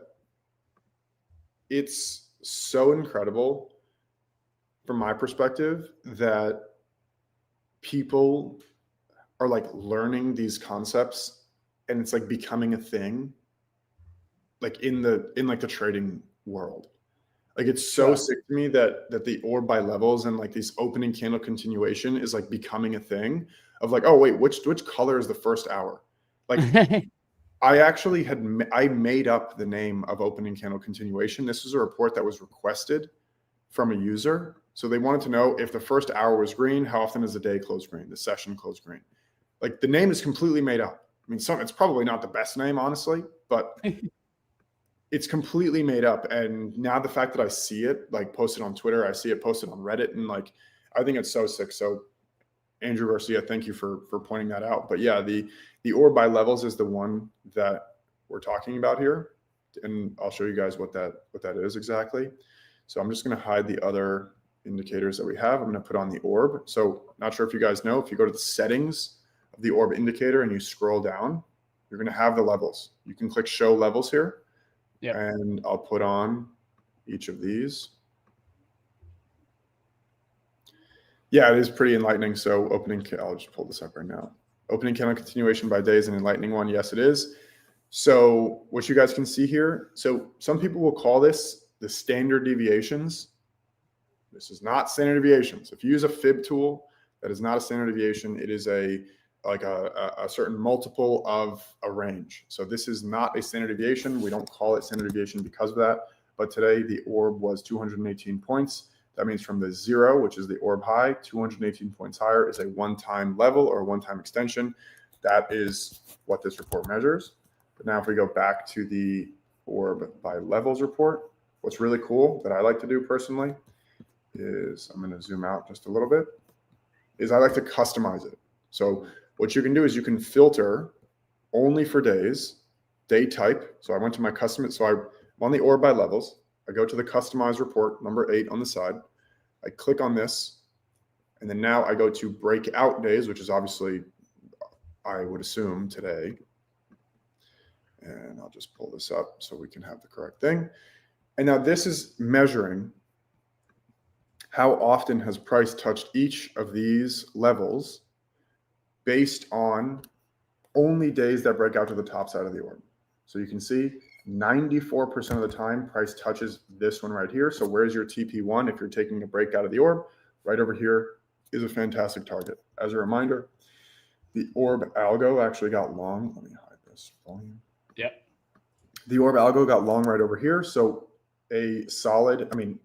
it's so incredible from my perspective that people are like learning these concepts and it's like becoming a thing like in the trading world. Like it's so sick to me that the orb by levels and like these opening candle continuation is like becoming a thing of like, oh wait, which color is the first hour? Like I actually I made up the name of opening candle continuation. This was a report that was requested from a user. So they wanted to know if the first hour was green, how often does the day close green, the session close green? Like the name is completely made up. I mean, it's probably not the best name, honestly, but it's completely made up. And now the fact that I see it like posted on Twitter, I see it posted on Reddit, and like I think it's so sick. So Andrew Garcia, thank you for pointing that out. But yeah, the orb by levels is the one that we're talking about here, and I'll show you guys what that is exactly. So I'm just going to hide the other indicators that we have. I'm going to put on the orb. So not sure if you guys know, if you go to the settings of the orb indicator and you scroll down, you're going to have the levels. You can click show levels here. Yeah. And I'll put on each of these. Yeah, it is pretty enlightening. So I'll just pull this up right now. Opening candle continuation by day is an enlightening one. Yes, it is. So what you guys can see here, so some people will call this the standard deviations. This is not standard deviations. If you use a fib tool, that is not a standard deviation. It is a certain multiple of a range. So this is not a standard deviation. We don't call it standard deviation because of that. But today the orb was 218 points. That means from the 0, which is the orb high, 218 points higher is a one-time level or a one-time extension. That is what this report measures. But now if we go back to the orb by levels report, what's really cool that I like to do personally is, I'm going to zoom out just a little bit, is I like to customize it. So what you can do is you can filter only for days, day type. So I went to my custom, so I'm on the orb by levels. I go to the customize report, number 8 on the side. I click on this, and then now I go to breakout days, which is obviously, I would assume, today. And I'll just pull this up so we can have the correct thing. And now this is measuring how often has price touched each of these levels based on only days that break out to the top side of the orb. So you can see 94% of the time price touches this one right here. So where's your TP1 if you're taking a break out of the orb? Right over here is a fantastic target. As a reminder, the orb algo actually got long. Let me hide this volume. Yep. The orb algo got long right over here. So a solid, I mean,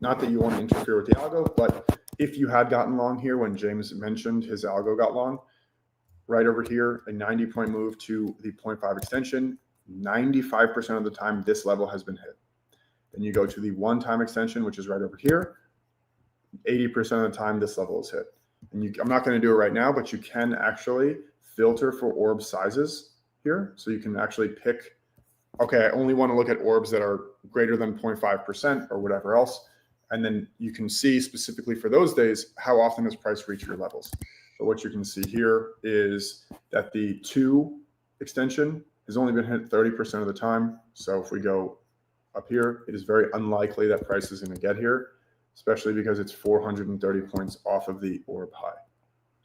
not that you want to interfere with the algo, but if you had gotten long here when James mentioned his algo got long, right over here, a 90-point move to the 0.5 extension, 95% of the time this level has been hit. Then you go to the one-time extension, which is right over here, 80% of the time this level is hit. And I'm not going to do it right now, but you can actually filter for orb sizes here. So you can actually pick, okay, I only want to look at orbs that are greater than 0.5% or whatever else. And then you can see specifically for those days, how often has price reached your levels. So what you can see here is that the 2 extension has only been hit 30% of the time. So if we go up here, it is very unlikely that price is going to get here, especially because it's 430 points off of the orb high.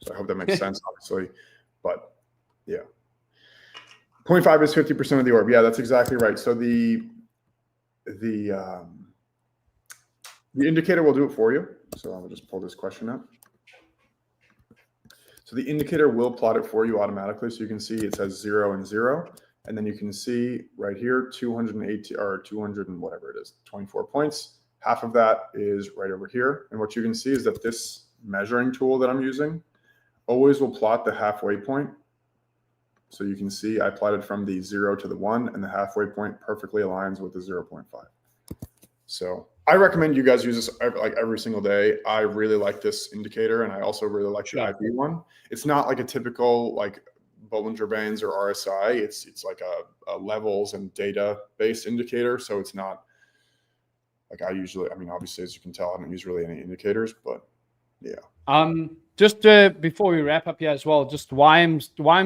So I hope that makes sense, obviously. But yeah. 0.5 is 50% of the orb. Yeah, that's exactly right. So the indicator will do it for you. So I'll just pull this question up. So the indicator will plot it for you automatically. So you can see it says 0 and 0. And then you can see right here, 280 or 200 and whatever it is, 24 points. Half of that is right over here. And what you can see is that this measuring tool that I'm using always will plot the halfway point. So you can see I plotted from the 0 to the 1, and the halfway point perfectly aligns with the 0.5. So I recommend you guys use this every single day. I really like this indicator, and I also really like the IP one. It's not like a typical like Bollinger Bands or RSI. It's like a levels and data based indicator. So it's not like I mean, obviously, as you can tell, I don't use really any indicators, but yeah. Just before we wrap up here as well, just why I'm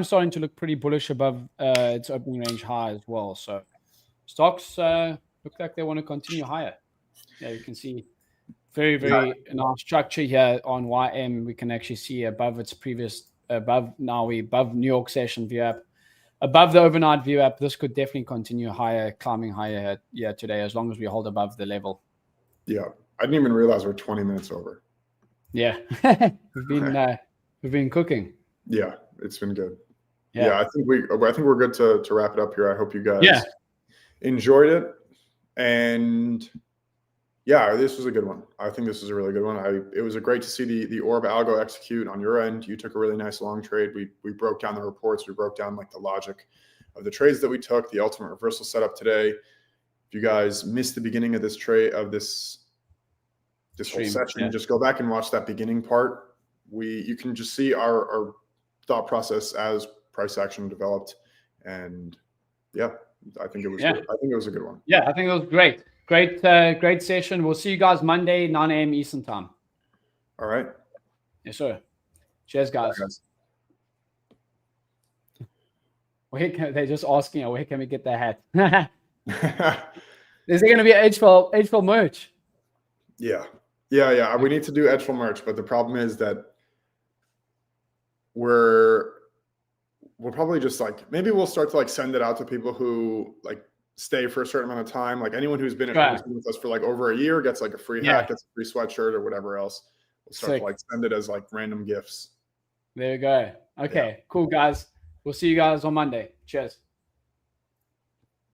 starting to look pretty bullish above its opening range high as well. So stocks look like they want to continue higher. Yeah, you can see very in our structure here on YM, we can actually see above its previous above New York session view app, above the overnight view app. This could definitely continue higher, climbing higher today, as long as we hold above the level. Yeah. I didn't even realize we're 20 minutes over. Yeah. we've been cooking. Yeah, it's been good. Yeah. Yeah, I think we're good to wrap it up here. I hope you guys Yeah. enjoyed it. And yeah, this was a good one. I think this was a really good one. It was great to see the orb algo execute on your end. You took a really nice long trade. We broke down the reports. We broke down like the logic of the trades that we took, the ultimate reversal setup today. If you guys missed the beginning of this trade of this whole session, just go back and watch that beginning part. You can just see our thought process as price action developed. And yeah, I think it was good. I think it was a good one. Yeah, I think it was great. Great session. We'll see you guys Monday, 9 a.m. Eastern time. All right. Yes, sir. Cheers, guys. They're just asking, where can we get the hat? Is there going to be edgeful merch? Yeah. We need to do edgeful merch, but the problem is that we'll probably just like, maybe we'll start to like send it out to people who like stay for a certain amount of time. Like anyone who's been with us for like over a year gets like a free hat, gets a free sweatshirt or whatever else. We'll start to like send it as like random gifts. There you go. Okay, cool guys. We'll see you guys on Monday. Cheers.